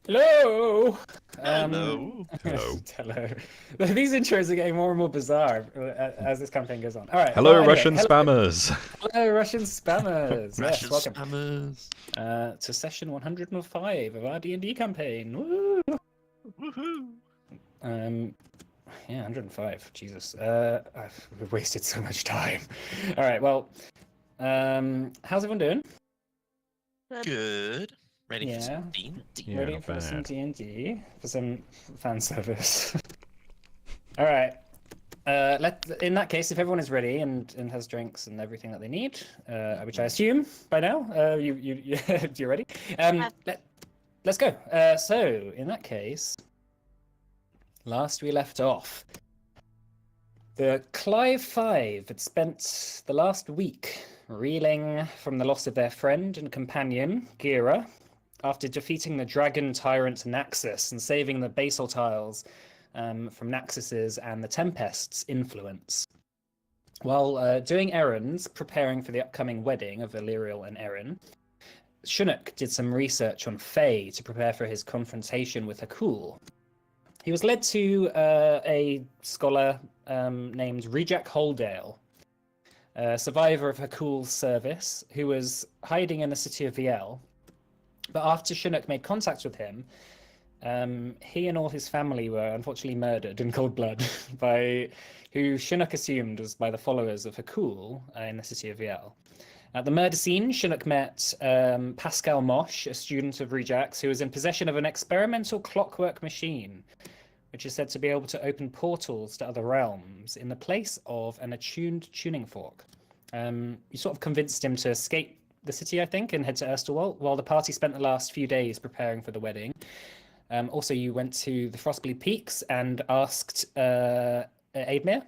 Hello. Hello. Hello. Hello. These intros are getting more and more bizarre as this campaign goes on. All right. Hello, Well, anyway, Russian spammers. hello, Russian spammers. Russian Yes, welcome spammers. to session 105 of our D&D campaign. Woo! Woohoo. Yeah, 105. Jesus. We've wasted so much time. All right. Well, how's everyone doing? Good. Ready for Yeah. some D&D? Yeah, Ready not for some bad. D&D, for some fan service. All right. In that case, if everyone is ready and has drinks and everything that they need, which I assume by now, you're ready. Let's go. So in that case, last we left off, the Clive Five had spent the last week reeling from the loss of their friend and companion, Gira, after defeating the dragon tyrant Naxus and saving the basal tiles from Naxus's and the Tempest's influence. While doing errands, preparing for the upcoming wedding of Illyriel and Erin, Chinook did some research on Fae to prepare for his confrontation with Hakul. He was led to a scholar named Rejak Holdale, a survivor of Hakul's service, who was hiding in the city of Viel. But after Chinook made contact with him, he and all his family were unfortunately murdered in cold blood by who Chinook assumed was by the followers of Hakul in the city of Viel. At the murder scene, Chinook met Pascal Mosh, a student of Rejak's, who was in possession of an experimental clockwork machine, which is said to be able to open portals to other realms in the place of an attuned tuning fork. You sort of convinced him to escape the city, I think, and head to Erstwhal, while the party spent the last few days preparing for the wedding. Also, you went to the Frostbleed Peaks and asked Aidmere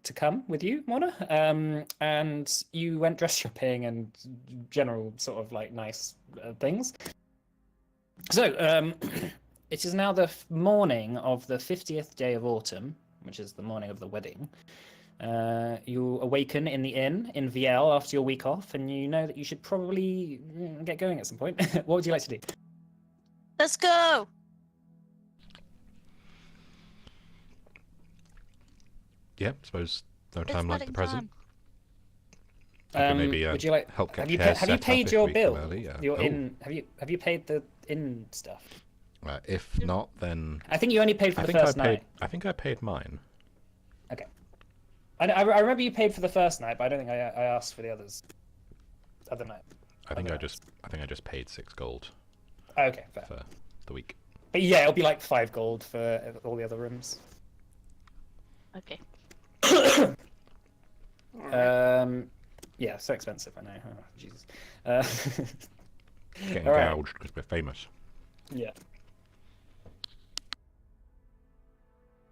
to come with you, Mona. And you went dress shopping and general sort of like nice things. So, it is now the morning of the 50th day of autumn, which is the morning of the wedding. You awaken in the inn in Viel after your week off, and you know that you should probably get going at some point. What would you like to do? Let's go. Yeah, suppose no It's time like the wedding present. time. Maybe Would you like? help get Have you chairs have you set up paid if your we bill? go early, yeah. Your Oh, inn. Have you paid the inn stuff? if not, then I think you only paid for I the think I first paid. night. I think I paid mine. Okay. I remember you paid for the first night, but I don't think I asked for the others. Other night. I think Other I just paid 6 gold Okay, fair. for the week. But yeah, it'll be like 5 gold for all the other rooms. Okay. Yeah, so expensive, I know. Oh, Jesus. Getting All right. gouged because we're famous. Yeah.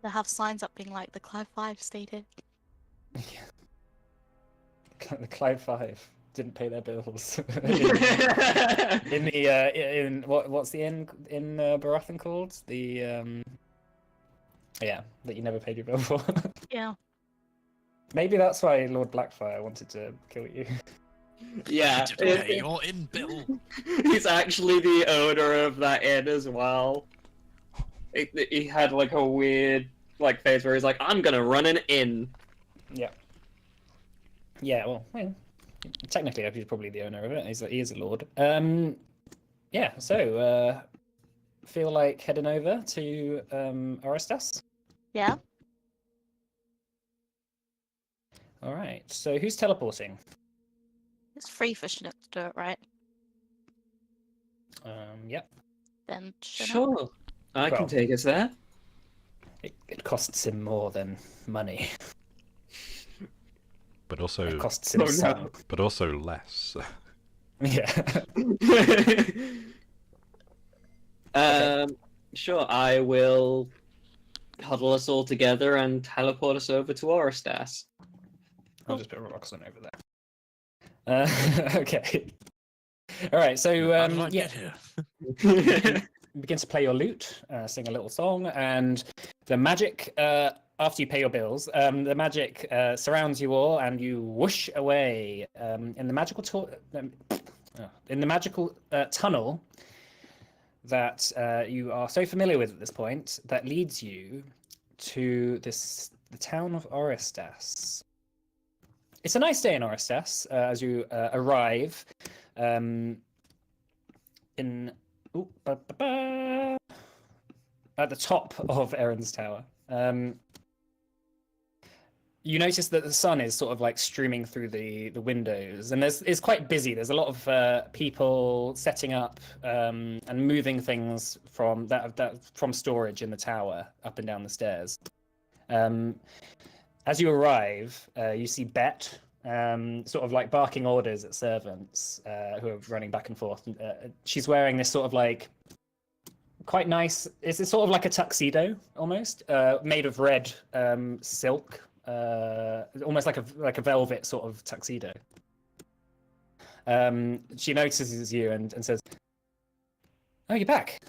They have signs up being like the Clive Five stated. Yeah. The Clyde Five didn't pay their bills. in what's the inn in Baratheon called? The yeah, that you never paid your bill for. Yeah. Maybe that's why Lord Blackfire wanted to kill you. Yeah, You didn't pay your in bill. he's actually the owner of that inn as well. He had like a weird like phase where he's like, I'm gonna run an inn. Yeah. Yeah, well, technically he's probably the owner of it. He is a lord. Yeah, so feel like heading over to Orestas. Yeah. All right. So who's teleporting? It's free for Chinook to do it, right? Yep. Then Chinook. Sure, I Well. can take us there. It costs him more than money. But also, It costs him Oh, no. some. but also less. Yeah. Sure, I will huddle us all together and teleport us over to Orestas. I'll just put Roxanne over there. Okay. All right. So How did I yeah, get here? begin to play your lute, sing a little song, and the magic. After you pay your bills, the magic surrounds you all, and you whoosh away in the magical tunnel. that you are so familiar with at this point that leads you to the town of Orestas. It's a nice day in Orestas as you arrive in at the top of Erin's Tower. You notice that the sun is sort of like streaming through the windows, and it's quite busy. There's a lot of people setting up and moving things from from storage in the tower up and down the stairs. As you arrive, you see Bet sort of like barking orders at servants who are running back and forth. She's wearing this sort of like quite nice. It's sort of like a tuxedo almost, made of red silk. Almost like a velvet sort of tuxedo. She notices you and says, "Oh, you're back.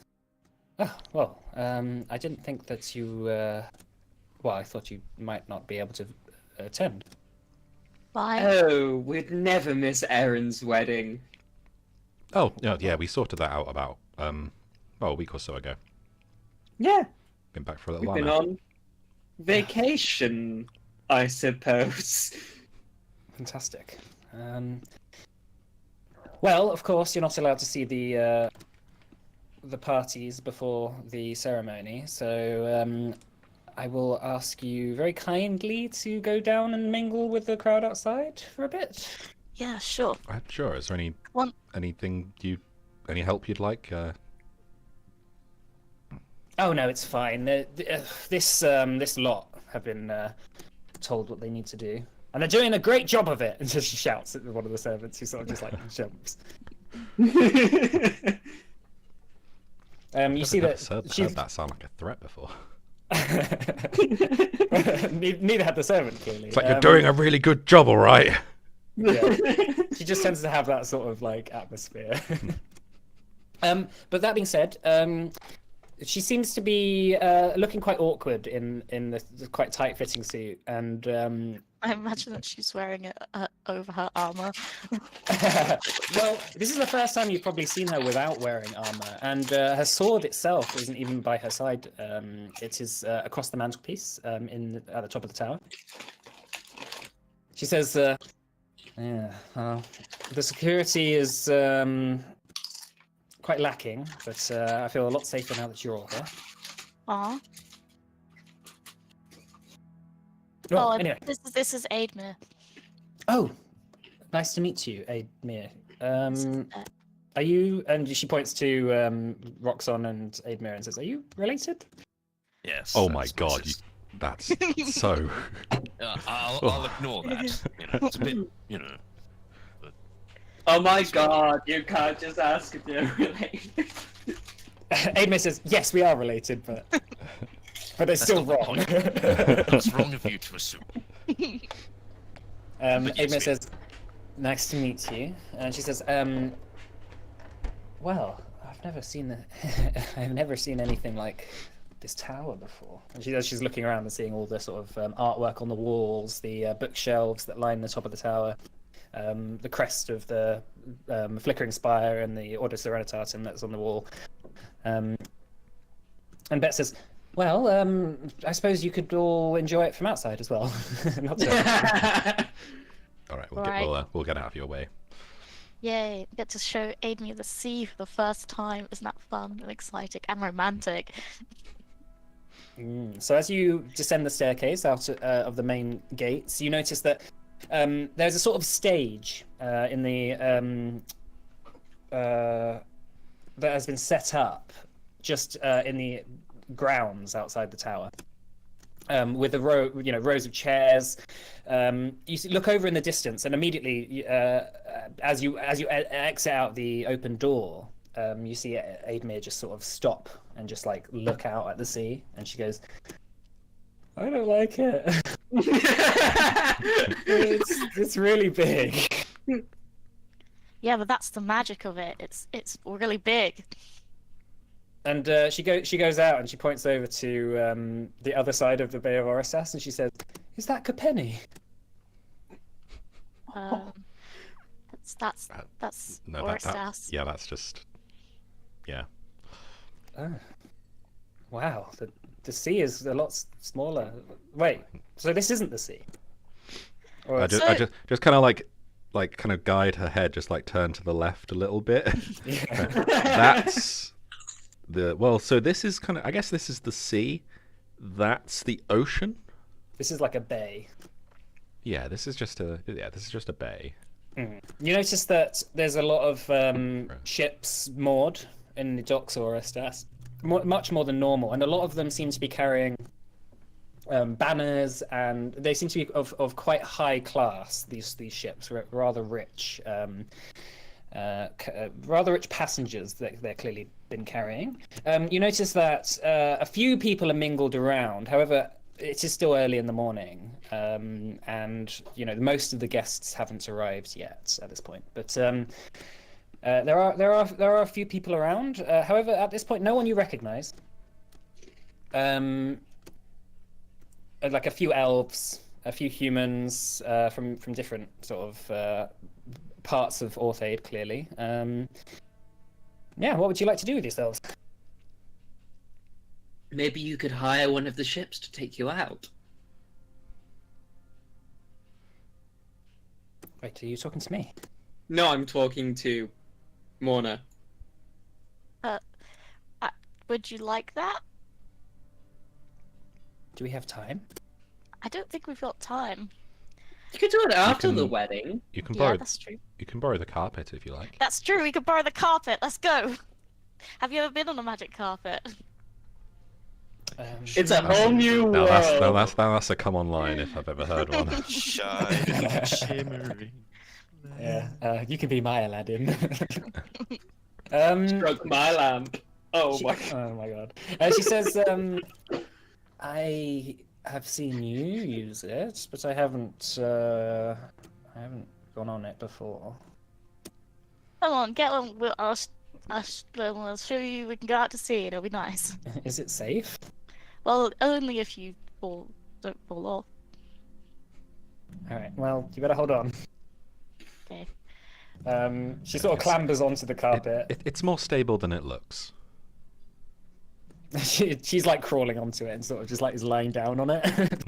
Oh, well, I didn't think that you. Well, I thought you might not be able to attend." Bye. Oh, we'd never miss Erin's wedding. Oh, yeah, we sorted that out about a week or so ago. Yeah, Been back for a we've little been while now. on vacation, I suppose. Fantastic. Well, of course, you're not allowed to see the parties before the ceremony, so I will ask you very kindly to go down and mingle with the crowd outside for a bit. Yeah, sure. Sure. Is there any help you'd like? Oh no, it's fine. This lot have been told what they need to do, and they're doing a great job of it. And just she shouts at one of the servants, who sort of just like jumps. You see that Heard that sound like a threat before. neither had the servant clearly. It's like you're doing a really good job, all right. Yeah. She just tends to have that sort of like atmosphere. But that being said, she seems to be looking quite awkward in the quite tight-fitting suit, and I imagine that she's wearing it over her armor. well, this is the first time you've probably seen her without wearing armor, and her sword itself isn't even by her side. It is across the mantelpiece at the top of the tower. She says, "Yeah, the security is quite lacking, but I feel a lot safer now that you're all here." Aw. Well, Oh, anyway. this is Aidmir. Oh, nice to meet you, Aidmir. Uh, Are you? And she points to Roxon and Aidmir and says, "Are you related?" Yes. Oh my that's god, racist. that's so. I'll ignore that. It's a bit, Oh my god, you can't just ask if they're related. Aidmir says, "Yes, we are related, but it's still not the wrong." It's wrong of you to assume. But yes, Aidmir we- says, "Nice to meet you," and she says, "Well, I've never seen I've never seen anything like this tower before." And she's looking around and seeing all the sort of artwork on the walls, the bookshelves that line the top of the tower, the crest of the flickering spire, and the Ordo Serenitatem that's on the wall. And Bet says, "Well, I suppose you could all enjoy it from outside as well." Not to... All right, Right. we'll get out of your way. Yay! Get to show Aidmir the sea for the first time. Isn't that fun and exciting and romantic? So as you descend the staircase out of the main gates, you notice that there's a sort of stage in the that has been set up just in the grounds outside the tower, with rows of chairs. Look over in the distance, and immediately, as you exit out the open door, you see Aidmir just sort of stop and just like look out at the sea, and she goes, "I don't like it. it's really big." Yeah, but that's the magic of it. It's really big. And she goes out and she points over to the other side of the Bay of Orestas, and she says, "Is that Capenny?" That's No, Orestas. yeah, that's just, yeah. Oh. Wow, the sea is a lot smaller. Wait, so this isn't the sea? Or I it's- just, So- just kind of like kind of guide her head, just like turn to the left a little bit. yeah. That's the well. So this is kind of. I guess this is the sea. That's the ocean. This is like a bay. Yeah, this is just a bay. You notice that there's a lot of ships moored in the docks of Orestas, much more than normal, and a lot of them seem to be carrying banners, and they seem to be of quite high class. These ships, rather rich, rather rich passengers that they're clearly been carrying. You notice that a few people are mingled around. However, it is still early in the morning, and most of the guests haven't arrived yet at this point. But there are a few people around. However, at this point, no one you recognise. Like a few elves, a few humans from different sort of parts of Orthaid, clearly. Yeah, what would you like to do with yourselves? Maybe you could hire one of the ships to take you out. Wait, are you talking to me? No, I'm talking to Morna. Would you like that? Do we have time? I don't think we've got time. You could do it after the can- wedding. You can Yeah, borrow. that's true. You can borrow the carpet if you like. That's true. We could borrow the carpet. Let's go. Have you ever been on a magic carpet? It's a whole new Now world. that's a come online if I've ever heard one. Shining, shimmering. Yeah, you can be my Aladdin. Struck my lamp. Oh She- my. oh my god. She says, I have seen you use it, but I haven't gone on it before. Come on, get on. We'll show you. We can go out to sea. It'll be nice. Is it safe? Well, only if you don't fall off. All right. Well, you better hold on. Okay. She sort of clambers onto the carpet. It's more stable than it looks. She's like crawling onto it and sort of just like is lying down on it.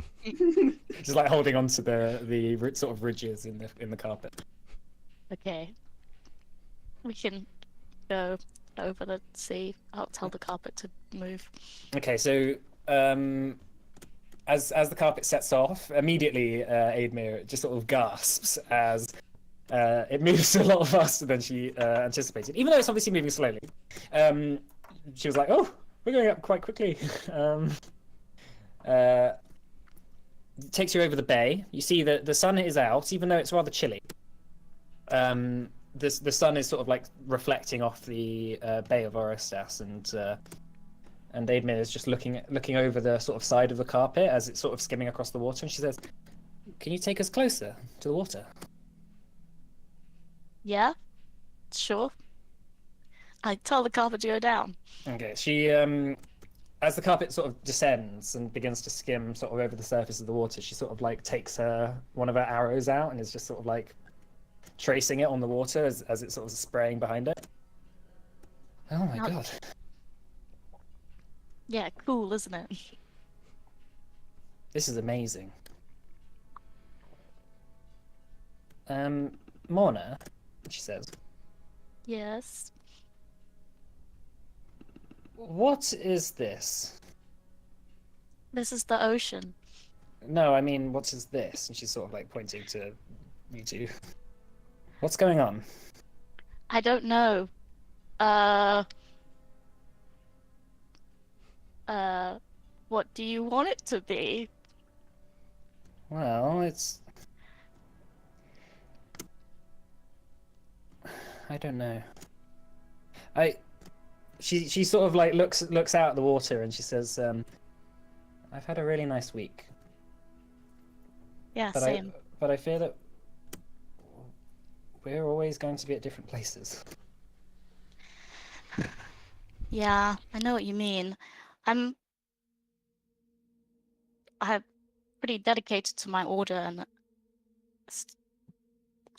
Just like holding onto the sort of ridges in the carpet. Okay. We can go over the sea. I'll tell the carpet to move. Okay, so as the carpet sets off, immediately Aidmir just sort of gasps as it moves a lot faster than she anticipated, even though it's obviously moving slowly. She was like, "Oh, we're going up quite quickly." Takes you over the bay. You see that the sun is out, even though it's rather chilly. The sun is sort of like reflecting off the Bay of Orostas, and Aidmir is just looking over the sort of side of the carpet as it's sort of skimming across the water, and she says, "Can you take us closer to the water?" Yeah? Sure. I tell the carpet to go down. Okay, she as the carpet sort of descends and begins to skim sort of over the surface of the water, she sort of like takes one of her arrows out and is just sort of like tracing it on the water as it's sort of spraying behind it. Oh my Now- god. Yeah, cool, isn't it? This is amazing. Morna, she says, Yes. "What is this?" This is the ocean. No, I mean, what is this? And she's sort of like pointing to you two. What's going on? I don't know. What do you want it to be? Well, I don't know. She sort of like looks out at the water and she says, "I've had a really nice week, Yeah, but same. I fear that we're always going to be at different places." Yeah, I know what you mean. I'm pretty dedicated to my order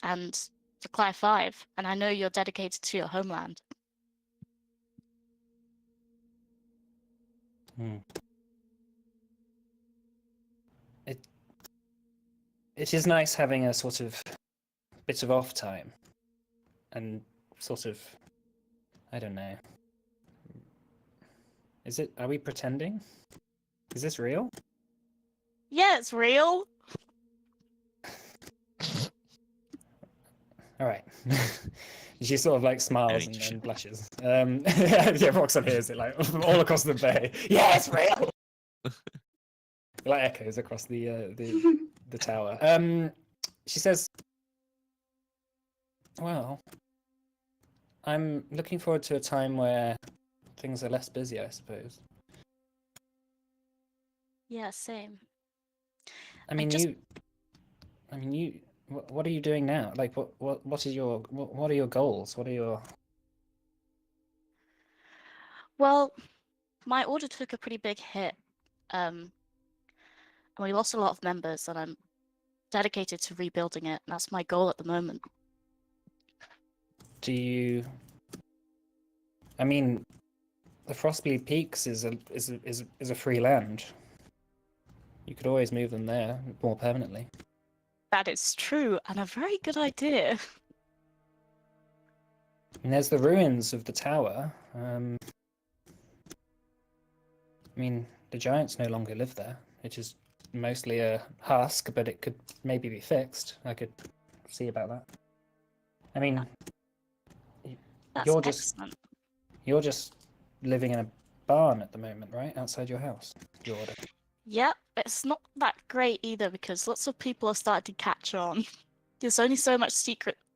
and to Clive 5, and I know you're dedicated to your homeland. Hmm. It is nice having a sort of bit of off time, and sort of, I don't know. Is it? Are we pretending? Is this real? Yeah, it's real. All right. She sort of like smiles Any and blushes. Yeah, Roxanne hears it like all across the bay. Yeah, it's real. It, like echoes across the tower. She says, "Well, I'm looking forward to a time where things are less busy, I suppose. Yeah, same. I mean, just- you. I mean, you. What are you doing now? Like, what is your what are your goals? What are your Well, my order took a pretty big hit. And we lost a lot of members, and I'm dedicated to rebuilding it. And that's my goal at the moment. do you? I mean, the Frostbleed Peaks is a free land. You could always move them there more permanently. That is true, and a very good idea. And there's the ruins of the tower. I mean, the giants no longer live there. It is mostly a husk, but it could maybe be fixed. I could see about that. I mean, That's You're just- excellent. you're just living in a barn at the moment, right? Outside your house. Your order. Yep, it's not that great either because lots of people are starting to catch on. There's only so much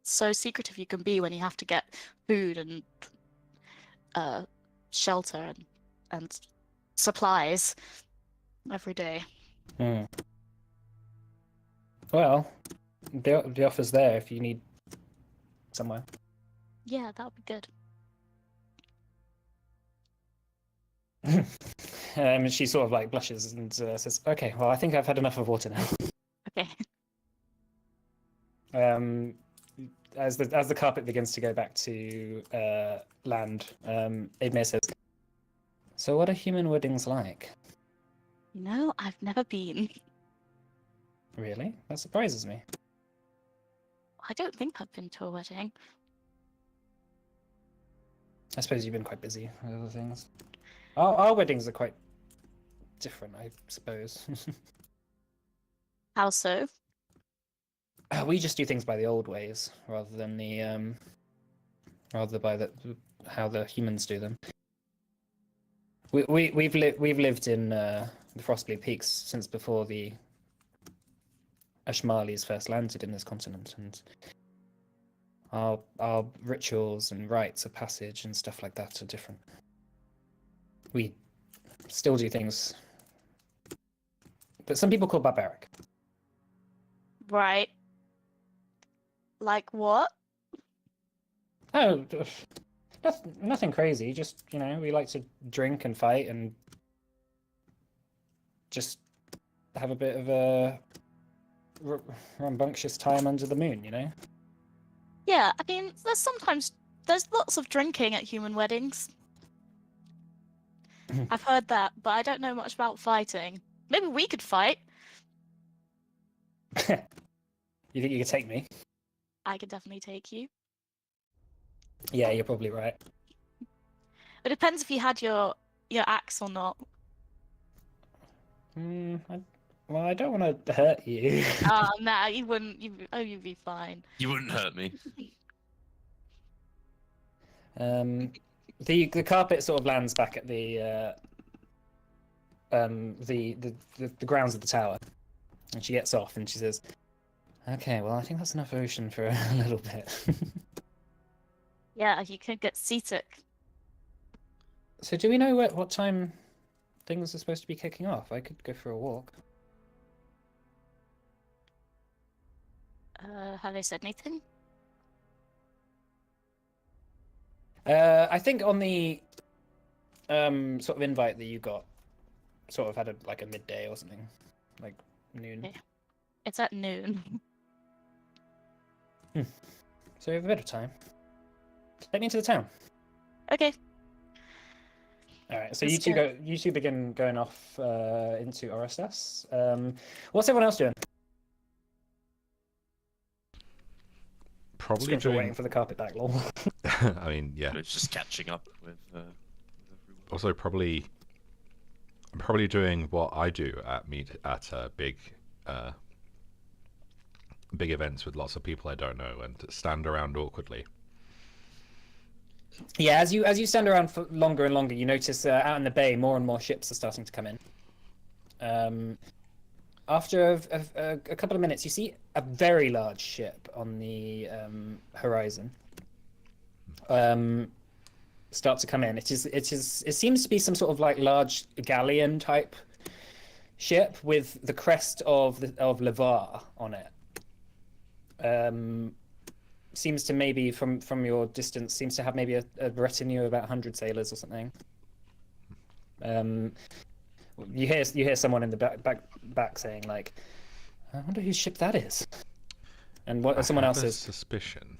so secretive you can be when you have to get food and shelter and supplies every day. Hmm. Well, the offer's there if you need somewhere. Yeah, that would be good. She sort of like blushes and says, "Okay, well, I think I've had enough of water now." Okay. As the carpet begins to go back to land, Edmir says, "So, what are human weddings like?" You know, I've never been. Really? That surprises me. I don't think I've been to a wedding. I suppose you've been quite busy with other things. Our weddings are quite different, I suppose. How so? We just do things by the old ways rather than rather by how the humans do them. We've lived in the Frostbleed Peaks since before the Ashmalis first landed in this continent, and our rituals and rites of passage and stuff like that are different. We still do things that some people call barbaric. Right. Like what? Oh, nothing crazy. Just, we like to drink and fight and just have a bit of a rambunctious time under the moon, Yeah, I mean, there's lots of drinking at human weddings. I've heard that, but I don't know much about fighting. Maybe we could fight. You think you could take me? I could definitely take you. Yeah, you're probably right. It depends if you had your axe or not. Well, I don't want to hurt you. Nah, you wouldn't. You'd be fine. You wouldn't hurt me. The carpet sort of lands back at the grounds of the tower, and she gets off and she says, "Okay, well, I think that's enough ocean for a little bit." Yeah, you could get seasick. So, do we know what time things are supposed to be kicking off? I could go for a walk. Have they said anything? I think on the sort of invite that you got, sort of had a midday or something, like noon. Yeah. It's at noon. So we have a bit of time. Take me into the town. Okay. All right, so That's you two good. go. You two begin going off into Orestes. What's everyone else doing? Probably Scrims are waiting doing. for the carpet back, lol. I mean, yeah. It's just catching up with everyone. Also, probably. I'm probably doing what I do at big events with lots of people I don't know and stand around awkwardly. Yeah, as you stand around for longer and longer, you notice out in the bay more and more ships are starting to come in. After a couple of minutes, you see a very large ship on the horizon start to come in. It seems to be some sort of like large galleon type ship with the crest of Levar on it. Seems to maybe from your distance seems to have maybe a retinue of about 100 sailors or something. You hear someone in the back saying like, "I wonder whose ship that is," and what someone else says. Suspicion.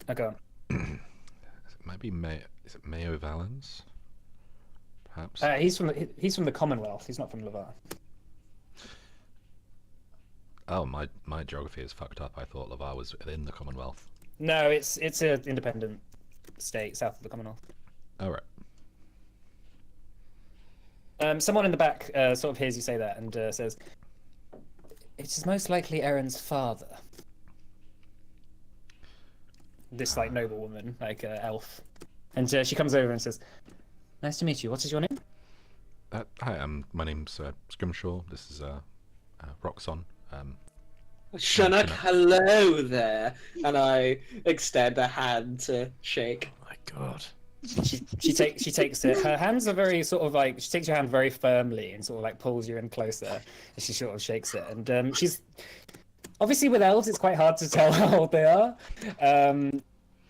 Oh, go on. It might be Is it Mayo Valens? Perhaps. He's from the Commonwealth. He's not from Levar. Oh, my geography is fucked up. I thought Lavar was in the Commonwealth. No, it's an independent state south of the Commonwealth. Oh, right. Someone in the back sort of hears you say that and says, "It is most likely Erin's father." This like noble woman, like elf, and she comes over and says, "Nice to meet you. What is your name?" Hi, my name's Scrimshaw. This is Roxon. Shannock, hello there. And I extend a hand to shake. Oh my god. She takes it. Her hands are very sort of like she takes your hand very firmly and sort of like pulls you in closer. And she sort of shakes it, and she's obviously with elves it's quite hard to tell how old they are.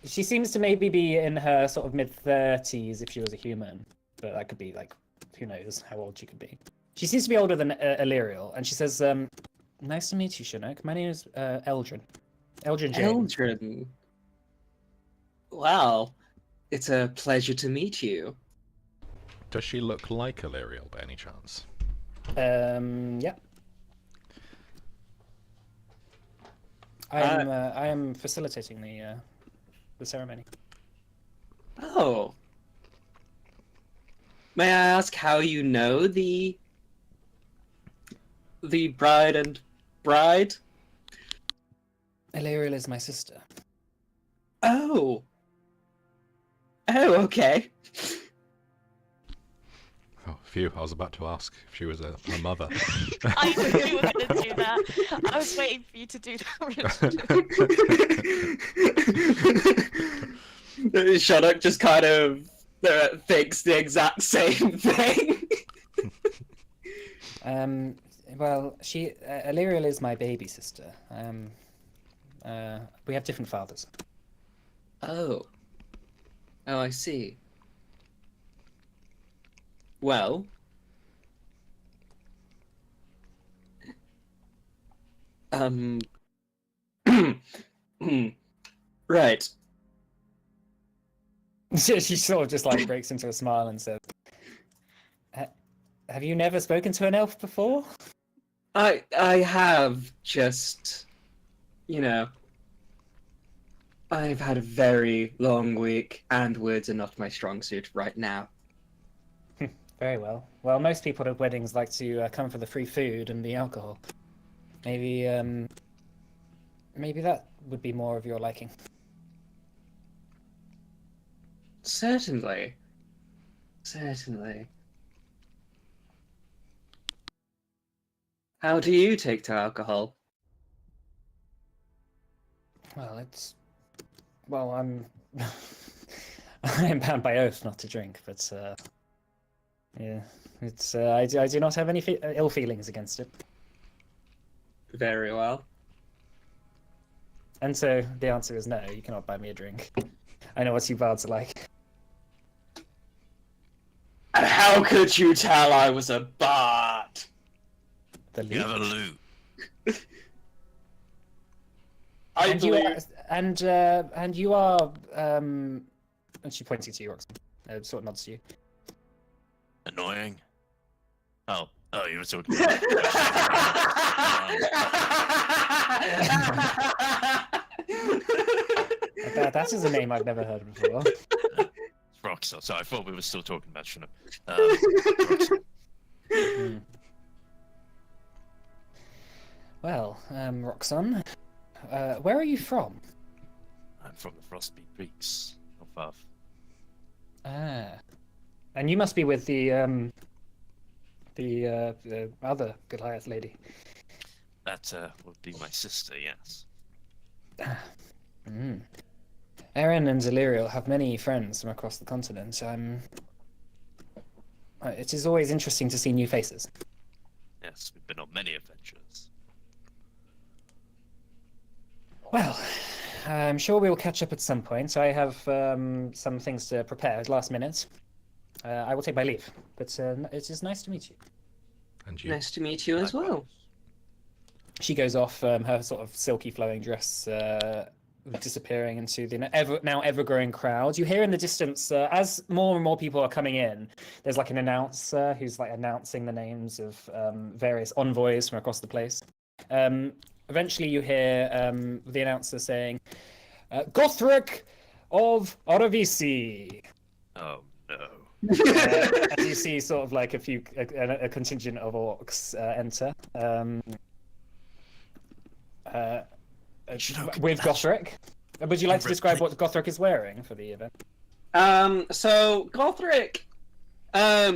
She seems to maybe be in her sort of mid-30s if she was a human, but that could be like who knows how old she could be. She seems to be older than Illyriel, and she says, "Nice to meet you, Shannock. My name is Eldrin. Eldrin James." Eldrin. Wow. It's a pleasure to meet you. Does she look like Illyriel by any chance? Yeah. I am facilitating the ceremony. Oh. May I ask how you know the bride and bride? Illyriel is my sister. Oh. Oh, okay. Oh, phew, I was about to ask if she was a mother. I knew you were going to do that. I was waiting for you to do that. Shannock just kind of thinks the exact same thing. Well, Illyriel is my baby sister. We have different fathers. Oh. Oh, I see. Well. Right. She sort of just like breaks into a smile and says, "Have you never spoken to an elf before?" I have just, you know, I've had a very long week, and words are not my strong suit right now. Very well. Well, most people at weddings like to come for the free food and the alcohol. Maybe that would be more of your liking. Certainly. Certainly. How do you take to alcohol? Well, I'm I am bound by oath not to drink, but yeah, I do not have any ill feelings against it. Very well. And so the answer is no, you cannot buy me a drink. I know what you bards are like. And how could you tell I was a bard? You have a loot. And you are and she points to you, Roxanne. Sort of nods to you. Annoying. Oh, you were talking. That is a name I've never heard before. Roxanne. So I thought we were still talking about Shuno. Hmm. Well, Roxanne, where are you from? I'm from the Frostbeat Creeks, not far. Ah, and you must be with the other Goliath lady. That would be my sister, yes. Mm. Eren and Zeliriel have many friends from across the continent. It is always interesting to see new faces. Yes, we've been on many adventures. Well, I'm sure we will catch up at some point. I have some things to prepare at last minute. I will take my leave, but it is nice to meet you. And you. Nice to meet you as well. She goes off, her sort of silky flowing dress disappearing into the now ever-growing crowd. You hear in the distance, as more and more people are coming in, there's like an announcer who's like announcing the names of various envoys from across the place. Eventually you hear the announcer saying, Gothric of Aravisi. Oh no. As you see sort of like a contingent of orcs enter. With Gothric. Would you like to describe what Gothric is wearing for the event? So Gothric, at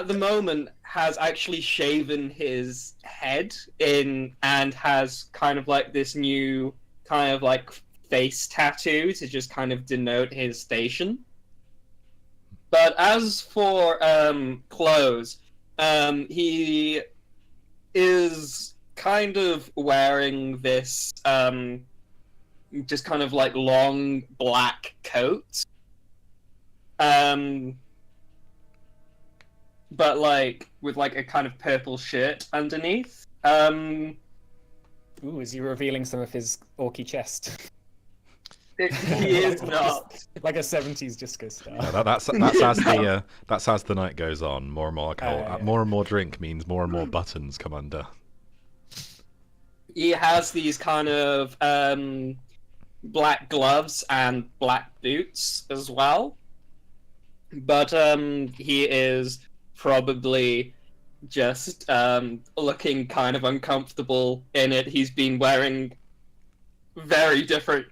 the moment has actually shaven his head in and has kind of like this new kind of like face tattoo to just kind of denote his station. But as for clothes, he is kind of wearing this just kind of like long black coat, but like with like a kind of purple shirt underneath. Ooh, is he revealing some of his orky chest? He is not. Like a 70s disco star. Yeah, that's as the night goes on. More and more alcohol, yeah. more and more drink means more and more buttons come under. He has these kind of black gloves and black boots as well. But he is probably just looking kind of uncomfortable in it. He's been wearing very different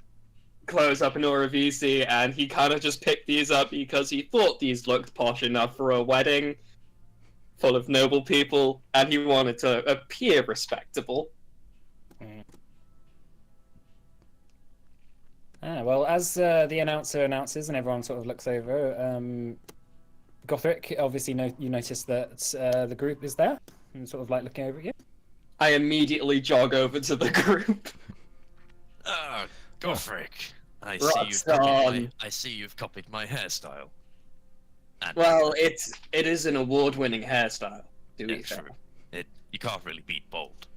clothes up in Oravisi, and he kind of just picked these up because he thought these looked posh enough for a wedding full of noble people, and he wanted to appear respectable. Well, as the announcer announces and everyone sort of looks over, Gothric, obviously you notice that the group is there and sort of like looking over at you. I immediately jog over to the group. Gothric. I see you've copied my hairstyle. And Well, it is an award-winning hairstyle, to be yeah, fair. true. You can't really beat bold.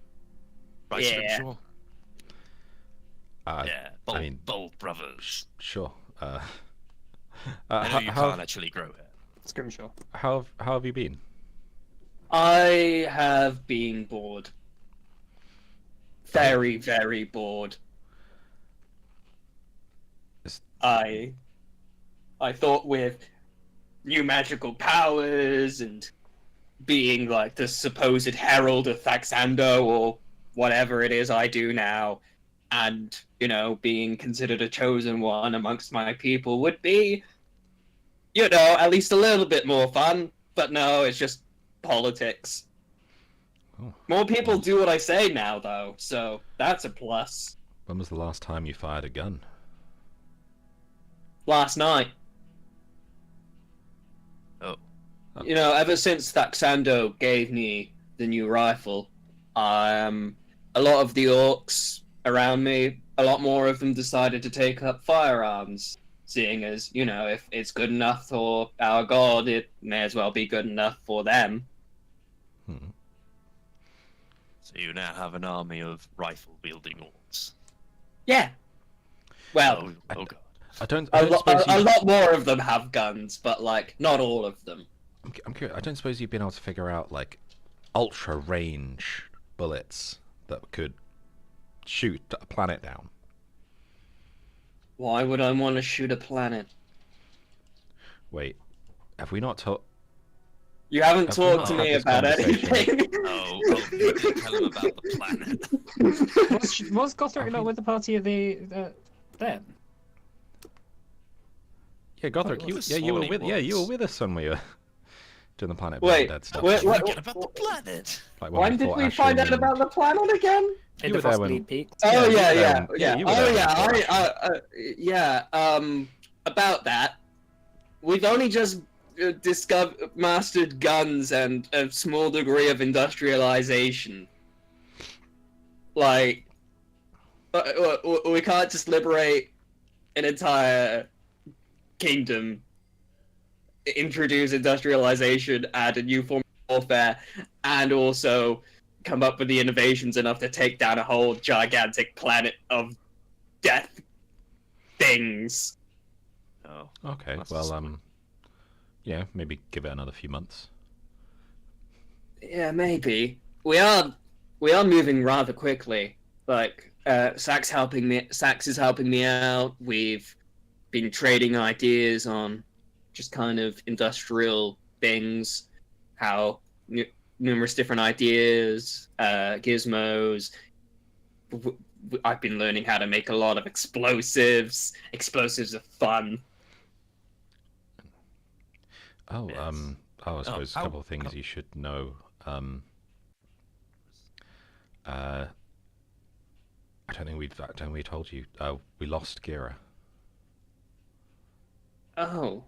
Right, Yeah. Sure? Yeah, bold brothers. Sure. I know you can't actually grow hair. Scrimshaw. How have you been? I have been bored. Very, very bored. I thought with new magical powers and being like the supposed herald of Thaxando or whatever it is I do now, and, you know, being considered a chosen one amongst my people would be, you know, at least a little bit more fun. But no, it's just politics. Oh. More people do what I say now, though, so that's a plus. When was the last time you fired a gun? Last night. Oh. You know, ever since Thaxando gave me the new rifle, a lot of the orcs around me, a lot more of them decided to take up firearms, seeing as, you know, if it's good enough for our god, it may as well be good enough for them. So you now have an army of rifle-wielding orcs. Yeah. Well, Oh god. I don't A suppose you... lot more of them have guns, but like not all of them. I'm curious. I don't suppose you've been able to figure out like ultra range bullets that could shoot a planet down. Why would I want to shoot a planet? Wait, have we not told? You haven't Have we talked not to had me this about conversation? anything. Oh, well, you didn't tell him about the planet. Was Gothric not with the party at the then? Yeah, Gothric, What you was yeah you were Swanee with yeah you were was? with us when we were doing the Planet Wait, Dead stuff. wait, what- Forget about the planet. Like When did fought we find out Ashen about the planet again? In You the were there when- Frostbleed Peak. Oh Yeah, yeah, you yeah, were yeah. there. Oh Yeah, you were yeah, yeah. About that, we've only just mastered guns and a small degree of industrialization. Like, we can't just liberate an entire kingdom, introduce industrialization, add a new form of warfare, and also come up with the innovations enough to take down a whole gigantic planet of death things. Oh, Okay, That's well smart. yeah, maybe give it another few months. Yeah, maybe. We are moving rather quickly. Like, Sax is helping me out. We've been trading ideas on just kind of industrial things, how numerous different ideas, gizmos. I've been learning how to make a lot of explosives. Explosives are fun. Oh, Yes. I suppose a how- couple of things you should know. I don't think we told you. We lost Gira. Oh.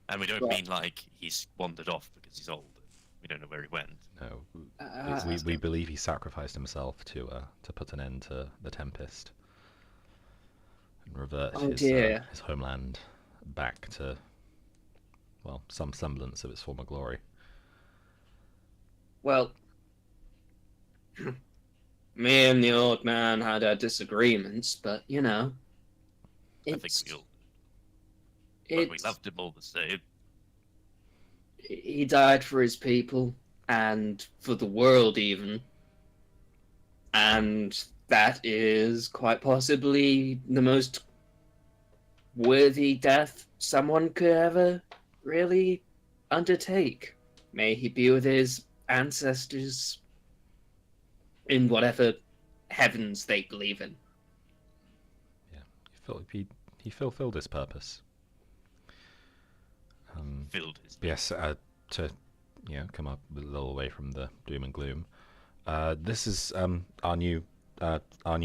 and we don't Right. mean like he's wandered off because he's old. We don't know where he went. No, Uh, we believe he sacrificed himself to put an end to the Tempest and revert Oh, dear. his homeland back to, well, some semblance of its former glory. Well, me and the old man had our disagreements, but you know, I think it's, we all, but we it's loved him all the same. he died for his people and for the world even, and that is quite possibly the most worthy death someone could ever really undertake. May he be with his ancestors in whatever heavens they believe in. He fulfilled his purpose. Filled his. Yes, to come up a little away from the doom and gloom. This is our new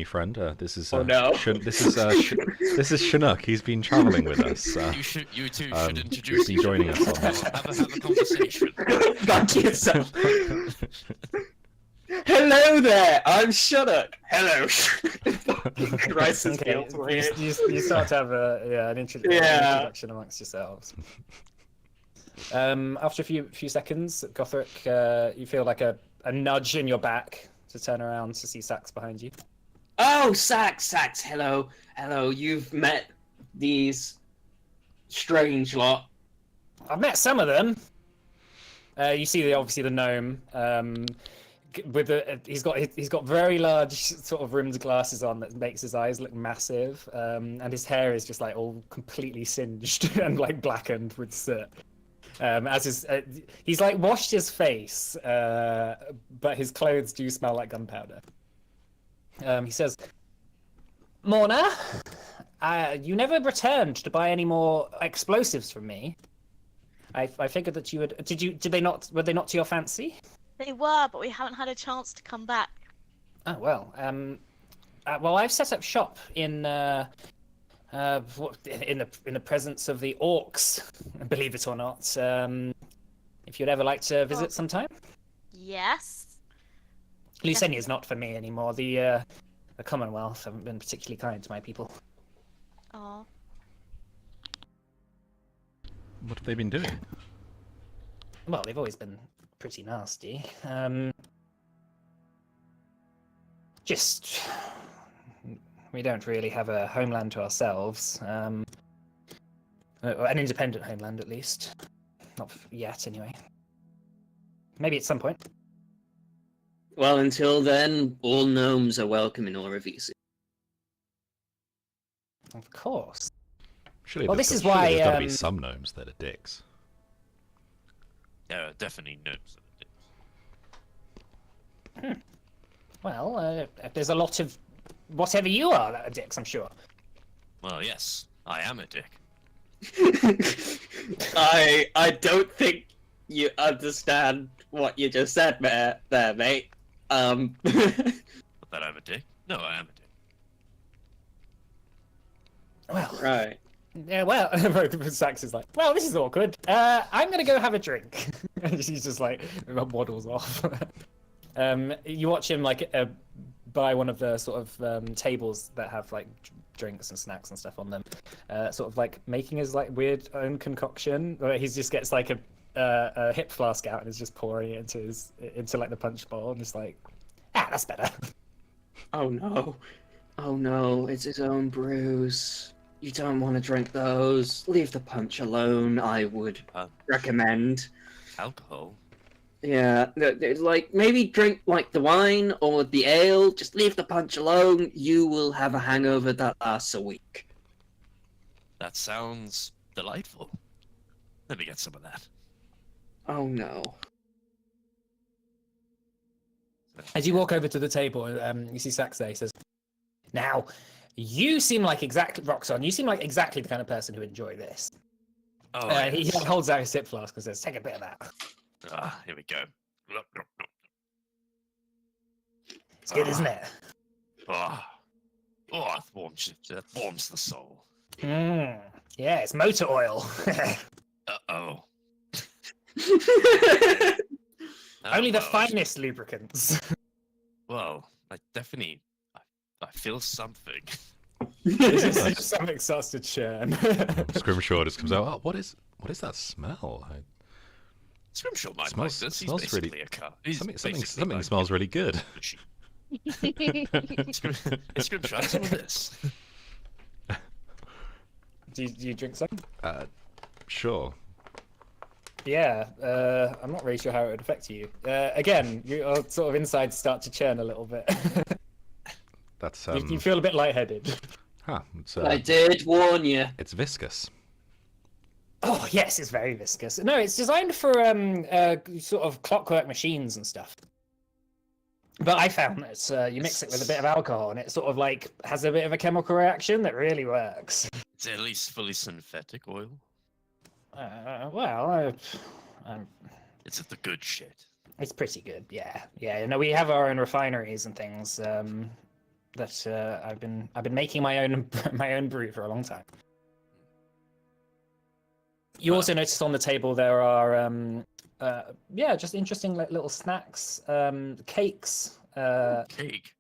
friend. This is Oh, no. this is Chinook. He's been traveling with us. You two he's should introduce been joining us on this. have a conversation. Back to yourself. Hello there, I'm Shuddock. Hello. Fucking Christ, this Okay, feels weird. you start to have an Yeah. introduction amongst yourselves. After a few seconds, Gothric, you feel like a nudge in your back to turn around to see Sax behind you. Oh, Sax, hello. You've met these strange lot. I've met some of them. You see obviously the gnome. With he's got very large sort of rimmed glasses on that makes his eyes look massive, and his hair is just like all completely singed and like blackened with soot. As he's like washed his face, but his clothes do smell like gunpowder. He says, "Morna, you never returned to buy any more explosives from me. I figured that you would. Were they not to your fancy?" They were, but we haven't had a chance to come back. Oh well. Well, I've set up shop in the presence of the orcs, believe it or not. If you'd ever like to visit sometime. Yes. Lucenia is not for me anymore. The Commonwealth haven't been particularly kind to my people. Oh. What have they been doing? Well, they've always been pretty nasty. Just we don't really have a homeland to ourselves. An independent homeland, at least. Not yet, anyway. Maybe at some point. Well, until then, all gnomes are welcome in Oravisi. Of course. Surely Well, there's this is surely why, there's got to be um, some gnomes that are dicks. There are definitely gnomes. Well, there's a lot of whatever you are that are dicks, I'm sure. Well, yes, I am a dick. I don't think you understand what you just said there, mate. But that I'm a dick? No, I am a dick. Well, Right. yeah, well, Sax is like, well, this is awkward. I'm gonna go have a drink. And she's just like waddles off. You watch him like by one of the sort of tables that have like drinks and snacks and stuff on them, sort of like making his like weird own concoction. Where he just gets like a hip flask out and is just pouring it into like the punch bowl and just like, that's better. Oh no. Oh no, it's his own brews. You don't want to drink those. Leave the punch alone, I would recommend. Alcohol? Yeah, like maybe drink like the wine or the ale. Just leave the punch alone. You will have a hangover that lasts a week. That sounds delightful. Let me get some of that. Oh no. As you walk over to the table, you see Sax there. He says, "Now, you seem like Roxon. You seem like exactly the kind of person who would enjoy this." Oh, He yes. holds out his sip flask and says, "Take a bit of that." Here we go. It's good, isn't it? That warms the soul. Yeah, it's motor oil. Uh-oh. Only the well, finest lubricants. Well, I definitely... I feel something. Something starts to churn. Scrimshaw just comes out. Oh, what is that smell? Scrimshaw might Smells- like this. He's smells basically really- a car. He's Something basically like smells really good. Scrimshaw, have some of this. Do you drink some? Sure. Yeah, I'm not really sure how it would affect you. Again, your sort of insides start to churn a little bit. That's You feel a bit lightheaded. it's I did warn you. it's viscous. Oh yes, it's very viscous. No, it's designed for sort of clockwork machines and stuff. But I found that you mix it with a bit of alcohol, and it sort of like has a bit of a chemical reaction that really works. It's at least fully synthetic oil. It's the good shit. It's pretty good. Yeah. You know, we have our own refineries and things that I've been making my own brew for a long time. You also notice on the table there are just interesting like little snacks, cakes. Cake.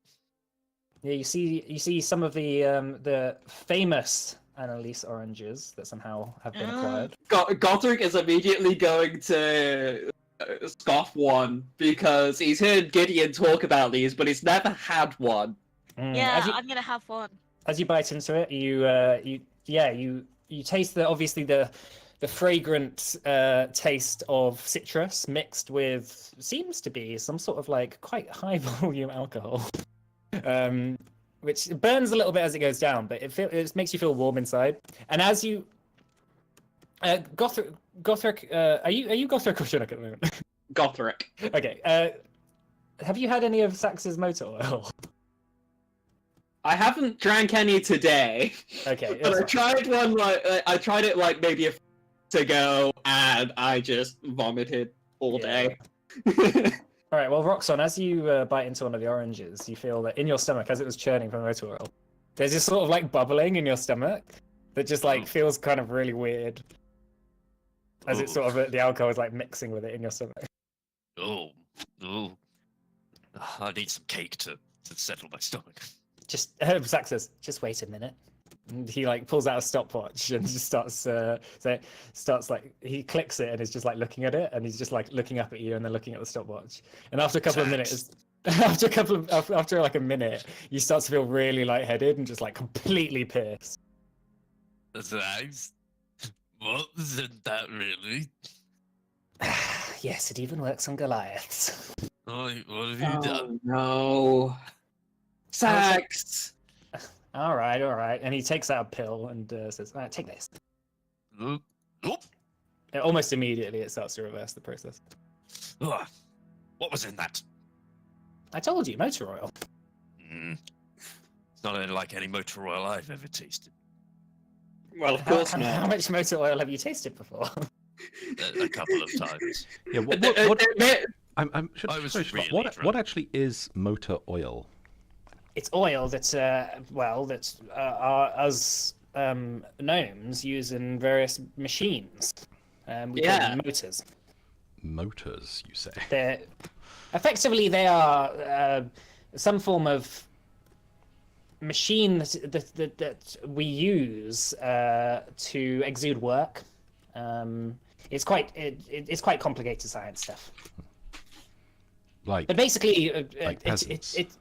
Yeah, you see some of the famous Annalise oranges that somehow have been acquired. Gothric is immediately going to scoff one because he's heard Gideon talk about these, but he's never had one. Yeah, I'm gonna have one. As you bite into it, you taste the fragrant taste of citrus mixed with seems to be some sort of like quite high volume alcohol, which burns a little bit as it goes down, but it makes you feel warm inside. And as you, Gothric, are you Gothric or Chinook at the moment? Gothric. Okay. Have you had any of Sax's motor oil? I haven't drank any today. Okay. But I that's tried one I tried it like maybe a ago, and I just vomited all day. All right, well, Roxon, as you bite into one of the oranges, you feel that in your stomach, as it was churning from motor oil, there's this sort of like bubbling in your stomach that just like feels kind of really weird. As it's sort of the alcohol is like mixing with it in your stomach. Oh. I need some cake to settle my stomach. Zach says, just wait a minute. And he like pulls out a stopwatch and just starts like he clicks it and is just like looking at it and he's just like looking up at you and then looking at the stopwatch. And after a couple of minutes, after like a minute, you start to feel really lightheaded and just like completely pissed. Thanks. What isn't that really? Yes, it even works on Goliaths. Oh, what have you done? No. Sax! All right. And he takes out a pill and says, "All right, take this." Oop. Almost immediately, it starts to reverse the process. Ugh. What was in that? I told you, motor oil. It's not like any motor oil I've ever tasted. Well, of course How not. much motor oil have you tasted before? A couple of times. Yeah, I was really what drunk. actually is motor oil? It's oil that, us gnomes use in various machines. We call them motors. Motors, you say? They are some form of machine that we use to exude work. It's quite complicated science stuff. Like, But basically, peasants. it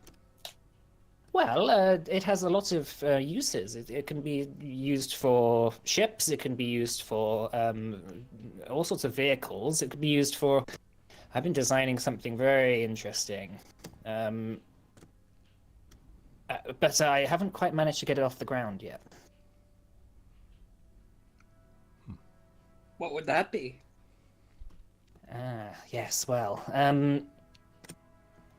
has a lot of uses. It can be used for ships. It can be used for all sorts of vehicles. It could be used for. I've been designing something very interesting, but I haven't quite managed to get it off the ground yet. What would that be? Yes. Well,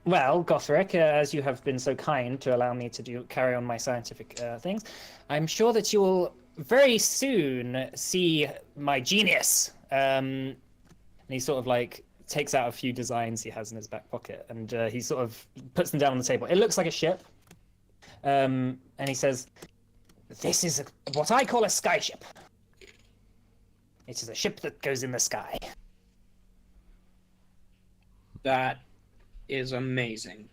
Gothric, as you have been so kind to allow me to carry on my scientific things, I'm sure that you will very soon see my genius. And he sort of like takes out a few designs he has in his back pocket, and he sort of puts them down on the table. It looks like a ship, and he says, "This is what I call a skyship. It is a ship that goes in the sky." That is amazing.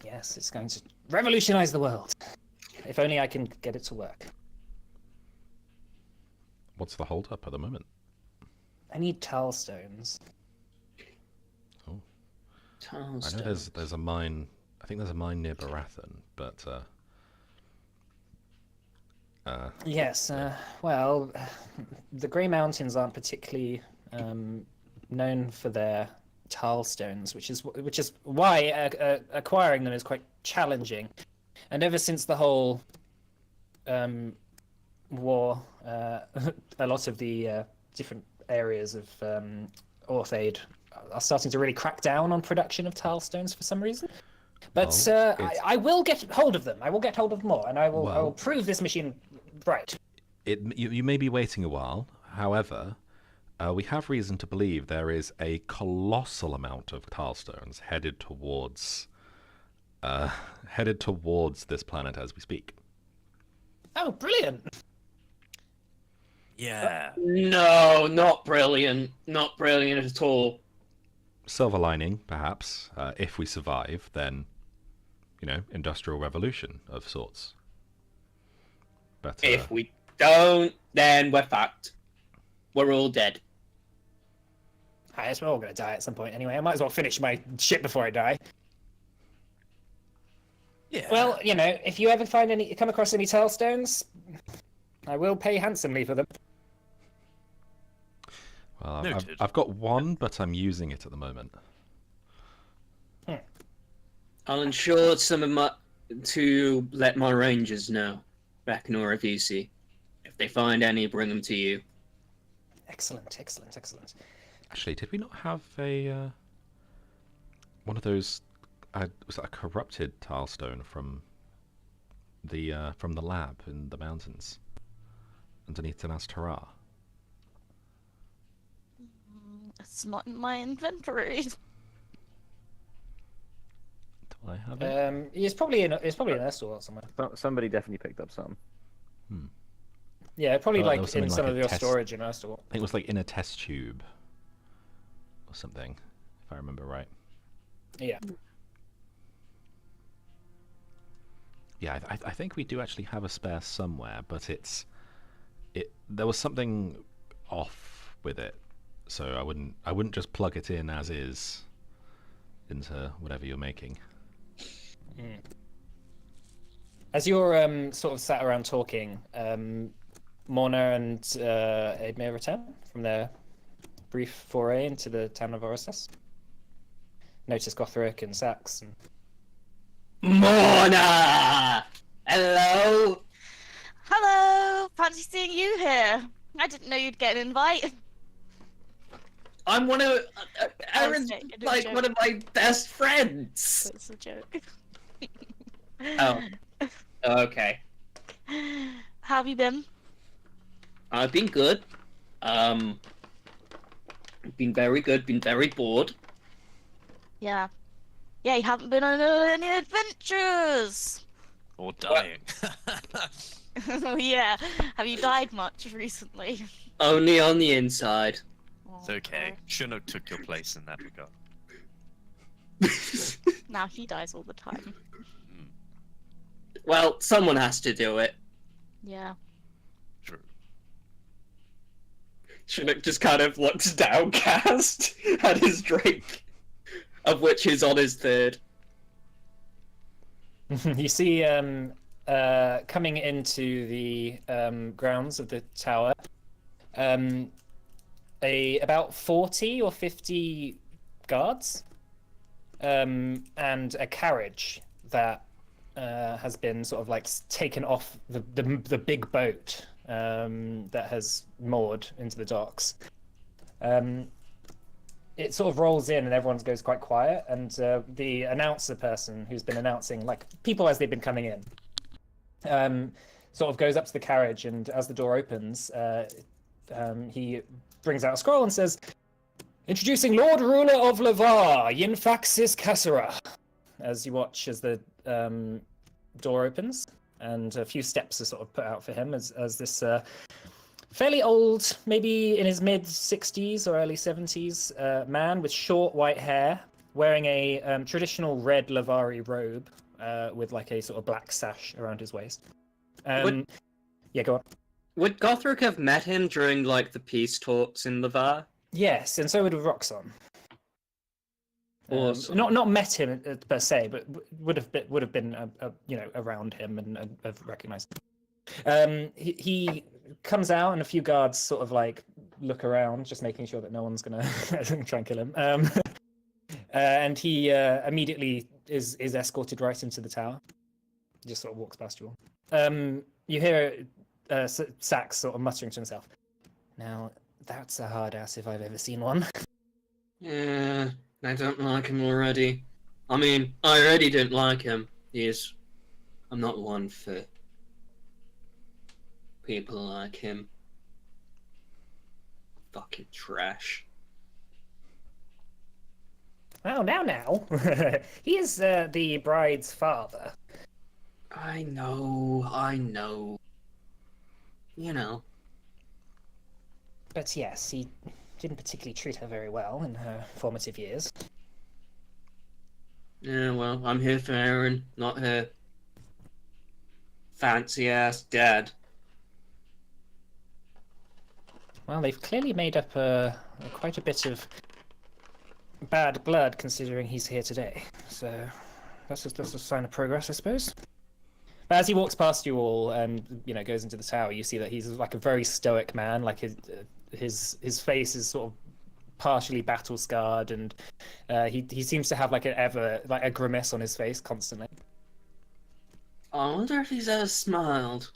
Yes, it's going to revolutionize the world. If only I can get it to work. What's the hold up at the moment? I need tile stones. Oh, I know there's a mine. I think there's a mine near Baratheon, but Yes, well, the Grey Mountains aren't particularly known for their tile stones, which is why acquiring them is quite challenging. And ever since the whole war, a lot of the different areas of Orthaid are starting to really crack down on production of tile stones for some reason. But I will get hold of them. I will get hold of more, and I will prove this machine right. You may be waiting a while. However, we have reason to believe there is a colossal amount of tile stones headed towards this planet as we speak. Oh, brilliant! Yeah. No, not brilliant. Not brilliant at all. Silver lining, perhaps. If we survive, then, industrial revolution of sorts. But If we don't, then we're fucked. We're all dead. I guess we're all going to die at some point anyway. I might as well finish my shit before I die. Yeah. Well, if you ever come across any tile stones, I will pay handsomely for them. well, Noted. I've got one, but I'm using it at the moment. I'll ensure to let my rangers know back in Oravusi. If they find any, bring them to you. Excellent. Actually, did we not have a one of those? Was that a corrupted tile stone from the lab in the mountains underneath Tanas Tara? It's not in my inventory. Do I have it? It's probably in Estor somewhere. Somebody definitely picked up some. Yeah, probably There like was in something some like of a your test- storage in Estor. I think it was like in a test tube or something, if I remember right. Yeah. Yeah, I think we do actually have a spare somewhere, but there was something off with it, so I wouldn't just plug it in as is into whatever you're making. As you're sort of sat around talking, Morna and Aidmir return from their brief foray into the town of Orosas. Notice Gothric and Sax. And... Mona! Hello? Hello! Fancy seeing you here. I didn't know you'd get an invite. I'm one of... Aaron's joking, it is a like joke. one of my best friends. It's a joke. Oh. Okay. How have you been? I've been good. Been very good, been very bored. Yeah. Yeah, you haven't been on any adventures! Or dying. Oh yeah. Have you died much recently? Only on the inside. It's okay. Chinook took your place in that regard. Now he dies all the time. Well, someone has to do it. Yeah. True. Chinook just kind of looks downcast at his drink, of which he's on his third. You see, coming into the grounds of the tower, about 40 or 50 guards, and a carriage that has been sort of like taken off the big boat that has moored into the docks. It sort of rolls in and everyone goes quite quiet, and the announcer person who's been announcing like people as they've been coming in sort of goes up to the carriage, and as the door opens, he brings out a scroll and says, "Introducing Lord Ruler of Lavar, Yinfaxis Kassara," as you watch as the door opens, and a few steps are sort of put out for him as this fairly old, maybe in his mid-60s or early 70s, man with short white hair, wearing a traditional red Lavari robe with like a sort of black sash around his waist. Yeah, go on. Would Gothric have met him during like the peace talks in Lavar? Yes, and so would Roxon. Awesome. Not met him per se, but would have been around him and have recognized him. He comes out, and a few guards sort of like look around, just making sure that no one's gonna try and kill him. And he immediately is escorted right into the tower. He just sort of walks past you all. You hear Sax sort of muttering to himself, "Now that's a hard ass if I've ever seen one." Yeah, I don't like him already. I mean, I already don't like him. I'm not one for people like him. Fucking trash. Well, now. He is the bride's father. I know. You know. But yes, he didn't particularly treat her very well in her formative years. Yeah, well, I'm here for Aaron, not her fancy-ass dad. Well, they've clearly made up quite a bit of bad blood, considering he's here today. So that's a sign of progress, I suppose. But as he walks past you all and goes into the tower, you see that he's like a very stoic man. Like his face is sort of partially battle scarred, and he seems to have like a grimace on his face constantly. I wonder if he's ever smiled.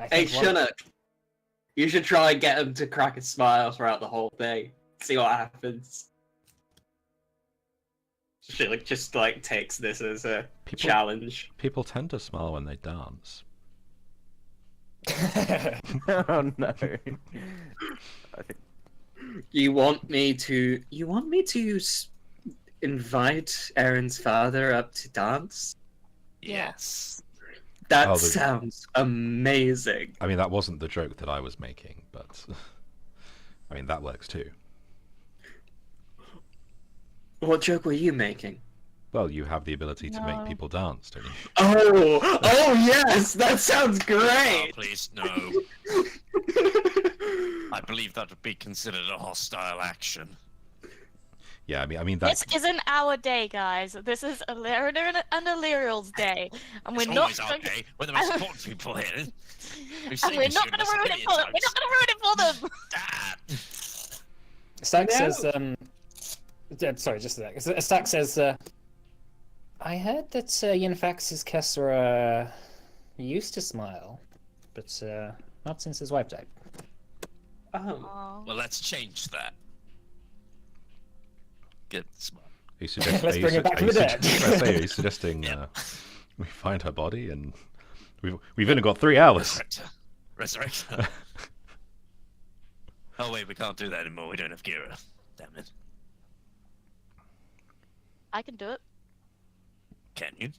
Hey, Chinook, you should try and get him to crack a smile throughout the whole thing. See what happens. Chinook just takes this as a challenge. People tend to smile when they dance. Oh no. I think You want me to invite Aaron's father up to dance? Yes. That Oh, sounds amazing. I mean, that wasn't the joke that I was making, but I mean, that works too. What joke were you making? Well, you have the ability to No. make people dance, don't you? Oh yes, that sounds Oh, great. please, no. I believe that would be considered a hostile action. Yeah, I mean that. This isn't our day, guys. This is Illyria and Illyriel's day, and we're It's not. always our day. We're the most important people here. And we're not going to ruin it for them. We're not going to ruin it for them. Stack No. says, sorry, just a sec. Stack says, I heard that Yinfax's Kessera used to smile, but not since his wife died. Oh. Aw. Well, let's change that. Get smart. Are you suggesting, Let's bring it back from the dead. Are you suggesting we find her body and we've only got 3 hours? Resurrect her. Oh wait, we can't do that anymore. We don't have Gira. Damn it. I can do it. Can you?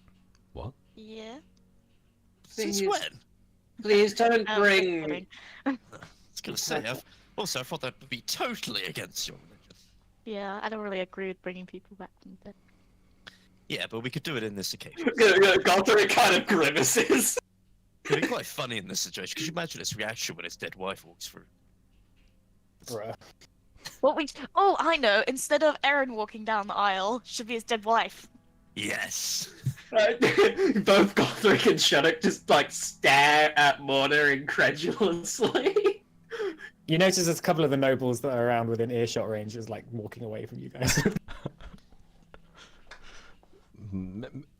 What? Yeah. Since Please. when? Please don't Oh, bring. kidding. I was gonna say. I thought that would be totally against your religion. Yeah, I don't really agree with bringing people back from the dead. Yeah, but we could do it in this occasion. Gothric kind of grimaces. It'd be quite funny in this situation. Could you imagine his reaction when his dead wife walks through? Bruh. What we? Oh, I know. Instead of Aaron walking down the aisle, should be his dead wife. Yes. Both Gothric and Shunnok just like stare at Morna incredulously. You notice there's a couple of the nobles that are around within earshot range is like walking away from you guys.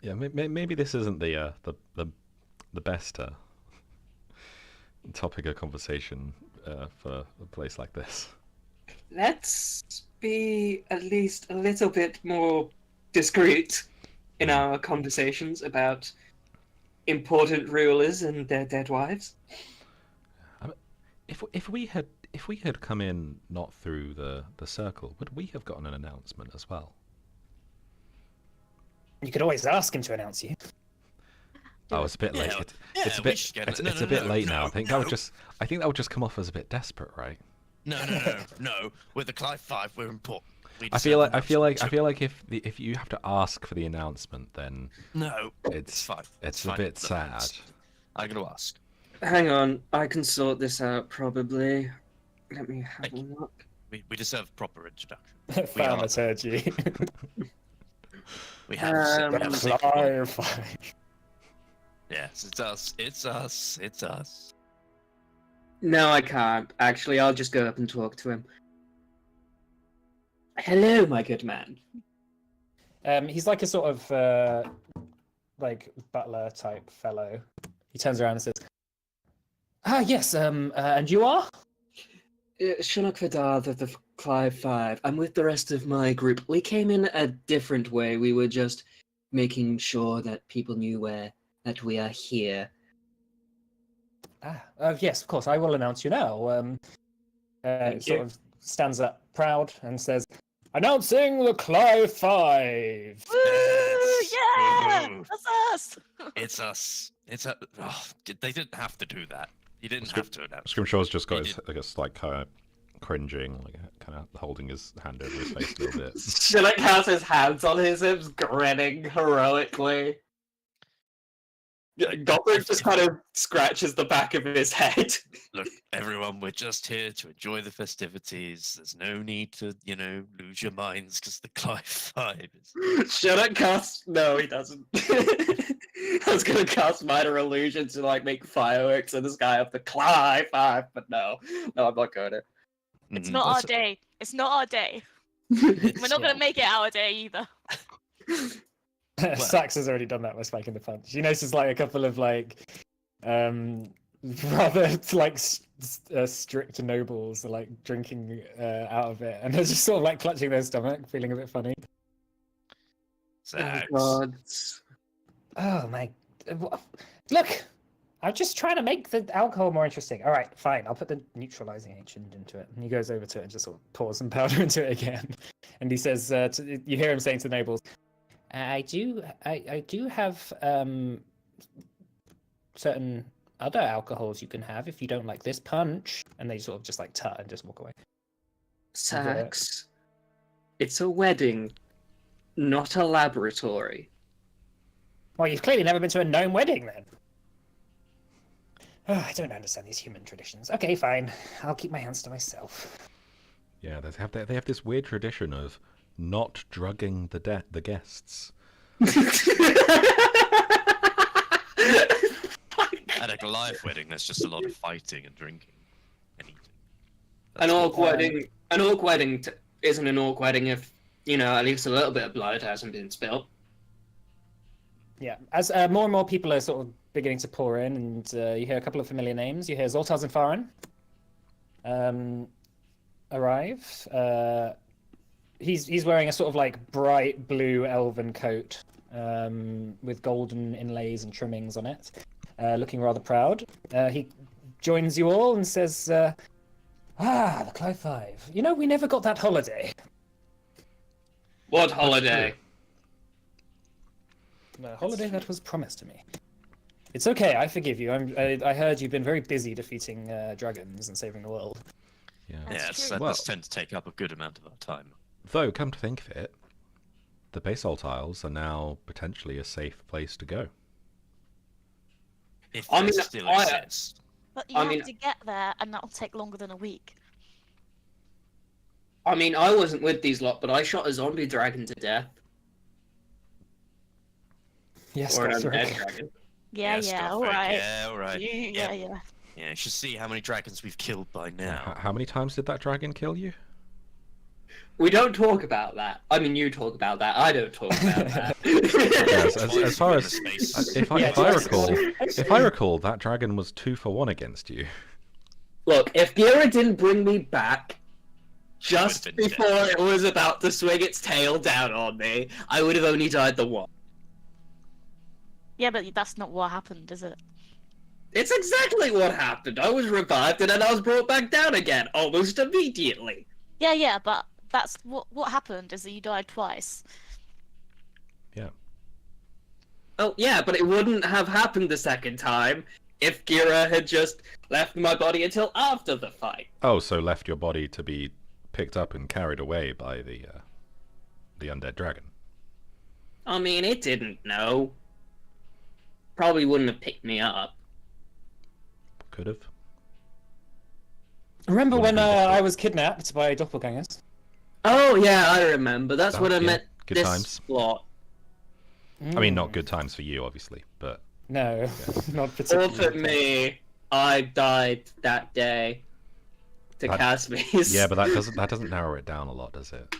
Yeah, maybe this isn't the best topic of conversation for a place like this. Let's be at least a little bit more discreet in our conversations about important rulers and their dead wives. If we had come in not through the circle, would we have gotten an announcement as well? You could always ask him to announce you. Oh, it's a bit late. Yeah, It's a we bit. should get It's it. No, a no, bit no, late no, now. I think no. that would just come off as a bit desperate, right? No. With the Clive 5, we're important. We I feel deserve like announcement. if you have to ask for the announcement, then No, it's fine. it's a fine. bit sad. I'm gonna ask. Hang on, I can sort this out probably. Let me have Thank a look. We deserve proper introduction. We are- Thaumaturgy. We have. we have a secret one. Clarify. Yes, it's us. It's us. It's us. No, I can't. Actually, I'll just go up and talk to him. Hello, my good man. He's like a sort of like butler type fellow. He turns around and says, "Ah, yes. And you are?" Shunnok Vidar, the Clive 5. I'm with the rest of my group. We came in a different way. We were just making sure that people knew that we are here. Yes, of course. I will announce you now. Thank Sort you. of stands up proud and says, "Announcing the Clive 5." Woo! Yeah, Woohoo. that's us. It's us. It's a. Oh, they didn't have to do that. You didn't have to announce. Scrimshaw's just got He his, I guess, like kind of cringing, like kind of holding his hand over his face a little bit. Shunnok has his hands on his hips, grinning heroically. Gothric just kind of scratches the back of his head. Look, everyone, we're just here to enjoy the festivities. There's no need to, lose your minds because the Clive 5 is. Shunnok casts. No, he doesn't. I was gonna cast minor illusion to like make fireworks in the sky of the Clive 5, but no, I'm not gonna. It's Mm, not our that's- day. It's not our day. We're not gonna make it our day either. Sax has already done that by spiking the punch. She notices like a couple of like rather like strict nobles are like drinking out of it, and they're just sort of like clutching their stomach, feeling a bit funny. Zax. God. Oh my! Look, I'm just trying to make the alcohol more interesting. All right, fine. I'll put the neutralizing agent into it. And he goes over to it and just sort of pours some powder into it again. And he says, "You hear him saying to the nobles, I do have certain other alcohols you can have if you don't like this punch." And they sort of just like tut and just walk away. Sax. It's a wedding, not a laboratory. Well, you've clearly never been to a gnome wedding then. Oh, I don't understand these human traditions. Okay, fine. I'll keep my hands to myself. Yeah, they have this weird tradition of not drugging the guests. At a Goliath wedding, there's just a lot of fighting and drinking and eating. An That's all. orc wedding isn't an orc wedding if, at least a little bit of blood hasn't been spilled. Yeah, as more and more people are sort of beginning to pour in, and you hear a couple of familiar names. You hear Zoltar Zinfarin arrive. He's wearing a sort of like bright blue elven coat with golden inlays and trimmings on it, looking rather proud. He joins you all and says, the Clive Five. We never got that holiday. What holiday? The holiday that was promised to me. It's okay, I forgive you. I heard you've been very busy defeating dragons and saving the world. Yeah. That's Yes, true. that does tend to take up a good amount of our time. Though, come to think of it, the basalt isles are now potentially a safe place to go. If I they mean, still I- exist. But you I have mean- to get there, and that'll take longer than a week. I mean, I wasn't with these lot, but I shot a zombie dragon to death. Yes, Or an that's undead right. dragon. Yeah, Yes, yeah, Gothric, all right. Yeah, all right. Yeah. Yeah, you should see how many dragons we've killed by now. How many times did that dragon kill you? We don't talk about that. I mean, you talk about that. I don't talk about that. Yes, as Twice far in as the space. if I, Yeah, if I twice. recall, if I recall, that dragon was 2 for 1 against you. Look, if Gira didn't bring me back just Would've been before dead. it was about to swing its tail down on me, I would have only died the one. Yeah, but that's not what happened, is it? It's exactly what happened. I was revived and then I was brought back down again, almost immediately. Yeah, but that's what happened is that you died twice. Oh, yeah, but it wouldn't have happened the second time if Gira had just left my body until after the fight. Oh, so left your body to be picked up and carried away by the undead dragon. I mean, it didn't know. Probably wouldn't have picked me up. Could have. Remember when Wouldn't be I was kidnapped by doppelgangers? Oh, yeah, I remember. That's what I Yeah, meant good this times. plot. I mean, not good times for you, obviously, but No, not Or particularly. for me, I died that day to That- Casmes. yeah, but that doesn't narrow it down a lot, does it?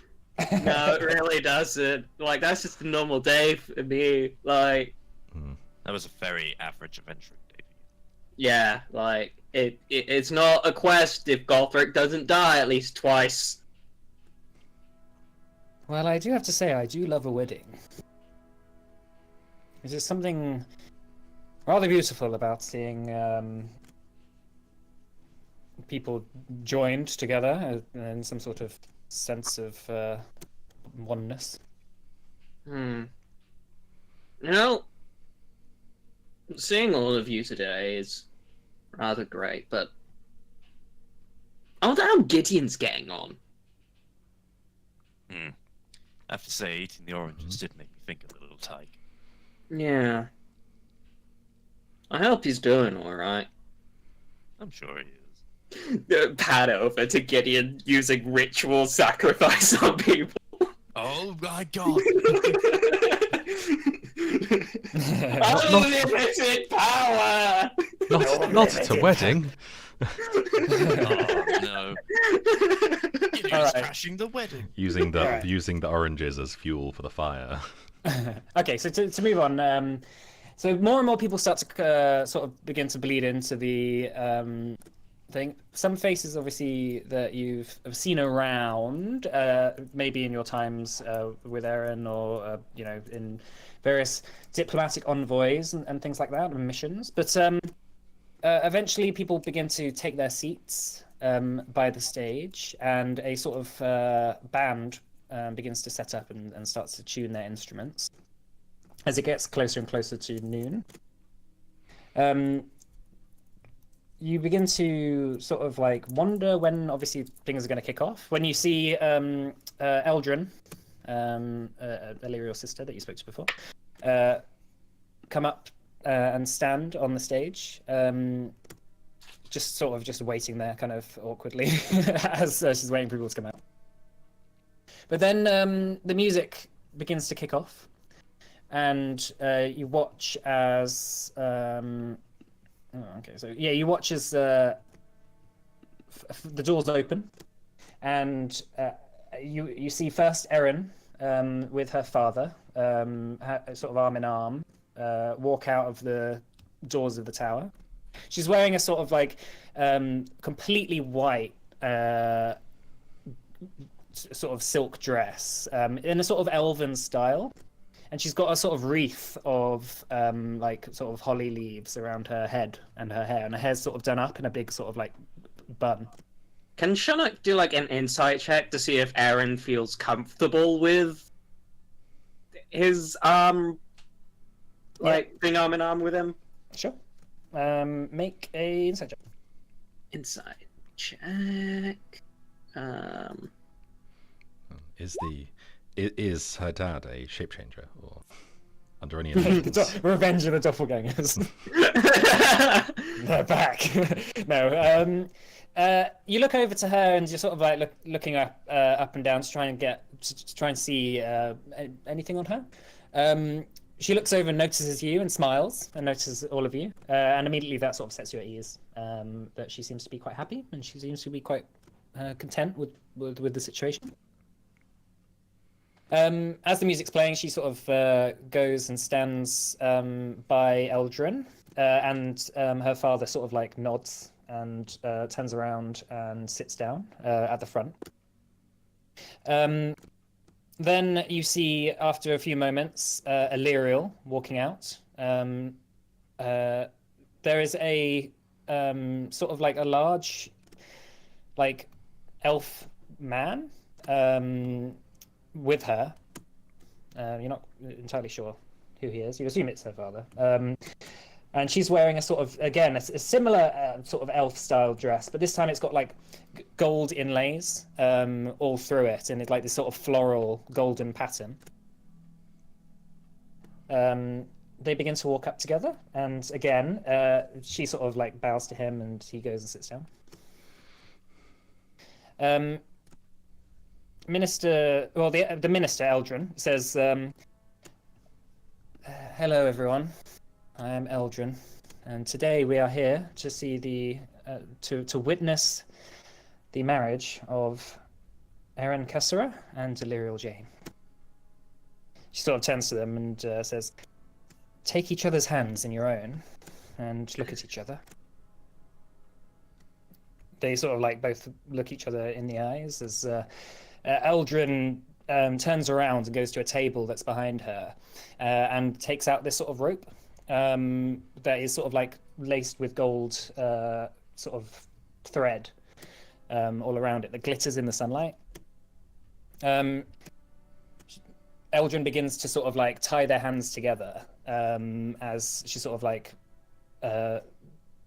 No, it really doesn't. Like, that's just a normal day for me. Like, That was a very average adventuring day for yeah, like, it's not a quest if Gothric doesn't die at least twice. Well, I do have to say, I do love a wedding. There's just something rather beautiful about seeing people joined together in some sort of sense of oneness. You know, seeing all of you today is rather great, but I wonder how Gideon's getting on. you. I have to say, eating the oranges did make me think of the little tyke. Yeah. I hope he's doing alright. I'm sure he is. Pat over to Gideon using ritual sacrifice on people. Oh my god! Unlimited power! Not at a wedding. Oh no. Gideon's Alright. crashing the wedding. Using the Alright. using the oranges as fuel for the fire. Okay, so to move on, so more and more people start to sort of begin to bleed into the thing. Some faces, obviously, that you've seen around, maybe in your times with Aaron, or in various diplomatic envoys and things like that, and missions. But eventually, people begin to take their seats by the stage, and a sort of band begins to set up and starts to tune their instruments as it gets closer and closer to noon. You begin to sort of like wonder when obviously things are going to kick off. When you see Eldrin, Illyriel's sister that you spoke to before, come up and stand on the stage, just waiting there kind of awkwardly as she's waiting for people to come out. But then the music begins to kick off, and you watch as you watch as the doors open, and you see first Erin with her father, sort of arm in arm, walk out of the doors of the tower. She's wearing a sort of like completely white sort of silk dress in a sort of elven style, and she's got a sort of wreath of like sort of holly leaves around her head and her hair, and her hair's sort of done up in a big sort of like bun. Can Shannock do like an insight check to see if Aaron feels comfortable with his being arm in arm with him? Sure. Make a insight check. Insight check. Is her dad a shape changer or under any illusions? Revenge of the Doppelgangers. They're back. No. You look over to her and you're sort of like looking up and down to try and see anything on her. She looks over and notices you and smiles and notices all of you, and immediately that sort of sets you at ease. That she seems to be quite happy and she seems to be quite content with the situation. As the music's playing, she sort of goes and stands by Eldrin, and her father sort of like nods and turns around and sits down at the front. Then you see, after a few moments, Illyriel walking out. There is a sort of like a large, like, elf man with her. You're not entirely sure who he is. You assume it's her father. And she's wearing a sort of, again, a similar sort of elf-style dress, but this time it's got like gold inlays all through it, and it's like this sort of floral golden pattern. They begin to walk up together, and again, she sort of like bows to him, and he goes and sits down. The minister Eldrin says, "Hello, everyone. I am Eldrin, and today we are here to see to witness the marriage of Erin Kassara and Illyriel Jane." She sort of turns to them and says, "Take each other's hands in your own and look at each other." They sort of like both look each other in the eyes as Eldrin turns around and goes to a table that's behind her and takes out this sort of rope that is sort of like laced with gold sort of thread all around it that glitters in the sunlight. Eldrin begins to sort of like tie their hands together as she sort of like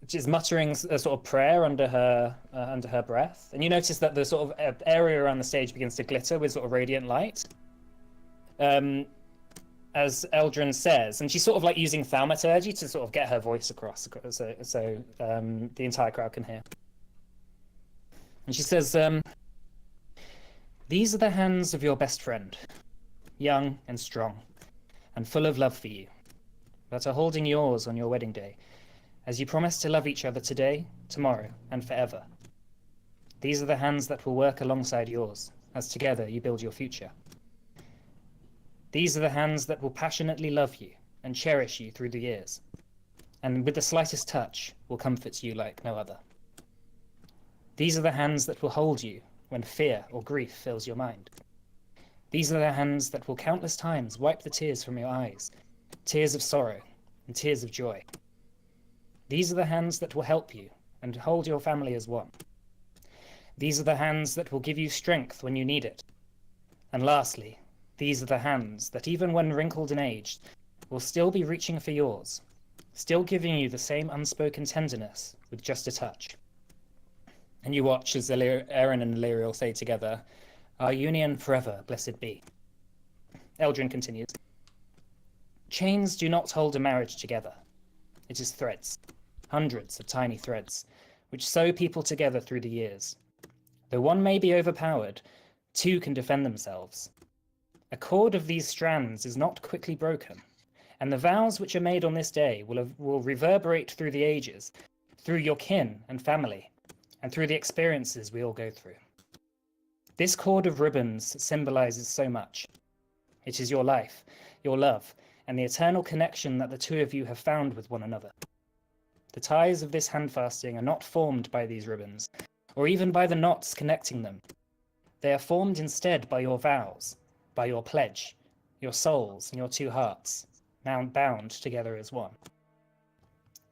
she's muttering a sort of prayer under her breath, and you notice that the sort of area around the stage begins to glitter with sort of radiant light. As Eldrin says, and she's sort of like using thaumaturgy to sort of get her voice across, so the entire crowd can hear. And she says, "These are the hands of your best friend, young and strong, and full of love for you, that are holding yours on your wedding day, as you promise to love each other today, tomorrow, and forever. These are the hands that will work alongside yours, as together you build your future. These are the hands that will passionately love you and cherish you through the years, and with the slightest touch will comfort you like no other. These are the hands that will hold you when fear or grief fills your mind. These are the hands that will countless times wipe the tears from your eyes, tears of sorrow and tears of joy. These are the hands that will help you and hold your family as one. These are the hands that will give you strength when you need it. And lastly, these are the hands that, even when wrinkled and aged, will still be reaching for yours, still giving you the same unspoken tenderness with just a touch." And you watch as Erin and Illyriel say together, "Our union forever, blessed be." Eldrin continues, "Chains do not hold a marriage together. It is threads, hundreds of tiny threads, which sew people together through the years. Though one may be overpowered, two can defend themselves. A cord of these strands is not quickly broken, and the vows which are made on this day will reverberate through the ages, through your kin and family, and through the experiences we all go through. This cord of ribbons symbolizes so much. It is your life, your love, and the eternal connection that the two of you have found with one another. The ties of this handfasting are not formed by these ribbons, or even by the knots connecting them. They are formed instead by your vows, by your pledge, your souls, and your two hearts, now bound together as one.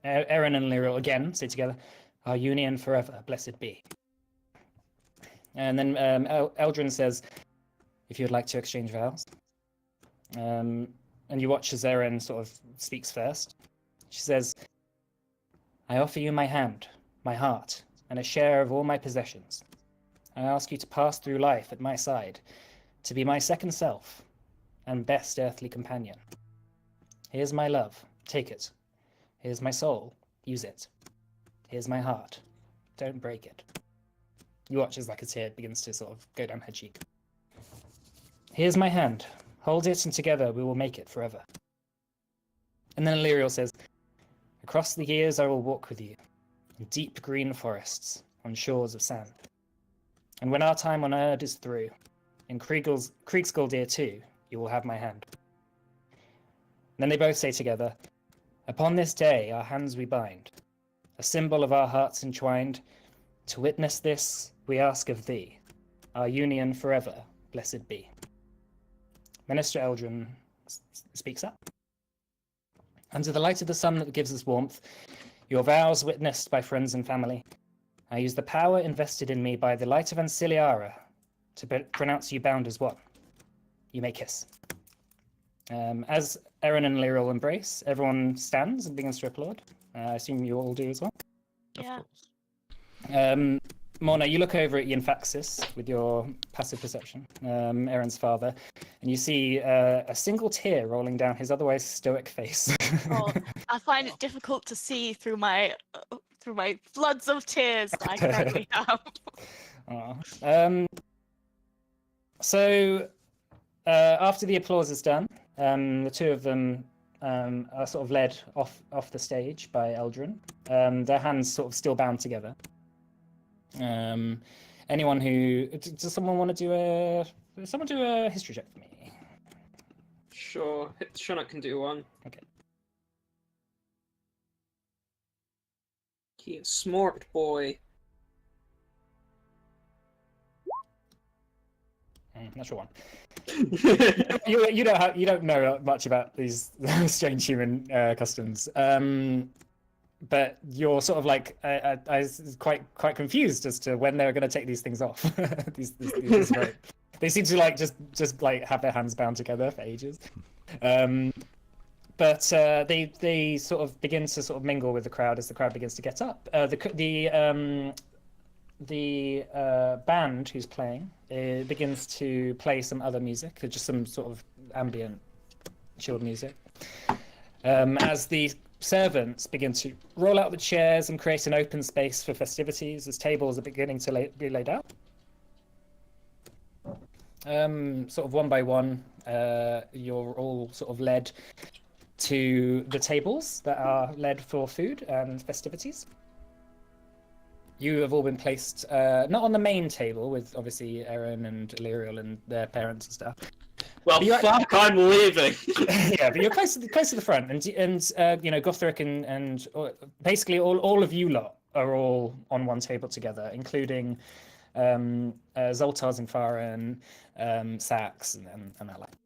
Eren and Lyriel again say together, "Our union forever, blessed be." And then Eldrin says, "If you'd like to exchange vows." And you watch as Eren sort of speaks first. She says, "I offer you my hand, my heart, and a share of all my possessions. I ask you to pass through life at my side, to be my second self and best earthly companion. Here's my love, take it. Here's my soul, use it. Here's my heart, don't break it." You watch as like a tear begins to sort of go down her cheek. "Here's my hand, hold it and together we will make it forever." And then Lyriel says, "Across the years I will walk with you, in deep green forests, on shores of sand. And when our time on Erd is through, in Kriegsguldir too, you will have my hand." Then they both say together, "Upon this day our hands we bind, a symbol of our hearts entwined. To witness this we ask of thee, our union forever, blessed be." Minister Eldrin speaks up. "Under the light of the sun that gives us warmth, your vows witnessed by friends and family, I use the power invested in me by the light of Anciliara to pronounce you bound as one. You may kiss." As Eren and Lyriel embrace, everyone stands and begins to applaud. I assume you all do as well. Yeah. Morna, you look over at Yinfaxis with your passive perception, Eren's father, and you see a single tear rolling down his otherwise stoic face. Oh, I find it difficult to see through my floods of tears that I currently have. Aw. So after the applause is done, the two of them are sort of led off the stage by Eldrin. Their hands sort of still bound together. Anyone who does someone want to do a history check for me? Sure, Shunnock can do one. Okay. He is smart boy. Natural one. You don't know much about these strange human customs, but you're sort of like I was quite confused as to when they were going to take these things off. They seem to like just like have their hands bound together for ages, but they sort of begin to sort of mingle with the crowd as the crowd begins to get up. The band who's playing begins to play some other music, just some sort of ambient, chilled music. As the servants begin to roll out the chairs and create an open space for festivities, as tables are beginning to be laid out. Sort of one by one, you're all sort of led to the tables that are led for food and festivities. You have all been placed, not on the main table with obviously Eren and Lyriel and their parents and stuff. Well, fuck, I'm leaving. Yeah, but you're close to the front, and you know, Gothric and basically all of you lot are all on one table together, including Zoltar and Farah and Sax and that like.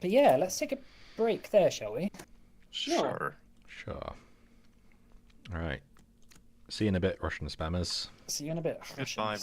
But yeah, let's take a break there, shall we? Sure. Sure. All right. See you in a bit, Russian spammers. See you in a bit. Goodbye,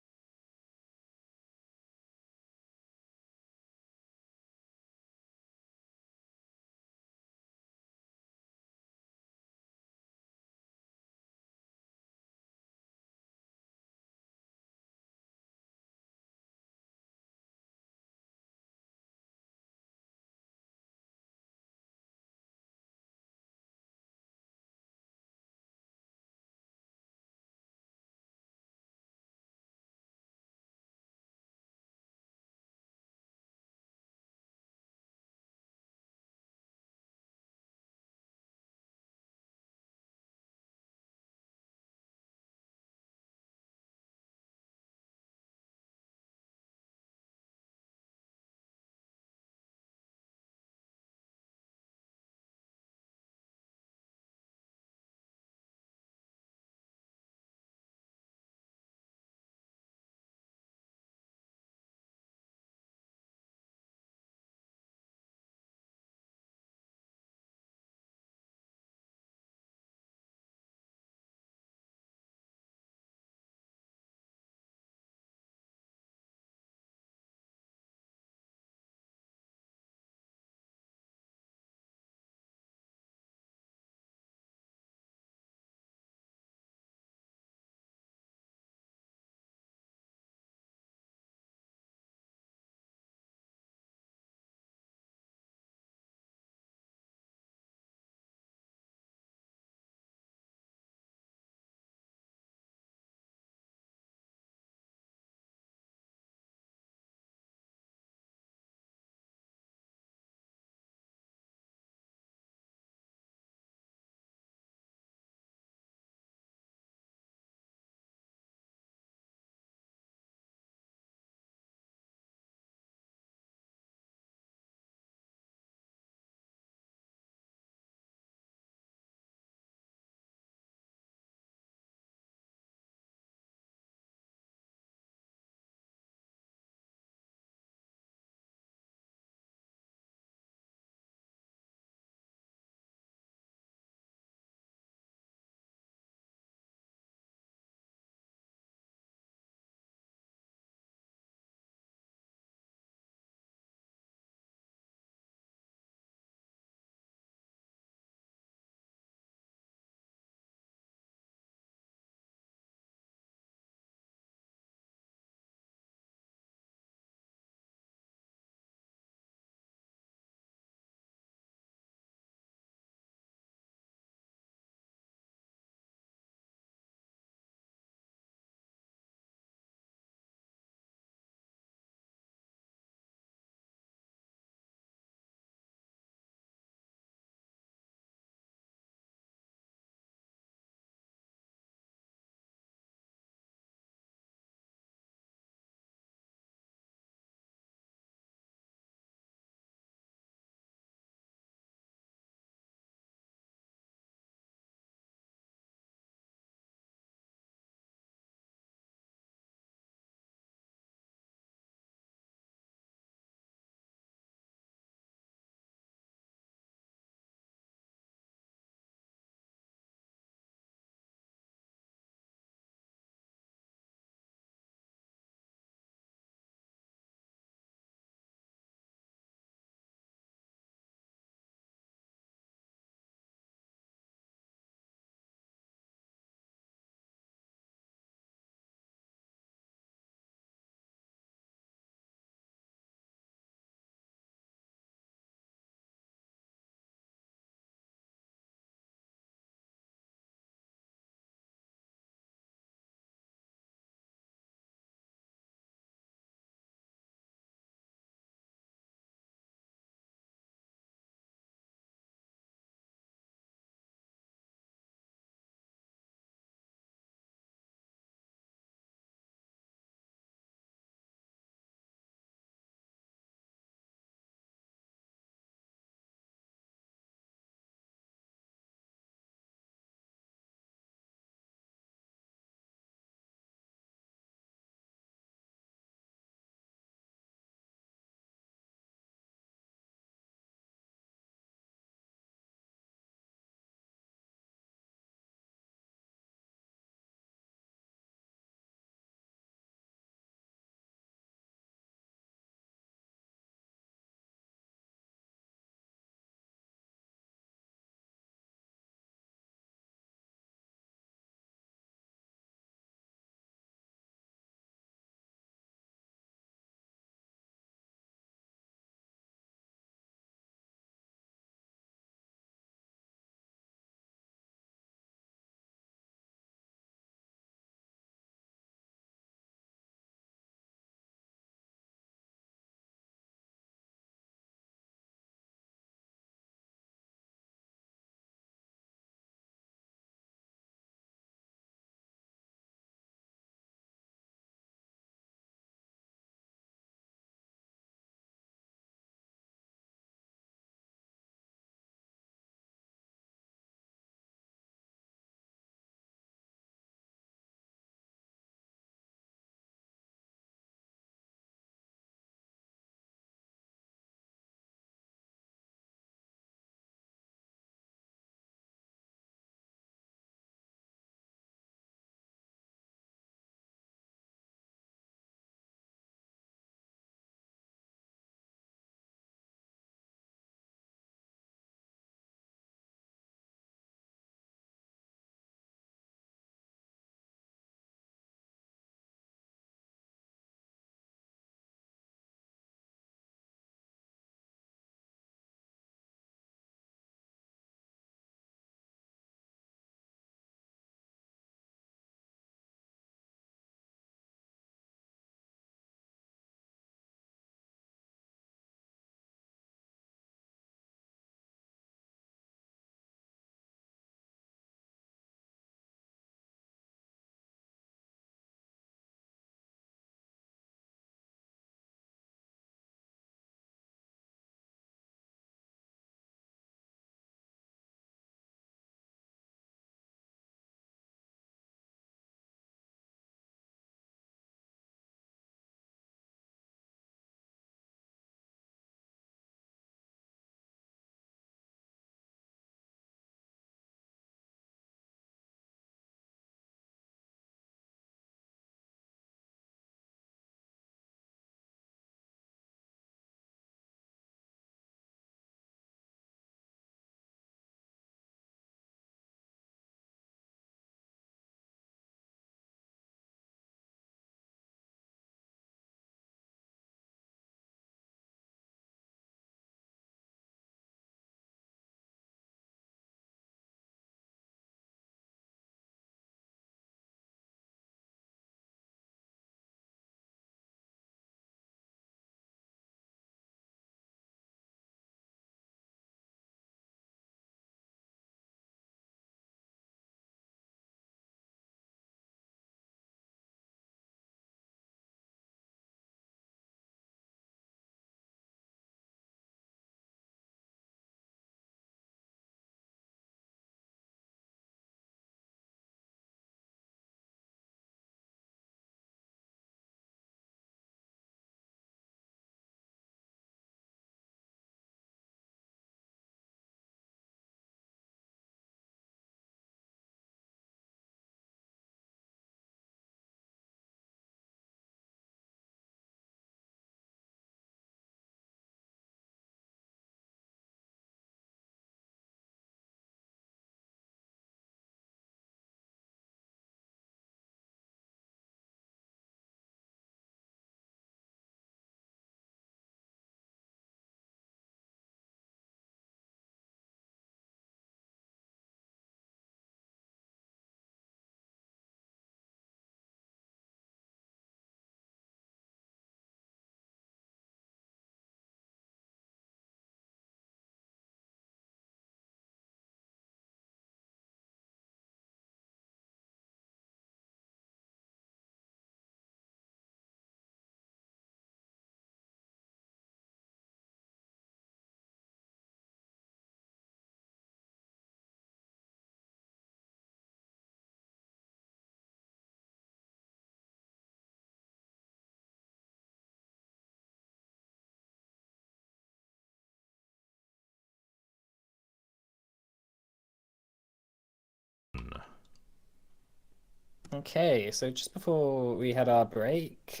Okay, so just before we had our break,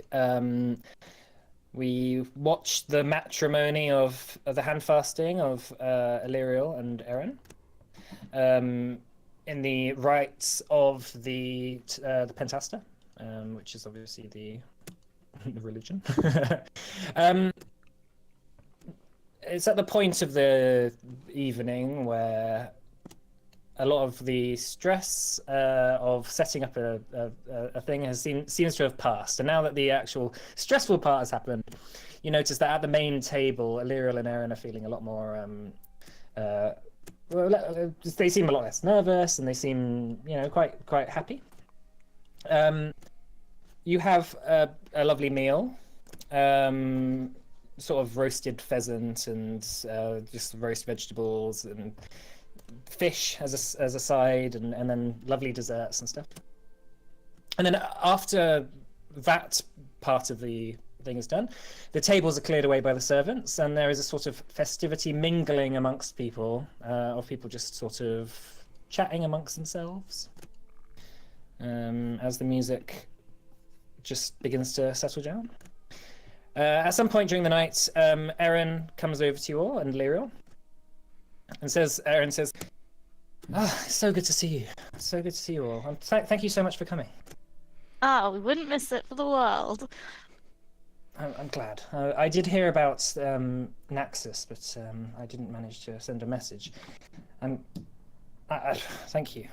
we watched the matrimony of the hand fasting of Illyriel and Eren. In the rites of the Pentasta, which is obviously the religion. It's at the point of the evening where a lot of the stress of setting up a thing seems to have passed, and now that the actual stressful part has happened, you notice that at the main table, Illyriel and Eren are feeling a lot more. Well, they seem a lot less nervous, and they seem, quite happy. You have a lovely meal, sort of roasted pheasant and just roast vegetables and fish as a side, and then lovely desserts and stuff. And then after that part of the thing is done, the tables are cleared away by the servants, and there is a sort of festivity mingling amongst people, of people just sort of chatting amongst themselves, as the music just begins to settle down. At some point during the night, Eren comes over to you all and Lyriel, and Eren says, it's so good to see you. So good to see you all. And thank you so much for coming. We wouldn't miss it for the world. I'm glad. I did hear about Naxos, but I didn't manage to send a message. Thank you.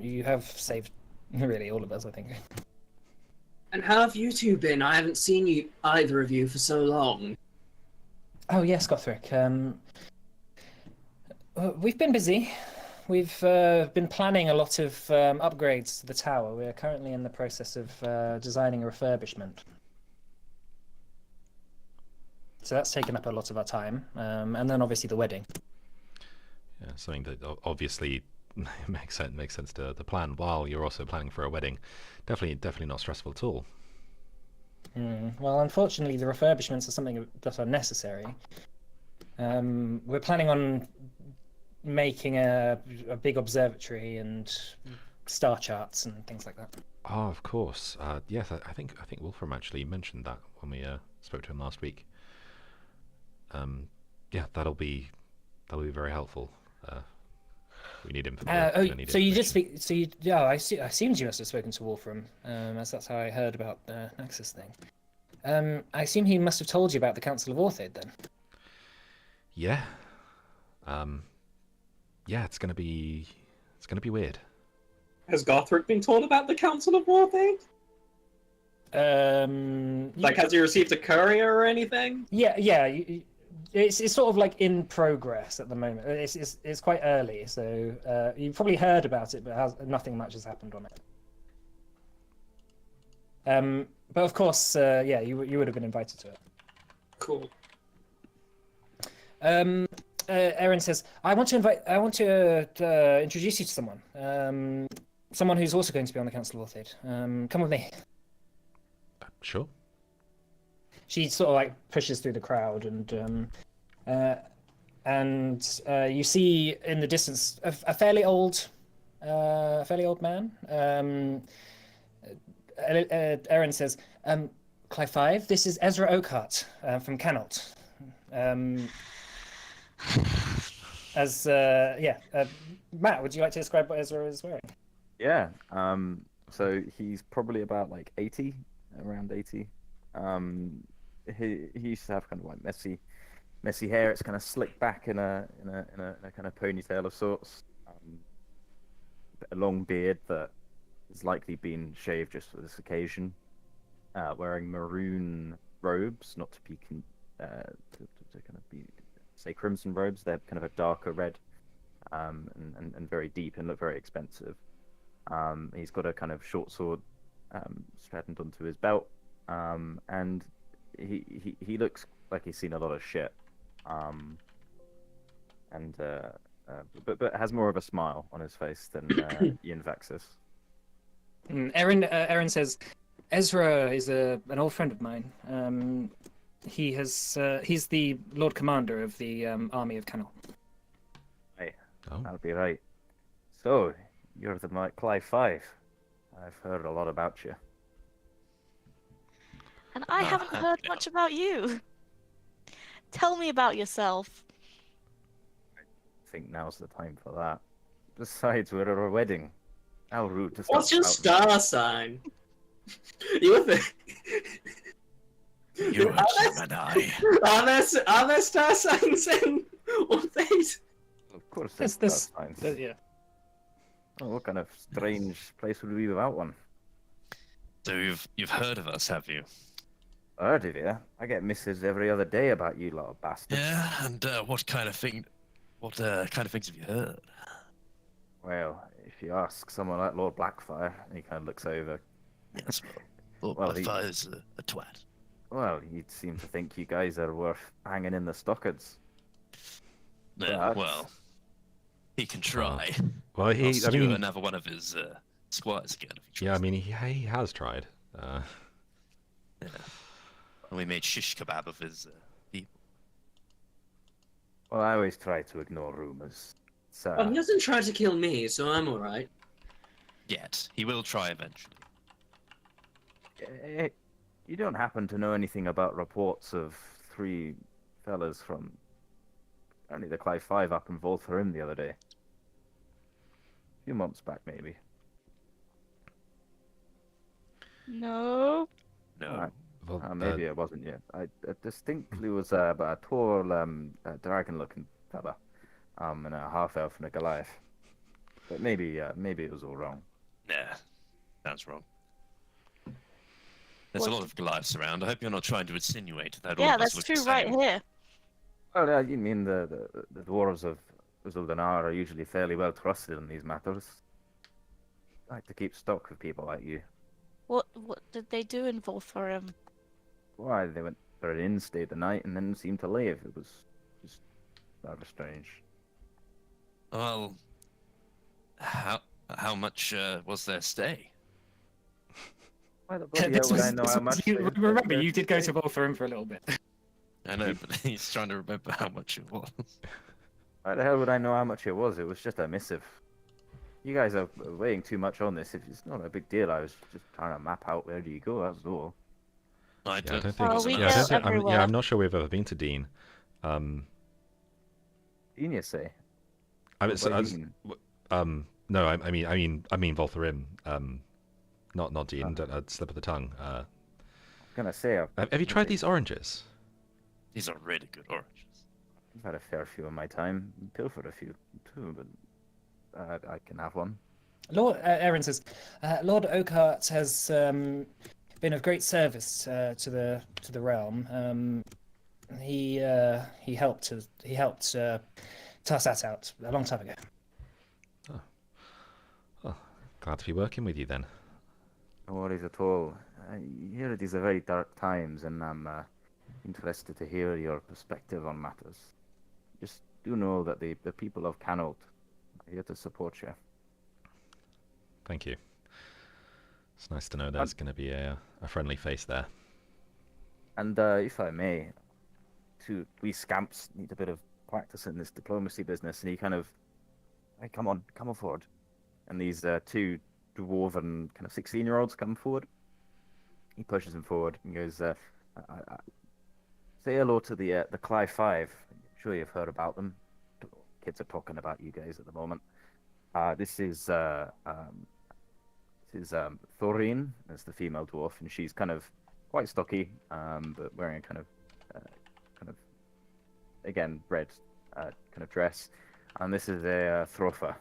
You have saved really all of us, I think. And how have you two been? I haven't seen either of you for so long. Oh yes, Gothric. We've been busy. We've been planning a lot of upgrades to the tower. We're currently in the process of designing a refurbishment. So that's taken up a lot of our time, and then obviously the wedding. Yeah, something that obviously makes sense to the plan while you're also planning for a wedding. Definitely not stressful at all. Well, unfortunately, the refurbishments are something that are necessary. We're planning on making a big observatory and star charts and things like that. Oh, of course. Yes, I think Wolfram actually mentioned that when we spoke to him last week. Yeah, that'll be very helpful. We need him. So you did speak. So you, yeah, I assumed you must have spoken to Wolfram, as that's how I heard about the Naxos thing. I assume he must have told you about the Council of Orthed then. Yeah. Yeah, it's gonna be weird. Has Gothric been told about the Council of Orthed? Has he received a courier or anything? Yeah. It's sort of like in progress at the moment. It's quite early, so you've probably heard about it, but nothing much has happened on it. But of course, you would have been invited to it. Cool. Eren says, I want to introduce you to someone. Someone who's also going to be on the Council of Orthed. Come with me. Sure. She sort of like pushes through the crowd, and you see in the distance a fairly old man. Eren says, Clive 5, this is Ezra Oakhart from Canault. Matt, would you like to describe what Ezra is wearing? Yeah. So he's probably about like 80, around 80. He used to have kind of like messy hair. It's kind of slicked back in a kind of ponytail of sorts. A long beard that has likely been shaved just for this occasion. Wearing maroon robes, not to be to kind of be say crimson robes. They're kind of a darker red, and very deep and look very expensive. He's got a kind of short sword strapped onto his belt, and he looks like he's seen a lot of shit, but has more of a smile on his face than Ian Vaxis. Eren says, Ezra is an old friend of mine. He's the Lord Commander of the army of Canault. Hey, Oh. that'll be right. So you're the Clive 5. I've heard a lot about you. And I haven't heard much about you. Tell me about yourself. I think now's the time for that. Besides, we're at a wedding. How rude to What's start your star sign? You think? You're a Gemini. Are there star signs in all these? Of course, This, there's this, star signs. yeah. Oh, what kind of strange place would we be without one? So you've heard of us, have you? Heard of you? I get messages every other day about you lot of bastards. Yeah. And what kind of things have you heard? Well, if you ask someone like Lord Blackfire, and he kind of looks over. Yes. Well, Well, he- Blackfire's a twat. Well, he'd seem to think you guys are worth hanging in the stockards. Yeah, But- well, he can try. Well, I'll I steal mean, another one of his squires again. If he yeah, I tries. mean, he has tried. Yeah. And we made shish kebab of his people. Well, I always try to ignore rumors. So, Well, he hasn't tried to kill me, so I'm alright. Yet he will try eventually. you don't happen to know anything about reports of 3 fellas from only the Clive 5 up in Voltharim the other day? A few months back, maybe. No. No. Alright. Well, Maybe it wasn't yet. I distinctly was a tall, dragon-looking fella, and a half-elf and a Goliath. But maybe it was all wrong. Nah. Sounds wrong. There's a lot of Goliaths around. I hope you're not trying to insinuate that all Yeah, of us that's look true the right same. here. Well, you mean the dwarves of Uzuldanar are usually fairly well trusted in these matters. Like to keep stock of people like you. What did they do in Volthorim? Why, they went for an inn, stayed the night, and then seemed to leave. It was just rather strange. Well, how much was their stay? Why the Yeah, bloody hell would I know how much? you, they- remember, they- you did go to Voltharim for a little bit. I know, but he's trying to remember how much it was. Why the hell would I know how much it was? It was just a missive. You guys are weighing too much on this. If it's not a big deal, I was just trying to map out where do you go. That's all. I yeah, I don't don't think think. Oh, it's we an Yeah, I go don't answer. think. everywhere. I'm not sure we've ever been to Dean. Genius, say. I, What so, do I you was, mean? no, I mean Voltharim. Not Dean. Oh. Don't slip of the tongue. I'm gonna say Have you tried these oranges? These are really good oranges. I've had a fair few in my time. Pilfered a few too, but I can have one. Lord Aaron says, Lord Oakhart has been of great service to the realm. He helped Tarsat out a long time ago. Glad to be working with you then. No worries at all. Here these are very dark times, and I'm interested to hear your perspective on matters. Just do know that the people of Canolt are here to support you. Thank you. It's nice to know there's going to be a friendly face there. And if I may, we scamps need a bit of practice in this diplomacy business, and he kind of, hey, come on forward. And these 2 dwarven kind of 16-year-olds come forward. He pushes them forward and goes, say hello to the Clive 5. I'm sure you've heard about them. Kids are talking about you guys at the moment. This is Thorine, that's the female dwarf, and she's kind of quite stocky, but wearing a kind of again red kind of dress. And this is a Throfa.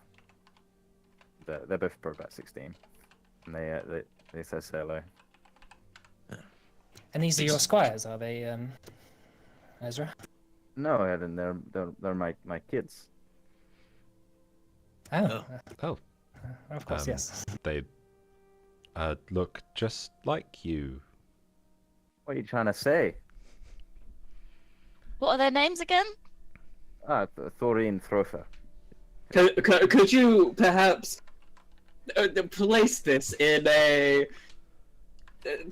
They're both about 16, and they says hello. And these are your squires, are they, Ezra? No, Eden, they're my kids. Oh, Oh, of course, yes. they look just like you. What are you trying to say? What are their names again? Thorine Throfa. Could you perhaps place this in a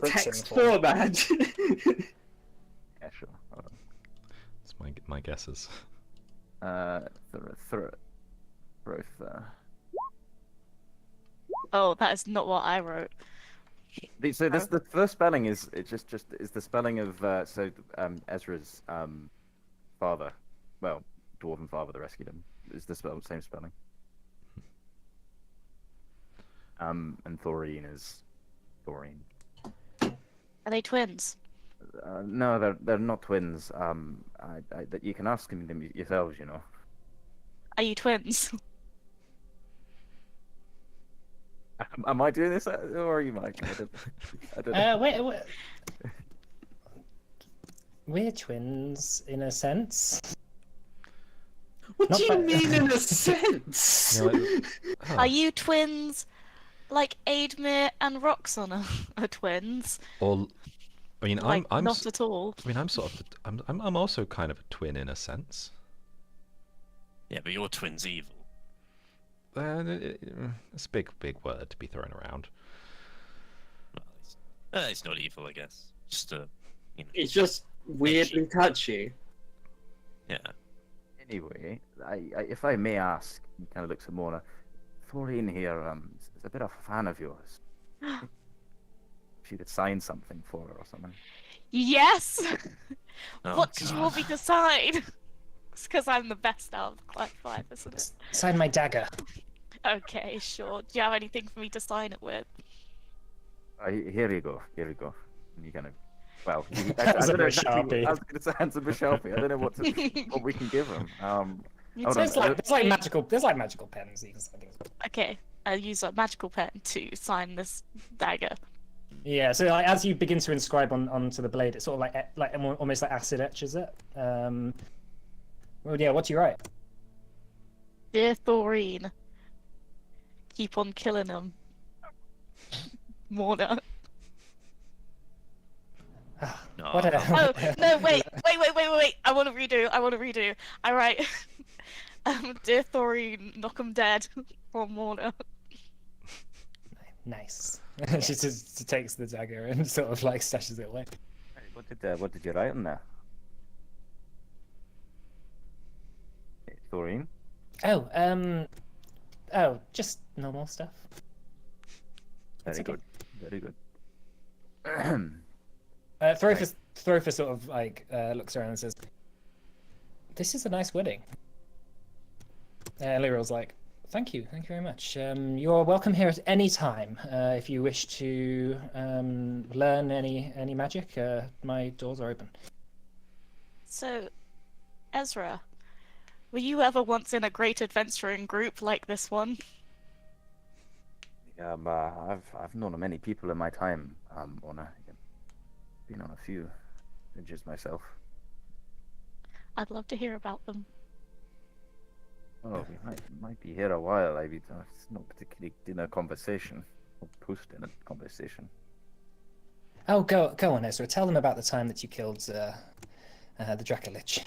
text format? Yeah, sure. Hold It's my guesses. on. Throfa. Oh, that is not what I wrote. So this the first spelling is it's just is the spelling of Ezra's father, well, dwarven father that rescued him. Is the same spelling. And Thoreen is Thoreen. Are they twins? No, they're not twins. That you can ask them yourselves, you know. Are you twins? Am I doing this, or are you, Mike? I don't know. Wait. We're twins in a sense. What Not do you bad. mean in a sense? You know, like, oh, Are you twins like Aidmir and Roxana are twins? or, I mean, Like, I'm not at all. I mean, I'm sort of, I'm also kind of a twin in a sense. Yeah, but your twin's evil. It's a big word to be thrown around. Well, it's not evil, I guess. Just a, you know, It's just weirdly touchy. yeah. Anyway, if I may ask, he kind of looks at Mona. Thoreen here is a bit of a fan of yours. If you could sign something for her or something. Yes! Oh, What did you want God. me to sign? It's because I'm the best out of Clive 5, isn't it? Sign my dagger. Okay, sure. Do you have anything for me to sign it with? Here you go. Here you go. And you kind of, well, That was a don't know bit Sharpie. I was going to say hands of a Sharpie. I don't know what we can give him. You Hold too. on, There's like magical pens. You can sign things with. Okay, I'll use a magical pen to sign this dagger. Yeah, so like as you begin to inscribe onto the blade, it's sort of like almost like acid etches it. Well, yeah, what do you write? Dear Thoreen, keep on killing them. Morna. No, What a... Oh, no, wait. I want to redo. I write, Dear Thoreen, knock 'em dead. Or Morna. Nice. She just takes the dagger and sort of like stashes it away. what did you write on there? Thoreen? Oh, just normal stuff. It's Very okay. good. Very good. Throfa sort of like looks around and says, "This is a nice wedding." Lirel's like, "Thank you very much. You're welcome here at any time. If you wish to learn any magic, my doors are open." So, Ezra, were you ever once in a great adventuring group like this one? I've known many people in my time. Been on a few adventures myself. I'd love to hear about them. Oh, we might be here a while. It's not particularly dinner conversation or post dinner conversation. Oh, go on, Ezra. Tell them about the time that you killed the Dracolich.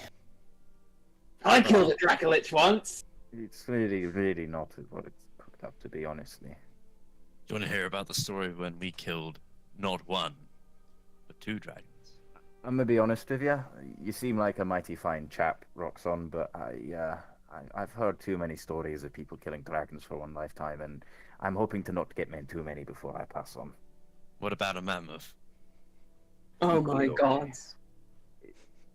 I killed a Dracolich once. It's really not what it's cooked up to be, honestly. Do you want to hear about the story when we killed not one, but 2 dragons? I'm gonna be honest with you. You seem like a mighty fine chap, Roxon, but I've heard too many stories of people killing dragons for one lifetime, and I'm hoping to not get too many before I pass on. What about a mammoth? Oh my god.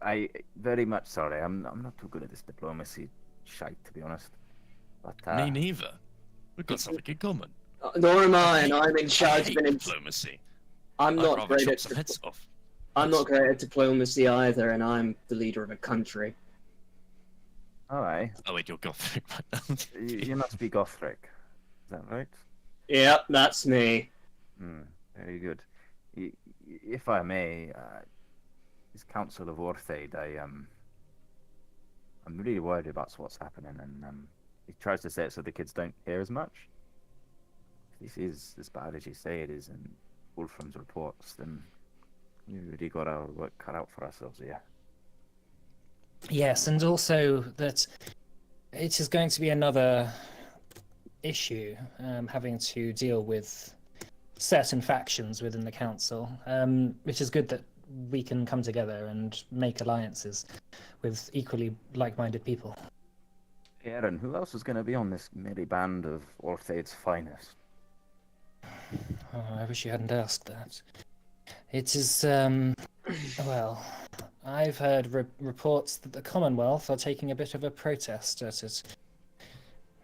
I very much sorry. I'm not too good at this diplomacy shite, to be honest. But Me neither. We've got something in common. Nor am I, and I'm in I charge hate of an. diplomacy. I'm I'd not rather great chop at. some heads off. I'm not great at diplomacy either, and I'm the leader of a country. all right, Oh wait, you're Gothic right now. you must be Gothric. Is that right? Yep, that's me. Very good. If I may, this Council of Ortheid, I'm really worried about what's happening, and he tries to say it so the kids don't hear as much. If this is as bad as you say it is in Wolfram's reports, then we really got our work cut out for ourselves here. Yes, and also that it is going to be another issue having to deal with certain factions within the council, which is good that we can come together and make alliances with equally like-minded people. Aaron, who else is going to be on this merry band of Ortheid's finest? I wish you hadn't asked that. It is, well, I've heard reports that the Commonwealth are taking a bit of a protest at it.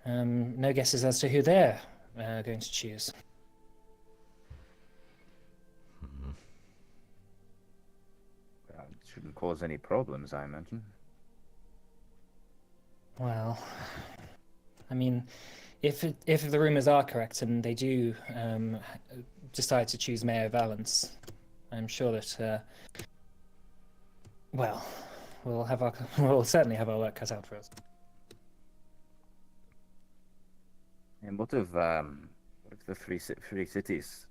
No guesses as to who they're going to choose. It shouldn't cause any problems, I imagine. Well, I mean, if the rumors are correct and they do decide to choose Mayor Valance, I'm sure that well, we'll certainly have our work cut out for us. And what of the three cities?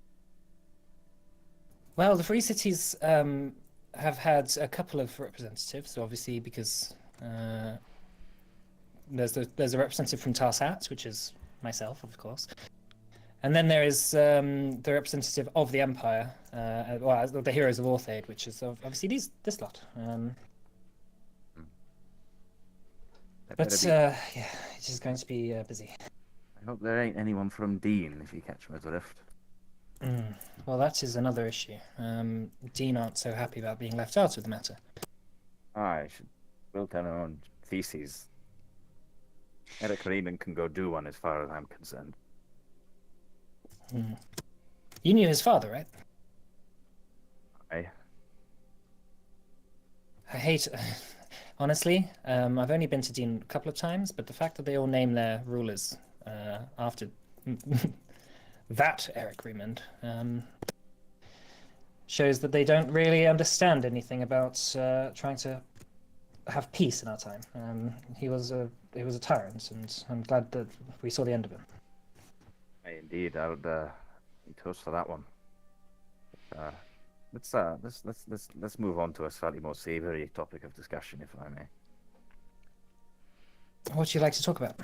Well, the Free Cities have had a couple of representatives, obviously, because there's a representative from Tarsat, which is myself, of course, and then there is the representative of the Empire, well, the Heroes of Orthaid, which is obviously this lot. But yeah, it is going to be busy. I hope there ain't anyone from Dean, if you catch my drift. Well, that is another issue. Dean aren't so happy about being left out of the matter. I should build their own theses. Eric Lehman can go do one as far as I'm concerned. You knew his father, right? I hate... Honestly, I've only been to Dean a couple of times, but the fact that they all name their rulers after that Eric Raymond shows that they don't really understand anything about trying to have peace in our time. He was a tyrant, and I'm glad that we saw the end of him. Indeed, I would toast for that one. Let's move on to a slightly more savoury topic of discussion, if I may. What would you like to talk about?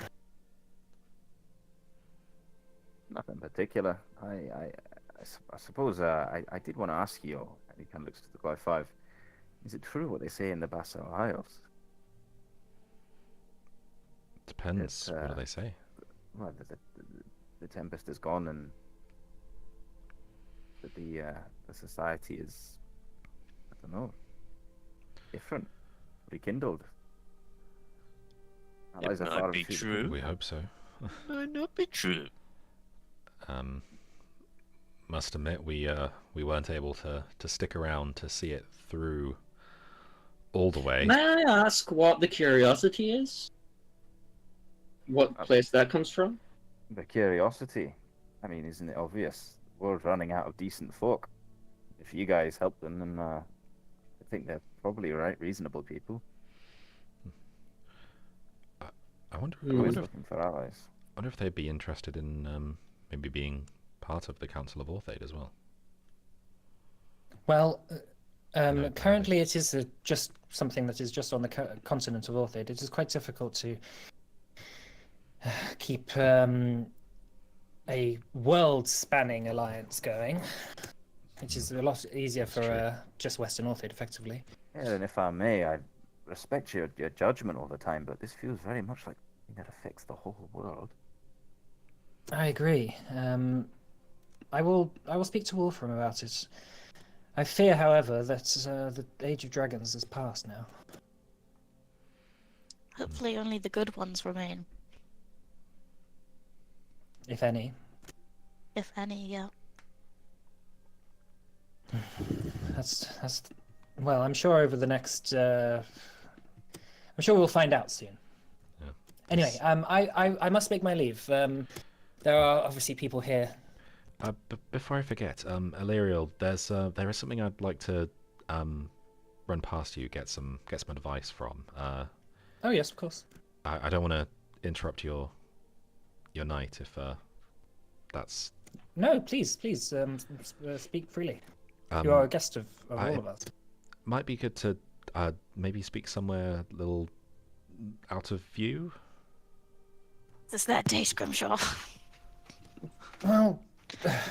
Nothing particular. I suppose I did want to ask you, and he kind of looks to the Guy 5. Is it true what they say in the Bassa Isles? Depends. That, what do they say? Well, the Tempest is gone, and that the society is, I don't know, different, rekindled. It might be true. We hope so. Might not be true. Must admit, we weren't able to stick around to see it through all the way. May I ask what the curiosity is? What place that comes from? The curiosity. I mean, isn't it obvious? The world's running out of decent folk. If you guys help them, then I think they're probably reasonable people. I wonder. Always looking for allies. I wonder if they'd be interested in maybe being part of the Council of Orthaid as well. Well, No, currently it is just something that is just on the continent of Orthaid. It is quite difficult to keep a world-spanning alliance going, which is a lot easier for just Western Orthaid, effectively. Yeah, and if I may, I respect your judgment all the time, but this feels very much like you gotta fix the whole world. I agree. I will speak to Wolfram about it. I fear, however, that the Age of Dragons has passed now. Hopefully only the good ones remain. If any. If any, yeah. That's well, I'm sure over the next I'm sure we'll find out soon. Yeah. Anyway, I must make my leave. There are obviously people here. Before I forget, Illyriel, there is something I'd like to run past you, get some advice from. Oh yes, of course. I don't want to interrupt your night if that's. No, please, speak freely. You are a guest of all of us. Might be good to maybe speak somewhere a little out of view. Is that day, Scrimshaw? Well,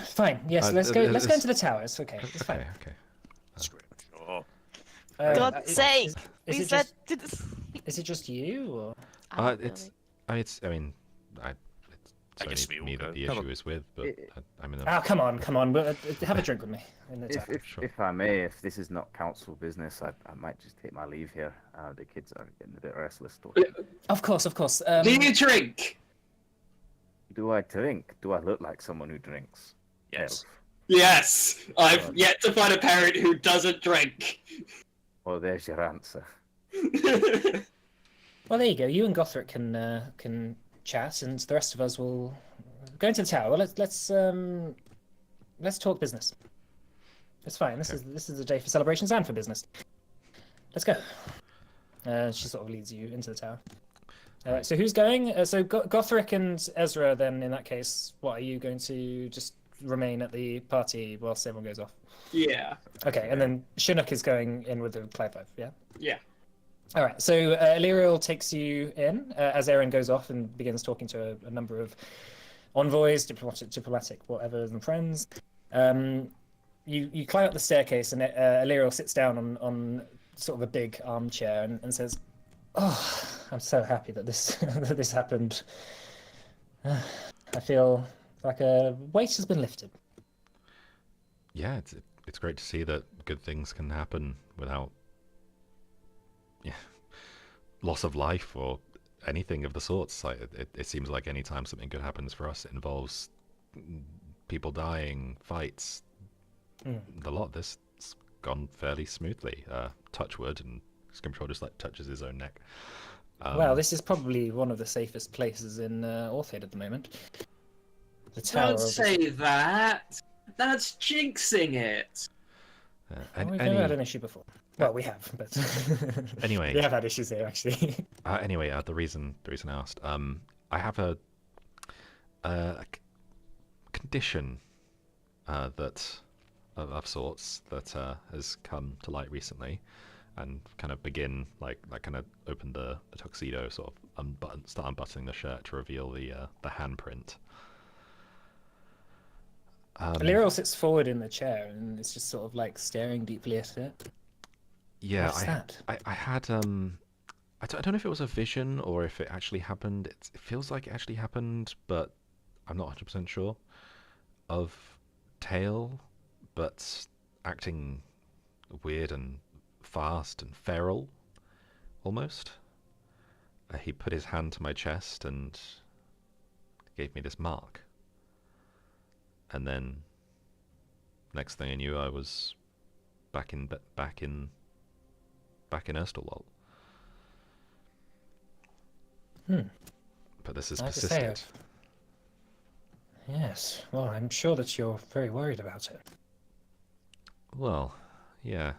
fine. Yes, let's go into the towers. Okay, it's fine. Okay. Scrimshaw. God's sake! Is We it said. is it just you, or? It's I guess we all me that go. the Come issue on. is with, but I'm in a... Ah, come on. Have a drink with me. In the tavern. Sure. If I may, if this is not council business, I might just take my leave here. The kids are getting a bit restless talking. Of course, of course. Do you drink? Do I drink? Do I look like someone who drinks? Yes. Yes. I've yet to find a parent who doesn't drink. Well, there's your answer. Well, there you go. You and Gothric can chat, and the rest of us will go into the tower. Well, let's talk business. It's fine. This is a day for celebrations and for business. Let's go. She sort of leads you into the tower. So who's going? So Gothric and Ezra. Then, in that case, what are you going to just remain at the party whilst everyone goes off? Yeah. Okay, and then Chinook is going in with the Clyde 5. Yeah. Yeah. All right, so Illyriel takes you in as Aaron goes off and begins talking to a number of envoys, diplomatic, whatever, and friends. You climb up the staircase, and Illyriel sits down on sort of a big armchair and says, "Oh, I'm so happy that this that this happened. I feel like a weight has been lifted." Yeah, it's great to see that good things can happen without loss of life or anything of the sorts. Like it seems like any time something good happens for us, it involves people dying, fights, the lot. This has gone fairly smoothly. Touch wood, and Scrimshaw just like touches his own neck. Well, this is probably one of the safest places in Orthed at the moment. The tower. Don't say that. That's jinxing it. We've never had an issue before. Well, we have, but Anyway. we have had issues here actually. Anyway, the reason I asked, I have a condition that of sorts that has come to light recently, and kind of kind of open the tuxedo, sort of start unbuttoning the shirt to reveal the handprint. Illyriel sits forward in the chair and is just sort of like staring deeply at it. Yeah, What's that? I had I don't know if it was a vision or if it actually happened. It feels like it actually happened, but I'm not 100% sure. Of Tail, but acting weird and fast and feral, almost. He put his hand to my chest and gave me this mark. And then, next thing I knew, I was back in Erstalwald. But this has Like I say, persisted. Yes. Well, I'm sure that you're very worried about it. Well, yeah.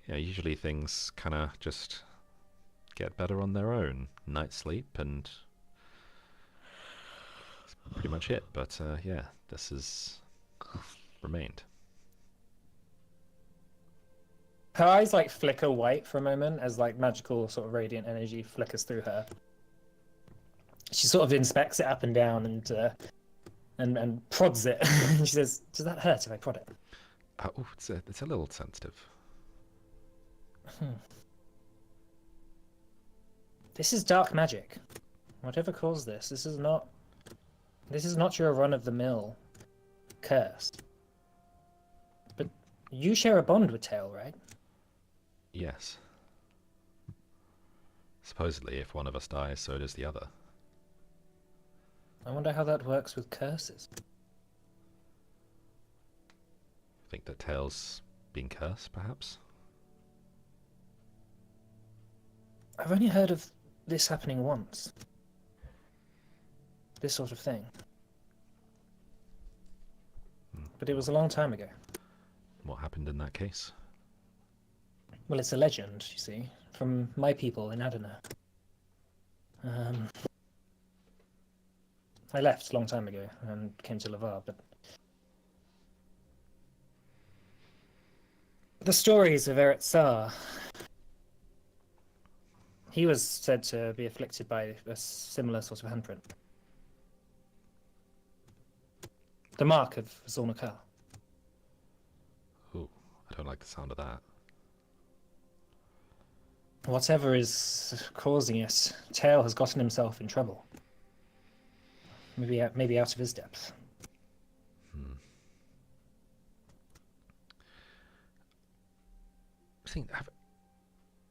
Usually things kind of just get better on their own. Night sleep, and that's pretty much it. But yeah, this has remained. Her eyes like flicker white for a moment as like magical sort of radiant energy flickers through her. She sort of inspects it up and down and prods it. She says, "Does that hurt if I prod it?" Oh, it's a little sensitive. This is dark magic. Whatever caused this, this is not your run-of-the-mill curse. But you share a bond with Tail, right? Yes. Supposedly, if one of us dies, so does the other. I wonder how that works with curses. Think that Tail's been cursed, perhaps? I've only heard of this happening once. This sort of thing. But it was a long time ago. What happened in that case? Well, it's a legend, you see, from my people in Adana. I left a long time ago and came to Lavar, but the stories of Eret Sar. He was said to be afflicted by a similar sort of handprint. The mark of Zornakar. Ooh, I don't like the sound of that. Whatever is causing it, Tail has gotten himself in trouble. maybe out of his depth.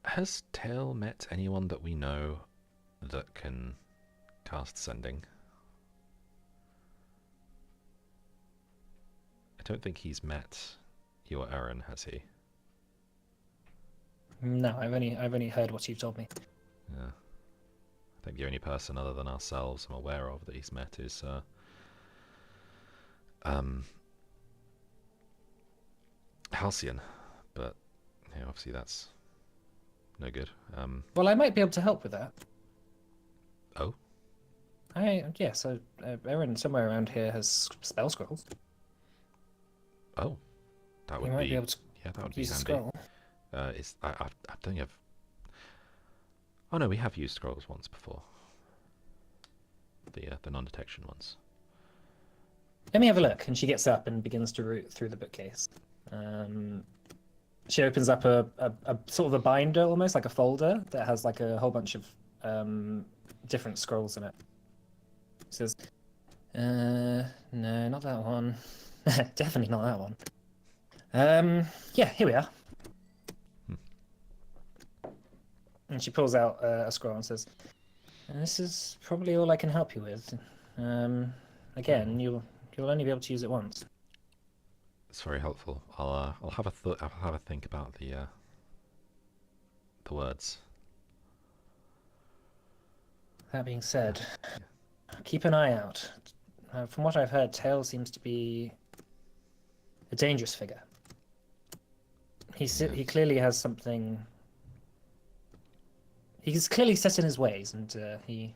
Has Tail met anyone that we know that can cast Sending? I don't think he's met your Aaron, has he? No, I've only heard what you've told me. Yeah. I think the only person other than ourselves I'm aware of that he's met is Halcyon, but yeah, obviously that's no good. Well, I might be able to help with that. Oh, So Aaron somewhere around here has spell scrolls. oh, that He would might be be able to yeah, that would be use a handy. scroll. I don't think I've. Oh no, we have used scrolls once before. The non-detection ones. Let me have a look. And she gets up and begins to root through the bookcase. She opens up a sort of a binder, almost like a folder that has like a whole bunch of different scrolls in it. She says, "No, not that one. Definitely not that one. Yeah, here we are." And she pulls out a scroll and says, "This is probably all I can help you with. Again, you'll only be able to use it once." It's very helpful. I'll have a think about the words. That being said, keep an eye out. From what I've heard, Tail seems to be a dangerous figure. He clearly has something. He's clearly set in his ways, and he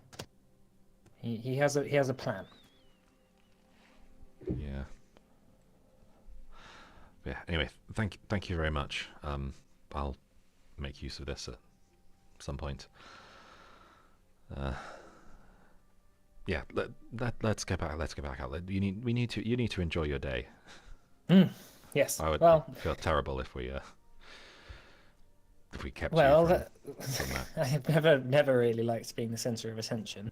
has a plan. Yeah. Yeah. Anyway, thank you very much. I'll make use of this at some point. Yeah. Let's get back. Let's get back out. You need to enjoy your day. Yes. I would Well, feel terrible if we kept well, you from that. I've never really liked being the center of attention.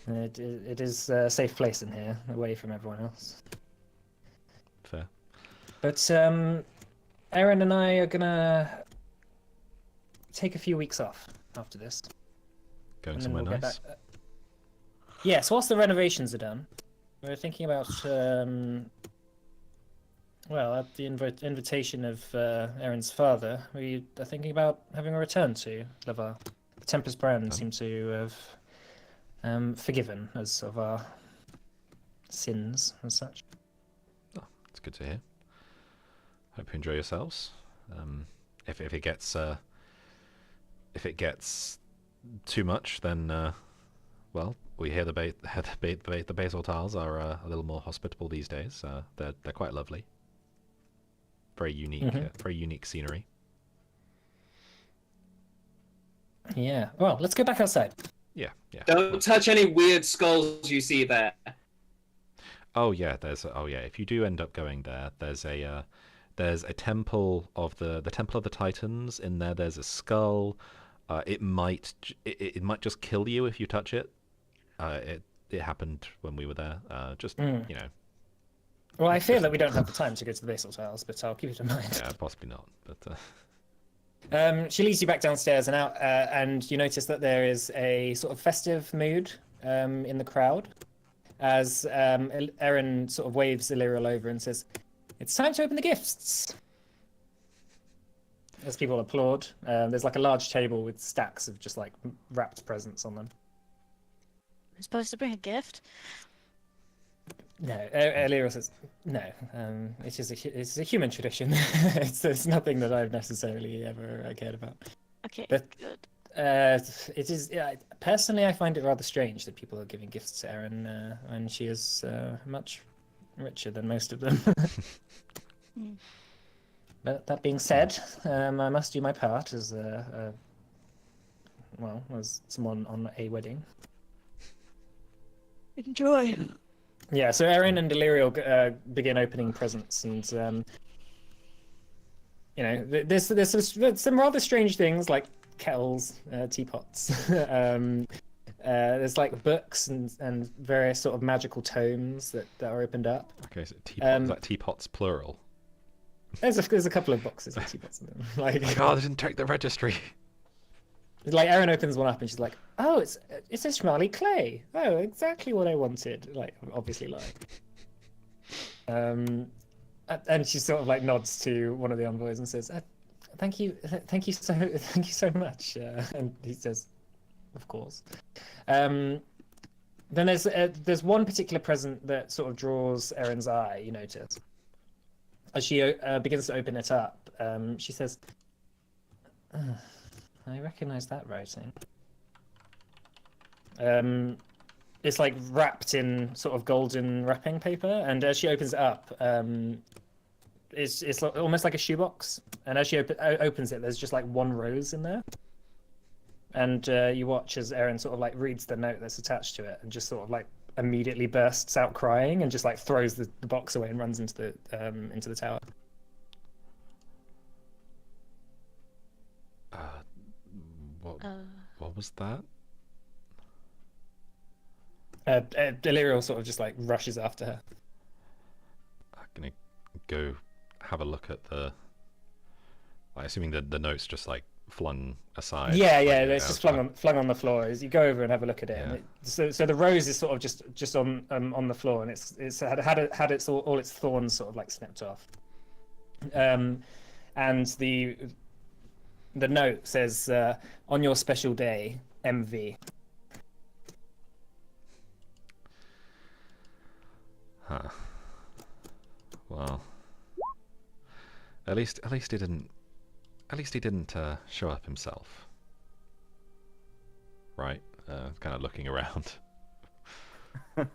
It is a safe place in here, away from everyone else. Fair. But Aaron and I are gonna take a few weeks off after this. Going and then somewhere we'll get nice. back. Yes, whilst the renovations are done, we're thinking about well, at the invitation of Aaron's father, we are thinking about having a return to Lavar. The Tempest brand seem to have forgiven us of our sins and such. It's good to hear. Hope you enjoy yourselves. If it gets too much, then well, we hear the Basil Tiles are a little more hospitable these days. They're quite lovely. Very unique, very unique scenery. Yeah. Well, let's go back outside. Yeah. Don't touch any weird skulls you see there. Oh yeah, if you do end up going there, there's a temple of the Temple of the Titans in there. There's a skull. It might just kill you if you touch it. It happened when we were there. You know. Well, I fear that we don't have the time to go to the Basil Tiles, but I'll keep it in mind. Yeah, possibly not. But She leads you back downstairs and out, and you notice that there is a sort of festive mood in the crowd as Erin sort of waves Illyriel over and says, "It's time to open the gifts." As people applaud, there's like a large table with stacks of just like wrapped presents on them. I'm supposed to bring a gift. No, Illyriel says, "No, it's a human tradition. it's nothing that I've necessarily ever cared about. Okay, But- good. It is personally, I find it rather strange that people are giving gifts to Erin when she is much richer than most of them." But that being said, I must do my part as as someone on a wedding. Enjoy. Yeah, so Erin and Illyriel begin opening presents, and there's some rather strange things like kettles, teapots, There's like books and various sort of magical tomes that are opened up. Okay, so teapot, is that teapots plural? There's a couple of boxes of teapots in them. Like, Oh my god, I didn't check the registry. like Erin opens one up and she's like, "Oh, it's a Shmali clay. Oh, exactly what I wanted." Like, obviously, like. And she sort of like nods to one of the envoys and says, thank you so much." And he says, "Of course." Then there's one particular present that sort of draws Erin's eye. You notice as she begins to open it up. She says, "I recognize that writing." It's like wrapped in sort of golden wrapping paper, and as she opens it up, it's almost like a shoebox. And as she opens it, there's just like one rose in there. And you watch as Erin sort of like reads the note that's attached to it, and just sort of like immediately bursts out crying, and just like throws the box away and runs into the tower. What was that? Illyriel sort of just like rushes after her. I'm gonna go have a look at the. I'm assuming the note's just like flung aside. Yeah, like, it's just flung on the floor. As you go over and have a look at it, Yeah. and so the rose is sort of just on the floor, and it's had its all its thorns sort of like snipped off. And the note says, "On your special day, MV." Huh. Well, at least he didn't. At least he didn't show up himself. Right? Kind of looking around.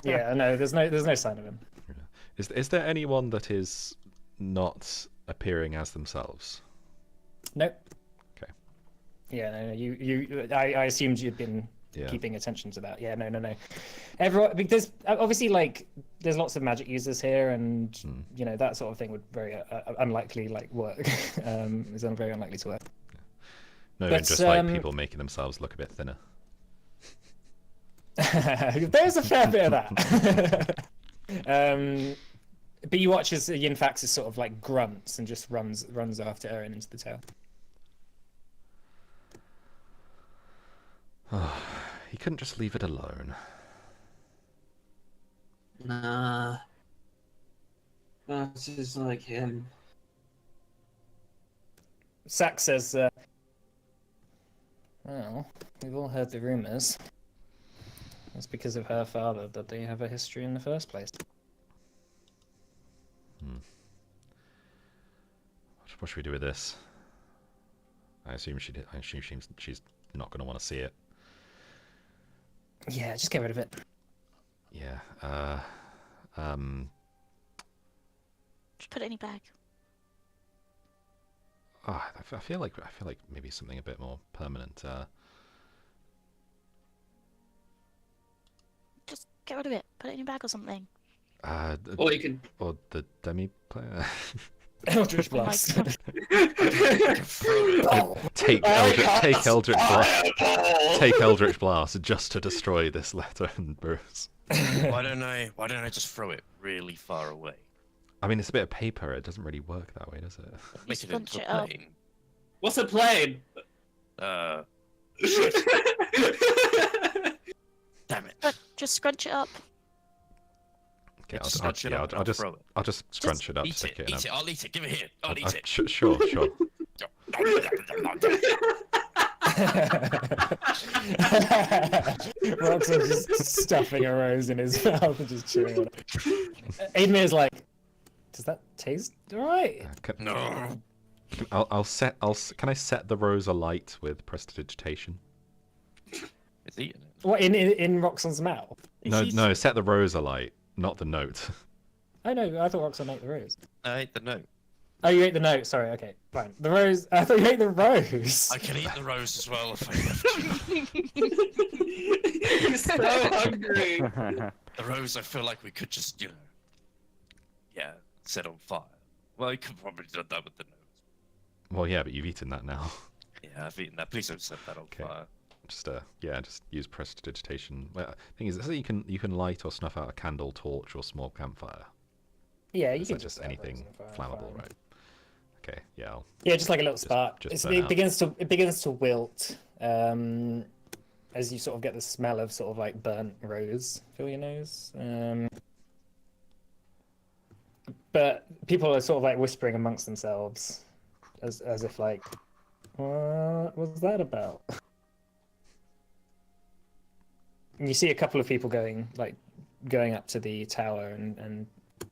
Yeah, no, there's no sign of him. Is there anyone that is not appearing as themselves? Nope. Okay. Yeah, no, I assumed you'd been Yeah. keeping attention to that. Yeah, no. Everyone, because obviously, like, there's lots of magic users here, and you know that sort of thing would very unlikely like work. It's very unlikely to work. No, But, and just like people making themselves look a bit thinner. There's a fair bit of that. But you watch as Yinfax is sort of like grunts and just runs after Erin into the tower. He couldn't just leave it alone. Nah. That is like him. Sax says, "Well, we've all heard the rumors. It's because of her father that they have a history in the first place." What should we do with this? I assume she's not going to want to see it. Yeah, just get rid of it. Yeah. Just put it in your bag. I feel like maybe something a bit more permanent. Just get rid of it. Put it in your bag or something. Or you can. Or the demi player. Eldritch Oh my Blast. God. Take Eldritch Blast. Take Eldritch Blast just to destroy this letter and Bruce. Why don't I just throw it really far away? I mean, it's a bit of paper. It doesn't really work that way, does it? Make it scrunch into it a up. plane. What's a plane? Damn it. But just scrunch it up. Okay, Just scrunch it up and I'll throw it. I'll just scrunch it up, Eat stick it, it in. eat it. I'll eat it. Give it here. I'll eat it. Sure. Roxanne's just stuffing a rose in his mouth and just chewing on it. Aidmir's like, "Does that taste alright?" No. Can I set the rose alight with prestidigitation? It's eating it. What, in Roxanne's mouth? No, set the rose alight, not the note. Oh no, I thought Roxanne ate the rose. I ate the note. Oh, you ate the note. Sorry. Okay, fine. The rose. I thought you ate the rose. I can eat the rose as well if I left you. He's so hungry. The rose, I feel like we could just, set on fire. Well, you could probably do that with the nose. Well, yeah, but you've eaten that now. Yeah, I've eaten that. Please don't set that on Okay. fire. Just just use prestidigitation. Well, thing is, you can light or snuff out a candle, torch, or small campfire. Yeah, you Is can that just have those anything in the fire, flammable, fine. right? Okay, yeah. Yeah, just like a little spark. just It's, burn it out. begins to wilt as you sort of get the smell of sort of like burnt rose fill your nose. But people are sort of like whispering amongst themselves, as if like, what was that about? And you see a couple of people going up to the tower, and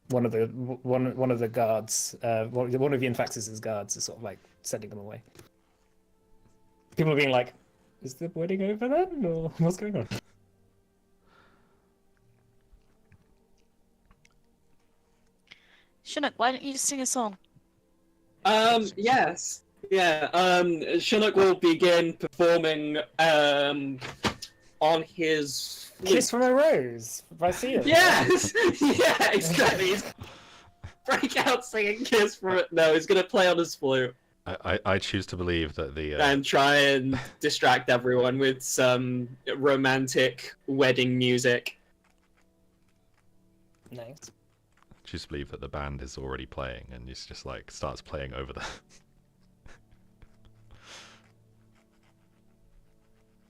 one of the guards, one of Ian-Fax's guards, is sort of like sending them away. People are being like, "Is the wedding over then, or what's going on?" Chinook, why don't you sing a song? Yes. Yeah. Chinook will begin performing on his Kiss from a Rose by Sia. Yes. Yeah. Exactly. He's break out singing "Kiss from It." No, he's gonna play on his flute I choose to believe that the and try and distract everyone with some romantic wedding music. Nice. choose to believe that the band is already playing, and it's just like starts playing over the.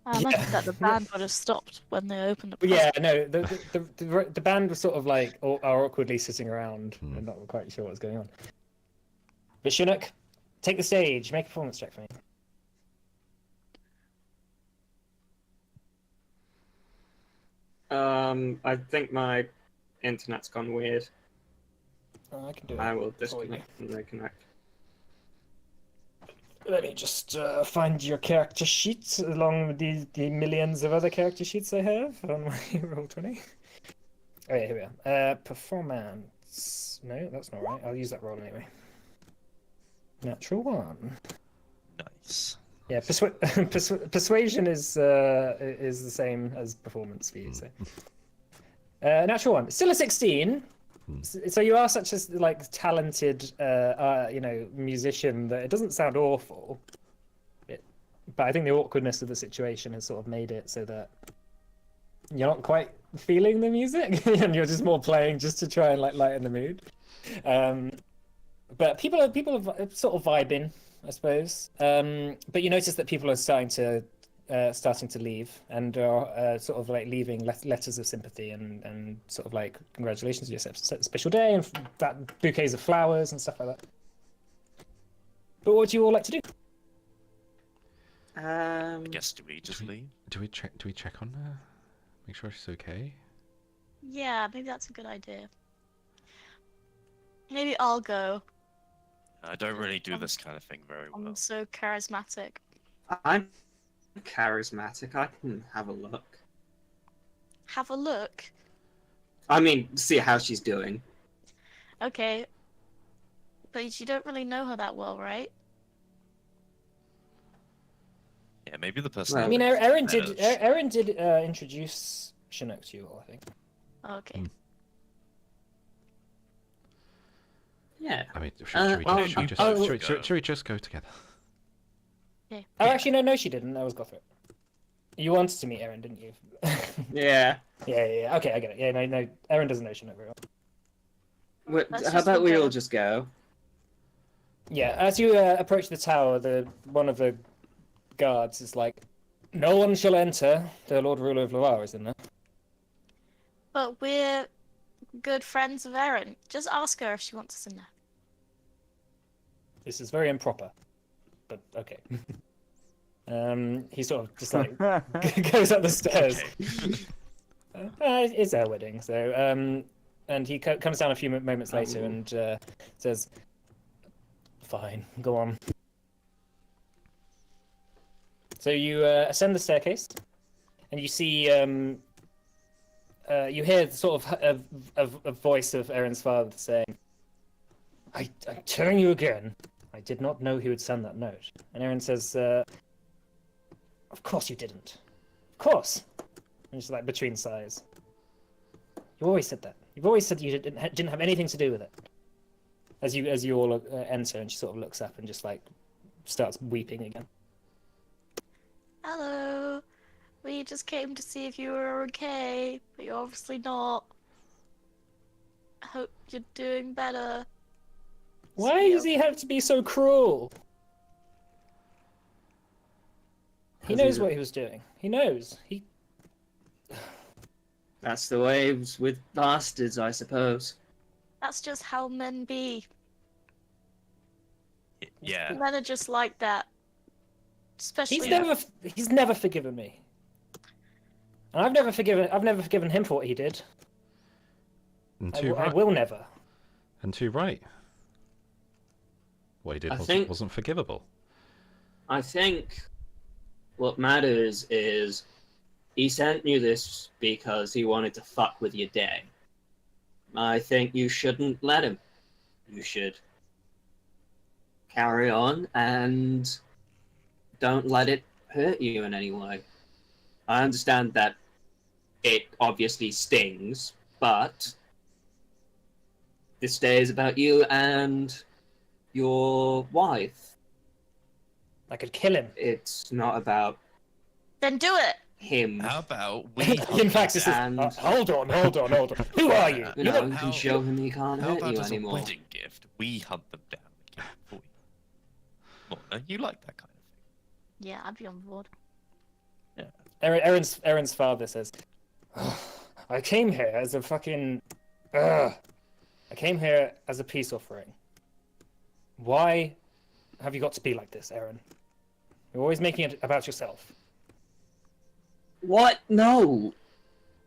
I imagine that the band would have stopped when they opened the Yeah, no, the band was sort of like are awkwardly sitting around and not quite sure what's going on. But Chinook, take the stage. Make a performance check for me. I think my internet's gone weird. Oh, I can do it. I will for you. disconnect and reconnect. Let me just find your character sheet along with the millions of other character sheets I have on my Roll20. Oh yeah, here we are. Performance. No, that's not right. I'll use that roll anyway. Natural 1. Nice. Yeah, persuasion is the same as performance for you. So, natural 1. Still a 16. So you are such a like talented, musician that it doesn't sound awful. But I think the awkwardness of the situation has sort of made it so that you're not quite feeling the music, and you're just more playing just to try and like lighten the mood. But people are sort of vibing, I suppose. But you notice that people are starting to leave and are sort of like leaving letters of sympathy and sort of like congratulations on your special day and that bouquets of flowers and stuff like that. But what would you all like to do? I guess do we just leave? Do we check on her? Make sure she's okay. Yeah, maybe that's a good idea. Maybe I'll go. I don't really do this kind of thing very well. I'm so charismatic. I'm charismatic. I can have a look. Have a look. I mean, see how she's doing. Okay. But you don't really know her that well, right? Yeah, maybe the person. Well, I mean, Erin did managed- introduce Chinook to you all, I think. Okay. Yeah. I mean, should we just go together? Okay. Oh, actually, no, she didn't. That was Gothric. You wanted to meet Erin, didn't you? Yeah. Yeah. Okay, I get it. Yeah, no, Erin doesn't know Chinook very well. Let's How just about go we there. all just go? Yeah, as you approach the tower, one of the guards is like, "No one shall enter. The Lord Ruler of Loire is in there." But we're good friends of Erin. Just ask her if she wants us in there. This is very improper, but okay. He sort of just like goes up the stairs. It's our wedding, so and he comes down a few moments later and says, "Fine, go on." So you ascend the staircase, and you see you hear sort of a voice of Erin's father saying, I'm telling you again, I did not know he would send that note." And Erin says, "Of course you didn't. Of course." And she's like between sighs. "You always said that. You've always said you didn't have anything to do with it." As you all enter, and she sort of looks up and just like starts weeping again. Hello. We just came to see if you were okay, but you're obviously not. I hope you're doing better. Why does he have to be so cruel? He 'Cause knows he's- what he was doing. He knows. He. That's the way it was with bastards, I suppose. That's just how men be. Yeah. Men are just like that. Especially He's never forgiven me. And I've never forgiven him for what he did. And I, too I right. will never. And too right. What he did I wasn't, think- wasn't forgivable. I think what matters is he sent you this because he wanted to fuck with your day. I think you shouldn't let him. You should carry on and don't let it hurt you in any way. I understand that it obviously stings, but this day is about you and your wife. I could kill him. It's not about Then do it! him. How about we? In fact, this is. And- Hold on. Who are you? You You know, don't- you how- can show him he can't How hurt about you as anymore. a wedding gift, we hunt them down and kill them for you? Lorna, you like that kind of thing? Yeah, I'd be on board. Erin's father says, I came here as a fucking. I came here as a peace offering. Why have you got to be like this, Erin? You're always making it about yourself. What? No.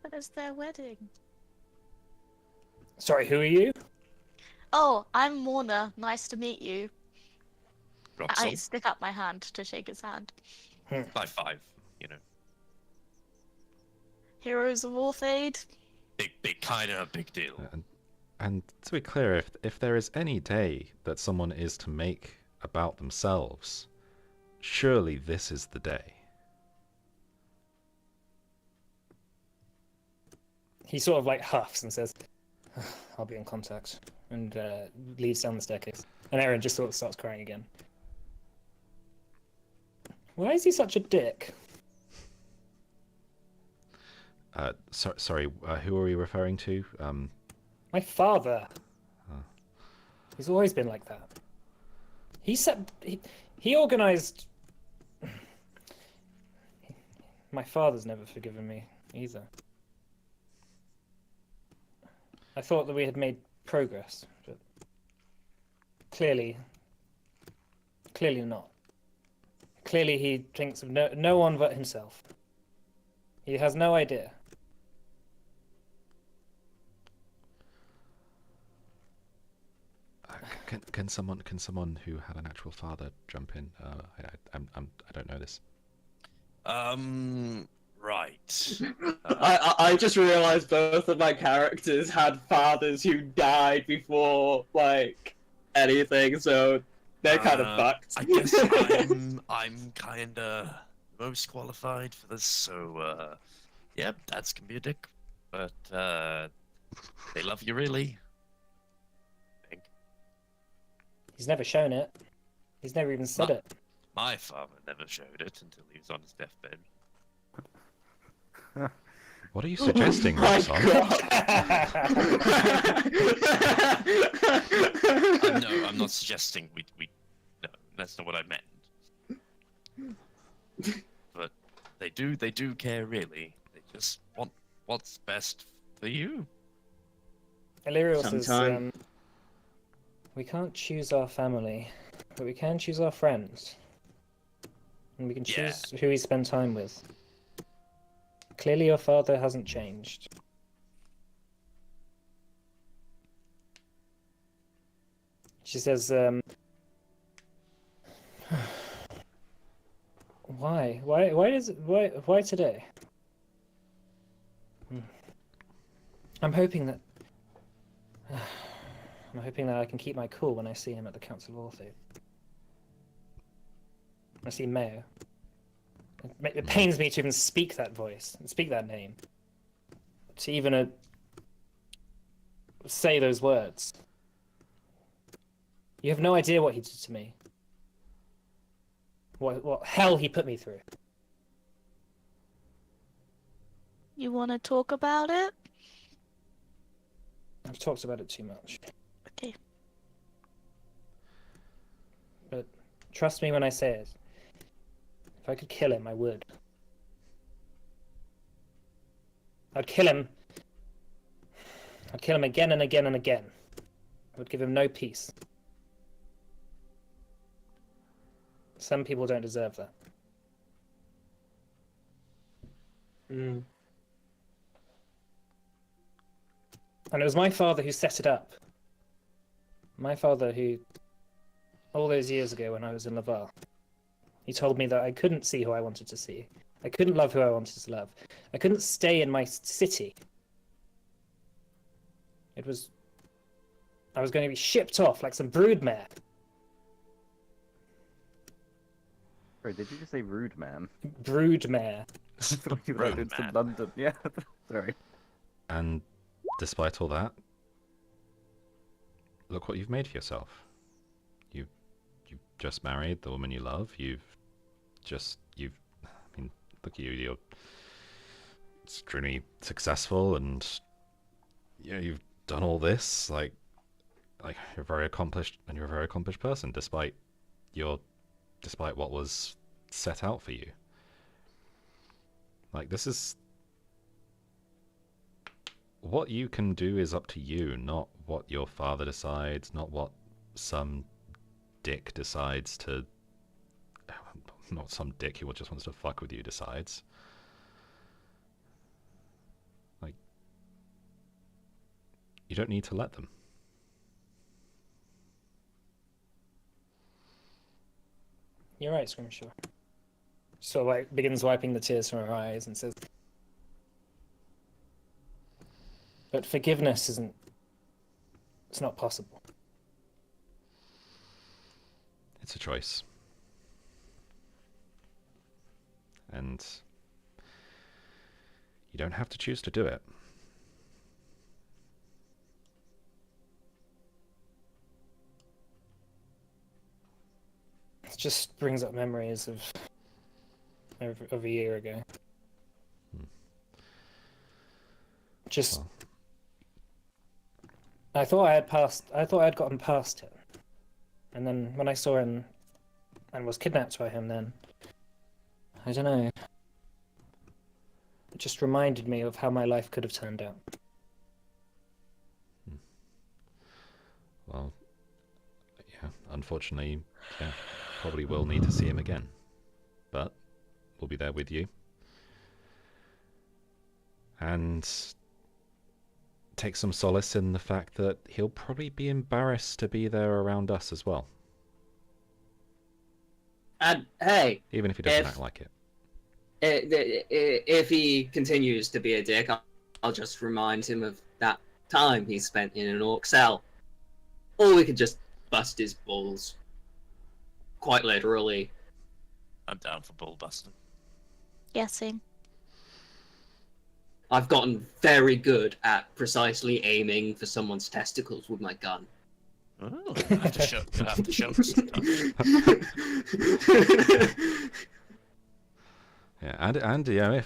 But it's their wedding. Sorry, who are you? Oh, I'm Morna. Nice to meet you. I Roxol, stick out my hand to shake his hand. by 5, you know, Heroes of Orthade. big kind of big deal. And to be clear, if there is any day that someone is to make about themselves, surely this is the day. He sort of like huffs and says, I'll be in contact, and leads down the staircase. And Erin just sort of starts crying again. Why is he such a dick? Sorry, who are we referring to? My father. Oh. He's always been like that. He organized. My father's never forgiven me either. I thought that we had made progress, but clearly not. Clearly he thinks of no one but himself. He has no idea. Can someone who had an actual father jump in? I don't know this. Right. I just realized both of my characters had fathers who died before, like, anything, so they're kind of fucked. I guess I'm kinda most qualified for this, so yeah, dads can be a dick, but they love you really. I think He's never shown it. He's never even said it. my father never showed it until he was on his deathbed. What are you suggesting, My Roxon? God. No, I'm not suggesting we. No, that's not what I meant. But they do care really. They just want what's best for you. Illyrio says, Sometime. we can't choose our family, but we can choose our friends. And we can Yeah. choose who we spend time with. Clearly your father hasn't changed. She says, why? Why today? I'm hoping that I can keep my cool when I see him at the Council of Orthid. I see Mayo. It pains me to even speak that voice, speak that name. To even say those words. You have no idea what he did to me. What hell he put me through. You want to talk about it? I've talked about it too much. Okay. But trust me when I say it. If I could kill him, I would. I'd kill him. I'd kill him again and again and again. I would give him no peace. Some people don't deserve that. Mm. And it was my father who set it up. My father who, all those years ago when I was in Laval, he told me that I couldn't see who I wanted to see. I couldn't love who I wanted to love. I couldn't stay in my city. I was going to be shipped off like some broodmare. Sorry, did you just say rude man? Broodmare. Thought you rode Rude into man. London. Yeah, sorry. And despite all that, look what you've made for yourself. You've just married the woman you love. I mean, look at you. You're extremely successful, and you've done all this. Like you're very accomplished, and you're a very accomplished person, despite what was set out for you. Like, this is what you can do is up to you, not what your father decides, not what some dick decides to. Not some dick who just wants to fuck with you decides. Like, you don't need to let them. You're right, Scrimshaw. So, like, begins wiping the tears from her eyes and says, but forgiveness isn't... It's not possible. It's a choice. And you don't have to choose to do it. It just brings up memories of a year ago. Just... Well. I thought I had gotten past him. And then when I saw him and was kidnapped by him then, I don't know. It just reminded me of how my life could have turned out. Well, yeah, unfortunately, yeah, probably will need to see him again. But we'll be there with you. And take some solace in the fact that he'll probably be embarrassed to be there around us as well. And hey, Even if he doesn't If- act like it. if he continues to be a dick, I'll just remind him of that time he spent in an orc cell. Or we could just bust his balls. Quite literally. I'm down for bull busting. Yeah, same. I've gotten very good at precisely aiming for someone's testicles with my gun. Oh, you'll have to show us sometime. Yeah, and you know,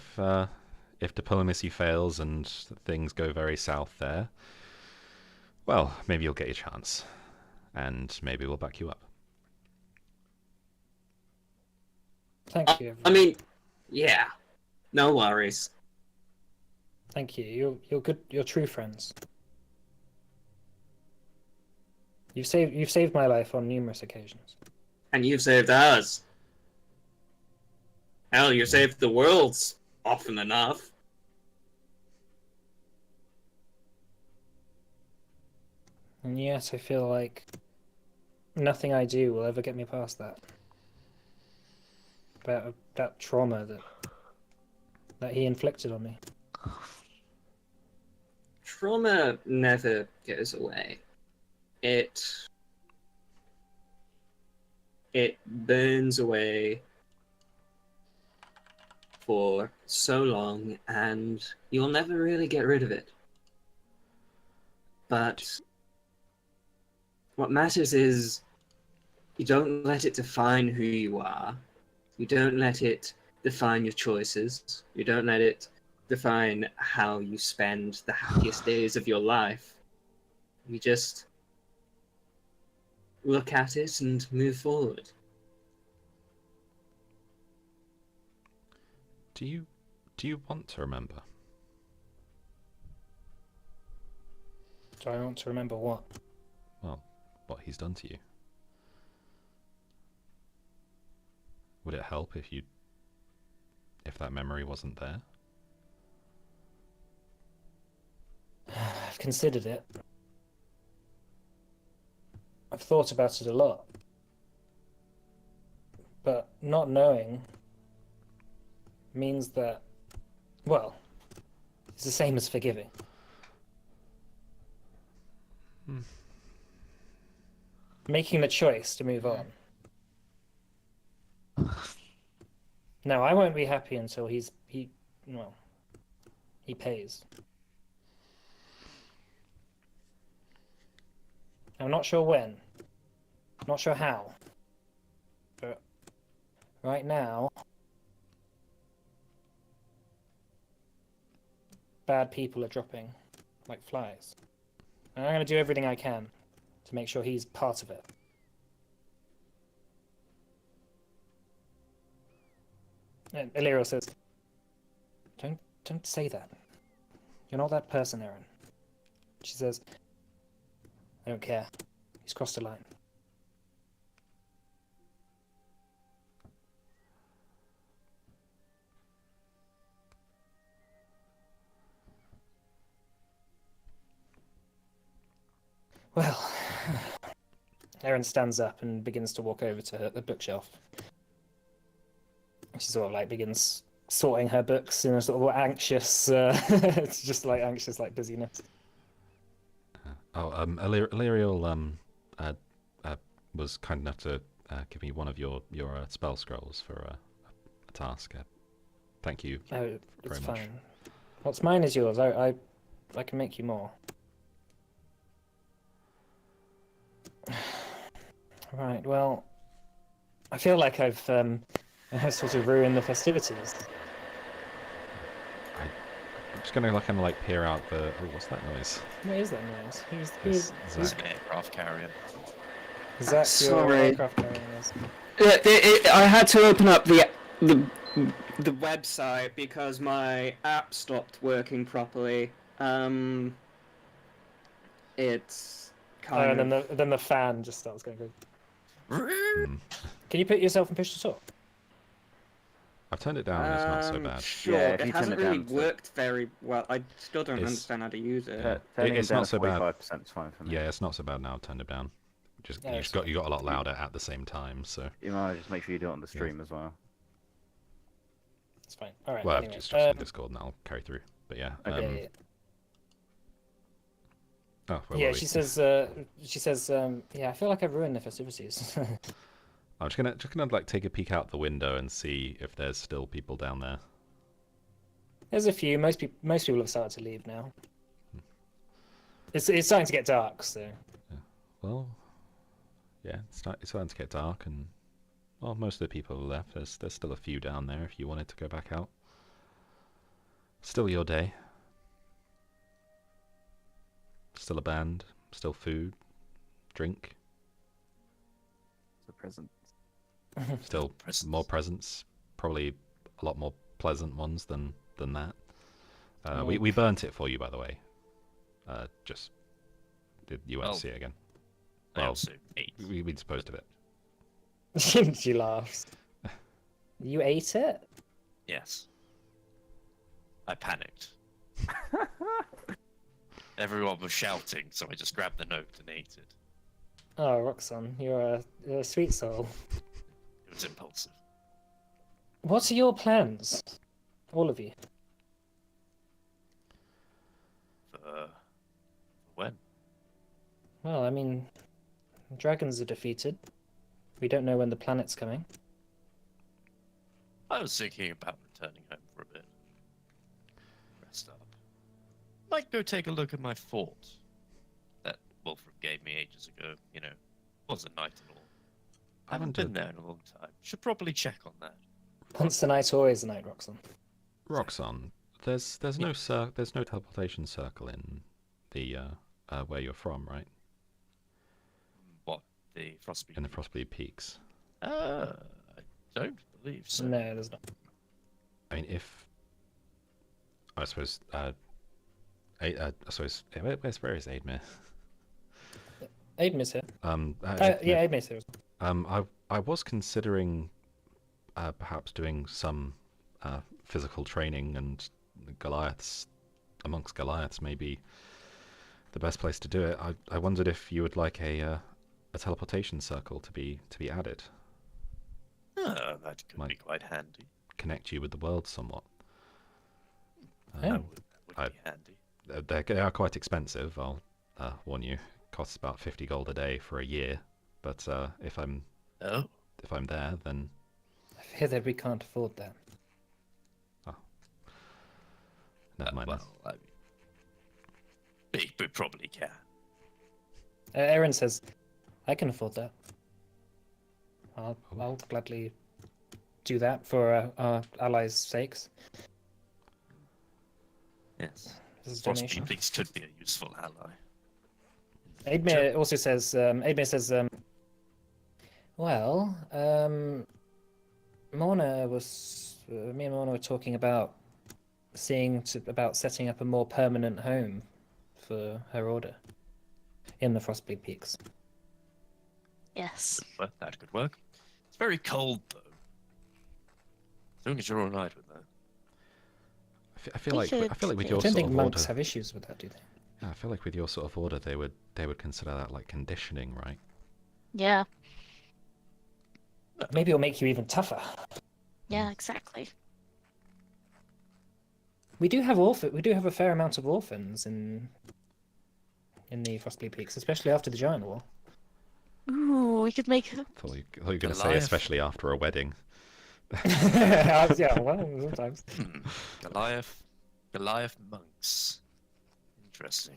if diplomacy fails and things go very south there, well, maybe you'll get your chance, and maybe we'll back you up. Thank you. I mean, yeah. No worries. Thank you. You're good. You're true friends. You've saved my life on numerous occasions. And you've saved ours. Hell, you saved the world's often enough. And yet I feel like nothing I do will ever get me past that. About that trauma that he inflicted on me. Trauma never goes away. It burns away for so long, and you'll never really get rid of it. But what matters is you don't let it define who you are. You don't let it define your choices. You don't let it define how you spend the happiest days of your life. You just look at it and move forward. Do you want to remember? Do I want to remember what? Well, what he's done to you. Would it help if that memory wasn't there? I've considered it. I've thought about it a lot. But not knowing means that, well, it's the same as forgiving. Making the choice to move on. No, I won't be happy until he pays. I'm not sure when. Not sure how. But right now, bad people are dropping like flies. And I'm going to do everything I can to make sure he's part of it. And Illyrio says, Don't say that. You're not that person, Aaron. She says, I don't care. He's crossed a line. Well, Erin stands up and begins to walk over to the bookshelf. She sort of like begins sorting her books in a sort of anxious, it's just like anxious, like busyness. Illyrio was kind enough to give me one of your spell scrolls for a task. Thank you. Oh, it's very much. fine. What's mine is yours. I can make you more. Right, well, I feel like I've sort of ruined the festivities. I'm just gonna kind of like peer out the. Oh, what's that noise? What is that noise? Is Who's It's an aircraft carrier. is that your Sorry. aircraft carrying this? I had to open up the website because my app stopped working properly. It's kind And of. then the fan just starts going crazy. Hmm. Can you put yourself in push to talk? I've turned it down. It's not so bad. Sure, Yeah, if it you turn hasn't it really down to- worked very well. I still don't It's- understand how to use it. Turning It's it down not so to bad. 45% is fine for me. Yeah, it's not so bad now. I've turned it down. Just Yeah, you it's just got you got a lot louder at the same time. So You might just make sure you do it on the stream as well. It's fine. All right. well, anyway, just trust the Discord and I'll carry through. But yeah. Okay. Oh, where yeah. were we? She says. Yeah, I feel like I've ruined the festivities. I'm just gonna like take a peek out the window and see if there's still people down there. There's a few. Most people have started to leave now. It's starting to get dark, so Well, yeah, it's starting to get dark, and well, most of the people are left. There's still a few down there if you wanted to go back out. Still your day. Still a band. Still food, drink. It's a present. Still Presents. more presents. Probably a lot more pleasant ones than that. We burnt it for you, by the way. Just you won't Oh. see it again. I Well, also ate. we disposed of it. she laughs. You ate it? Yes. I panicked. Everyone was shouting, so I just grabbed the note and ate it. Oh, Roxanne, you're a sweet soul. It was impulsive. What are your plans? All of you. For when? Well, I mean, dragons are defeated. We don't know when the planet's coming. I was thinking about returning home for a bit. Rest up. Might go take a look at my fort. That Wolfram gave me ages ago, you know. Was a night and all. I haven't been there in a long time. Should probably check on that. Once a night, always a night, Roxanne. Roxanne, There's there's no teleportation circle in the where you're from, right? What, the Frostby? In the Frostbleed Peaks. I don't believe so. No, there's not. I mean, if I suppose I suppose where is Aidmir? Aidmir's here. Yeah. Aidmir's here. I was considering perhaps doing some physical training, and amongst Goliaths may be the best place to do it. I wondered if you would like a teleportation circle to be added. That could Might- be quite handy. Connect you with the world somewhat. Yeah. That would be handy. They are quite expensive, I'll warn you. Costs about 50 gold a day for a year, but if I'm Oh, there, then I fear that we can't afford that. never mind. well, I mean, we probably can. Aaron says, I can afford that. I'll gladly do that for our allies' sakes. Yes. This is a Frostby donation. Peaks could be a useful ally. Aidmir also says, well, Morna was, me and Morna were talking about about setting up a more permanent home for her order in the Frostbleed Peaks. Yes. But that could work. It's very cold, though. As long as you're alright with that. I feel We like should- with I your don't sort think of monks order, have issues with that, do they? yeah, I feel like with your sort of order, they would consider that like conditioning, right? Yeah. Maybe it'll make you even tougher. Yeah, exactly. We do have a fair amount of orphans in the Frostbleed Peaks, especially after the Giant War. Ooh, we could make. Thought you were going to say, Goliath. especially after a wedding. Yeah, well, sometimes. Goliath monks. Interesting.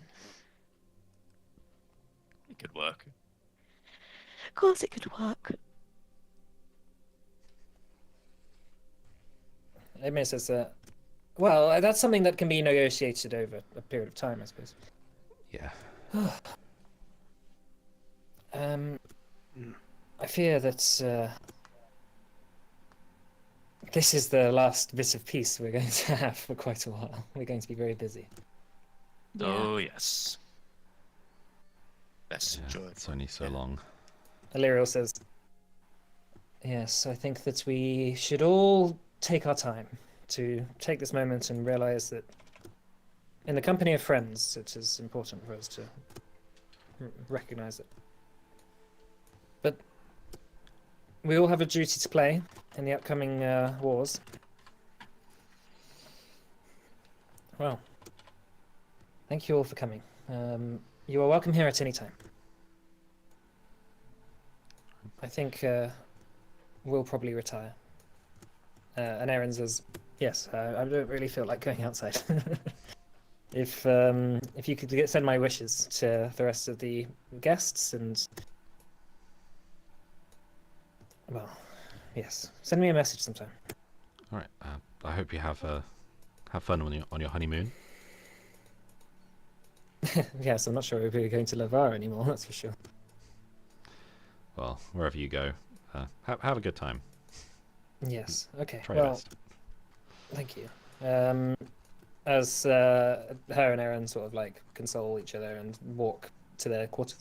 It could work. Of course, it could work. Aidmir says that. Well, that's something that can be negotiated over a period of time, I suppose. Yeah. I fear that this is the last bit of peace we're going to have for quite a while. We're going to be very busy. Yeah. Oh, yes. Best Yeah, enjoy it. it's only so Yeah. long. Illyriel says, yes, I think that we should all take our time to take this moment and realize that in the company of friends, it is important for us to recognize it. But we all have a duty to play in the upcoming wars. Well, thank you all for coming. You are welcome here at any time. I think we'll probably retire. And Aaron says, yes, I don't really feel like going outside. If you could send my wishes to the rest of the guests and... Well, yes. Send me a message sometime. All right. I hope you have fun on your honeymoon. Yes, I'm not sure if we're going to Lavar anymore, that's for sure. Well, wherever you go, have a good time. Yes, okay. Try your Well, best. thank you. As her and Aaron sort of like console each other and walk to their quarters.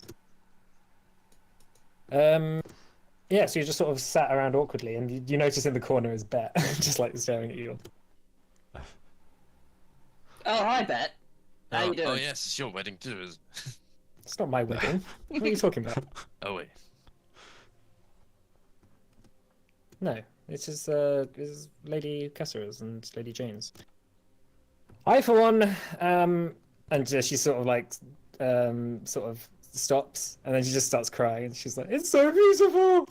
Yeah, so you just sort of sat around awkwardly, and you notice in the corner is Bet, just like staring at you. Oh, hi, Bet. How you doing? Oh, yes, it's your wedding too, isn't it? It's not my wedding. What are you talking about? Oh, wait. No, this is Lady Cassara's and Lady Jane's. I, for one, and she sort of like, sort of stops, and then she just starts crying, and she's like, "It's so beautiful."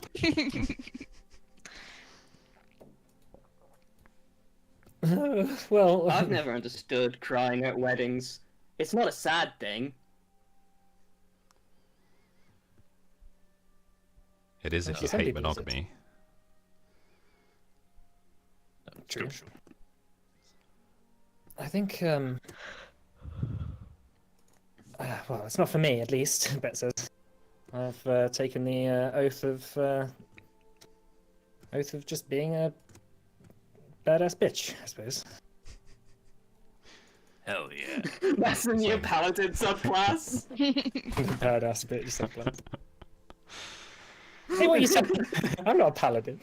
Well, I've never understood crying at weddings. It's not a sad thing. It is if Well, you some hate people use it. monogamy. True. I think well, it's not for me at least. Bet says. I've taken the oath of just being a badass bitch, I suppose. Hell yeah. That's the new paladin subclass. Badass bitch subclass. Hey, what you said? I'm not a paladin.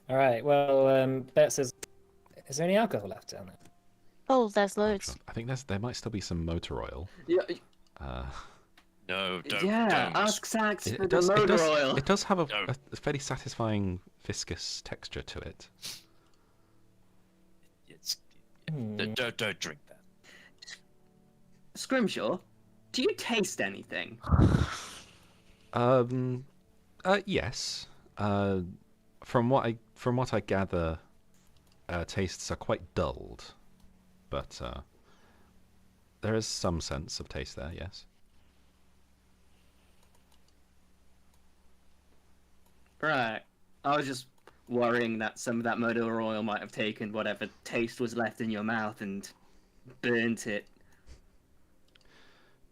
All right. Well, Bet says, is there any alcohol left down there? Oh, there's loads. I think there might still be some motor oil. Yeah, No, don't. yeah. don't. Ask Sax It, for it the does. It motor does. oil. It does have No. a fairly satisfying viscous texture to it. It's, Hmm. don't drink that. Scrimshaw, do you taste anything? Yes. From what I gather, tastes are quite dulled, but there is some sense of taste there. Yes. Right. I was just worrying that some of that motor oil might have taken whatever taste was left in your mouth and burnt it.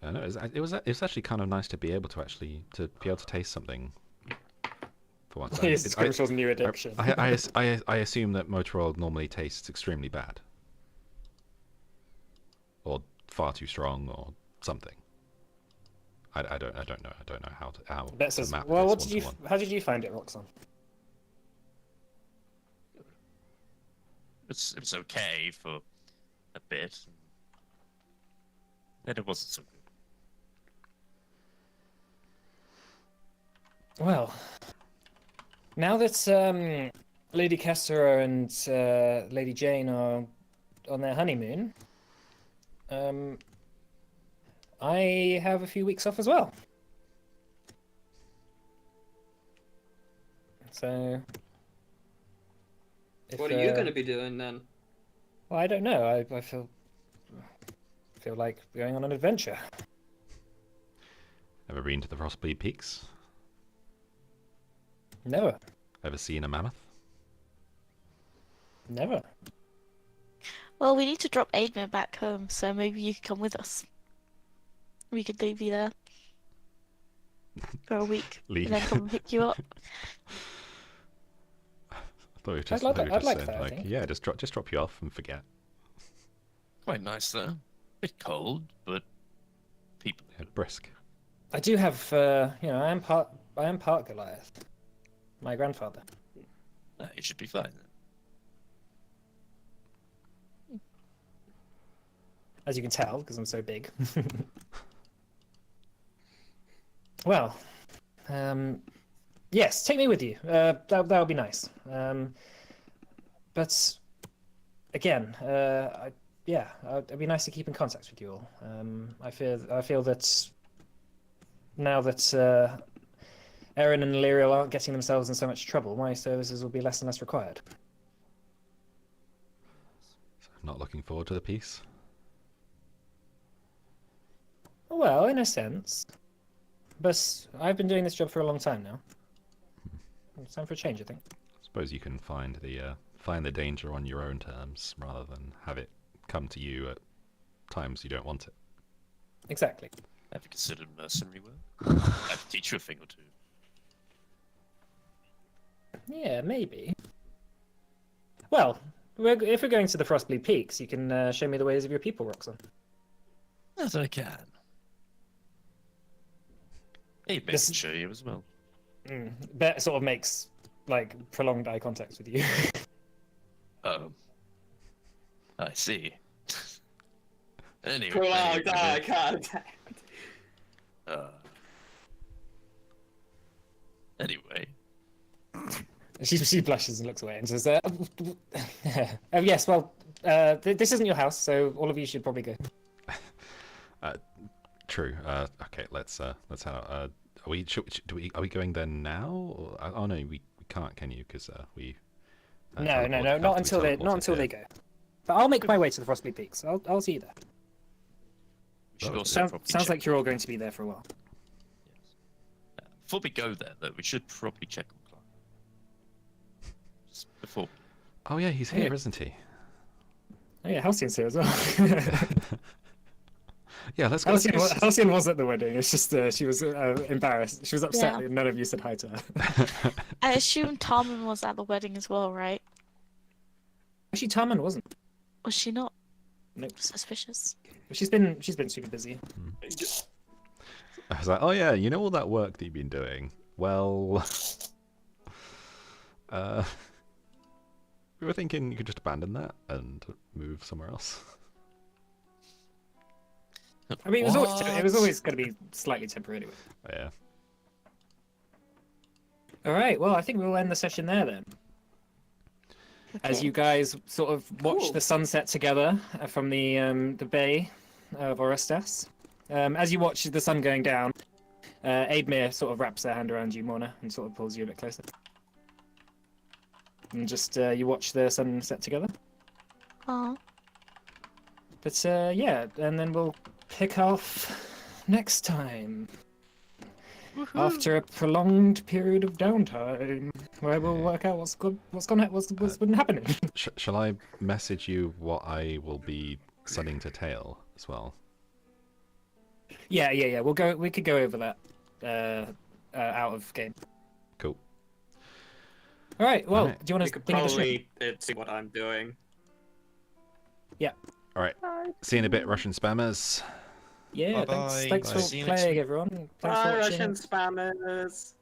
No, it was actually kind of nice to be able to taste something. For once, It's Scrimshaw's new addiction. I assume that motor oil normally tastes extremely bad, or far too strong, or something. I don't know. I don't know how Bet to says, map well, this what did you? one-to-one. How did you find it, Roxanne? It was okay for a bit. Then it wasn't so good. Well, now that Lady Kessera and Lady Jane are on their honeymoon, I have a few weeks off as well. So, if, What are you going to be doing then? Well, I don't know. I feel like going on an adventure. Ever been to the Frostbleed Peaks? Never, Ever seen a mammoth? never. Well, we need to drop Aidman back home, so maybe you could come with us. We could leave you there for a week, Leave. and then come and pick you up. I thought we were I'd just, like I thought we that- were I'd just like saying, that, I like, think. yeah, just drop you off and forget. Quite nice though. Bit cold, but people. Yeah, brisk. I do have, I am part Goliath. My grandfather. It should be fine. As you can tell, because I'm so big. Well, yes, take me with you. That would be nice. But again, it'd be nice to keep in contact with you all. I feel that now that Erin and Lyriel aren't getting themselves in so much trouble, my services will be less and less required. Not looking forward to the peace. Well, in a sense. But I've been doing this job for a long time now. It's time for a change, I think. Suppose you can find the danger on your own terms rather than have it come to you at times you don't want it. Exactly. Have you considered mercenary work? I could teach you a thing or two. Yeah, maybe. Well, if we're going to the Frostbleed Peaks, you can show me the ways of your people, Roxanne. As I can. Hey, Ben This- can show you as well. Bet sort of makes like prolonged eye contact with you. Oh. I see. Anyway. Prolonged eye contact. Anyway. she blushes and looks away and says, "Oh yes, well, this isn't your house, so all of you should probably go." True. Okay, let's head out. Are we going there now? Or, oh no, we can't. Can you? Because we. No, have not to be until they teleported, yeah. go. But I'll make my way to the Frostbleed Peaks. I'll see you there. We should Oh, also Sounds probably check. like you're all going to be there for a while. Before we go there, though, we should probably check on Clark. before. Oh yeah, he's Yeah. here, isn't he? Oh yeah, Halcyon's here as well. Yeah, let's go. Halcyon was at the wedding. It's just she was embarrassed. She was upset Yeah. that none of you said hi to her. I assume Tommen was at the wedding as well, right? Actually, Tarman wasn't. Was she not? Nope. Suspicious. She's been super busy. I was like, oh yeah, you know all that work that you've been doing? Well, we were thinking you could just abandon that and move somewhere else. I mean, it was always going to be slightly temporary anyway. Yeah. All right. Well, I think we'll end the session there then. As you guys sort of watch Cool. the sunset together from the bay of Orestas. As you watch the sun going down, Aidmir sort of wraps their hand around you, Morna, and sort of pulls you a bit closer. And just you watch the sun set together. Oh, But yeah, and then we'll pick off next time. After a prolonged period of downtime, where we'll work out what's been happening. Shall I message you what I will be sending to Tail as well? Yeah. We could go over that out of game. Cool. All right. Well, Alright. do you want You to could think of the probably see what I'm doing. All right. See you in a bit, Russian spammers. Yeah. Bye-bye. Thanks Bye. for See you next playing, week. everyone. Thanks for Bye, watching. Russian spammers.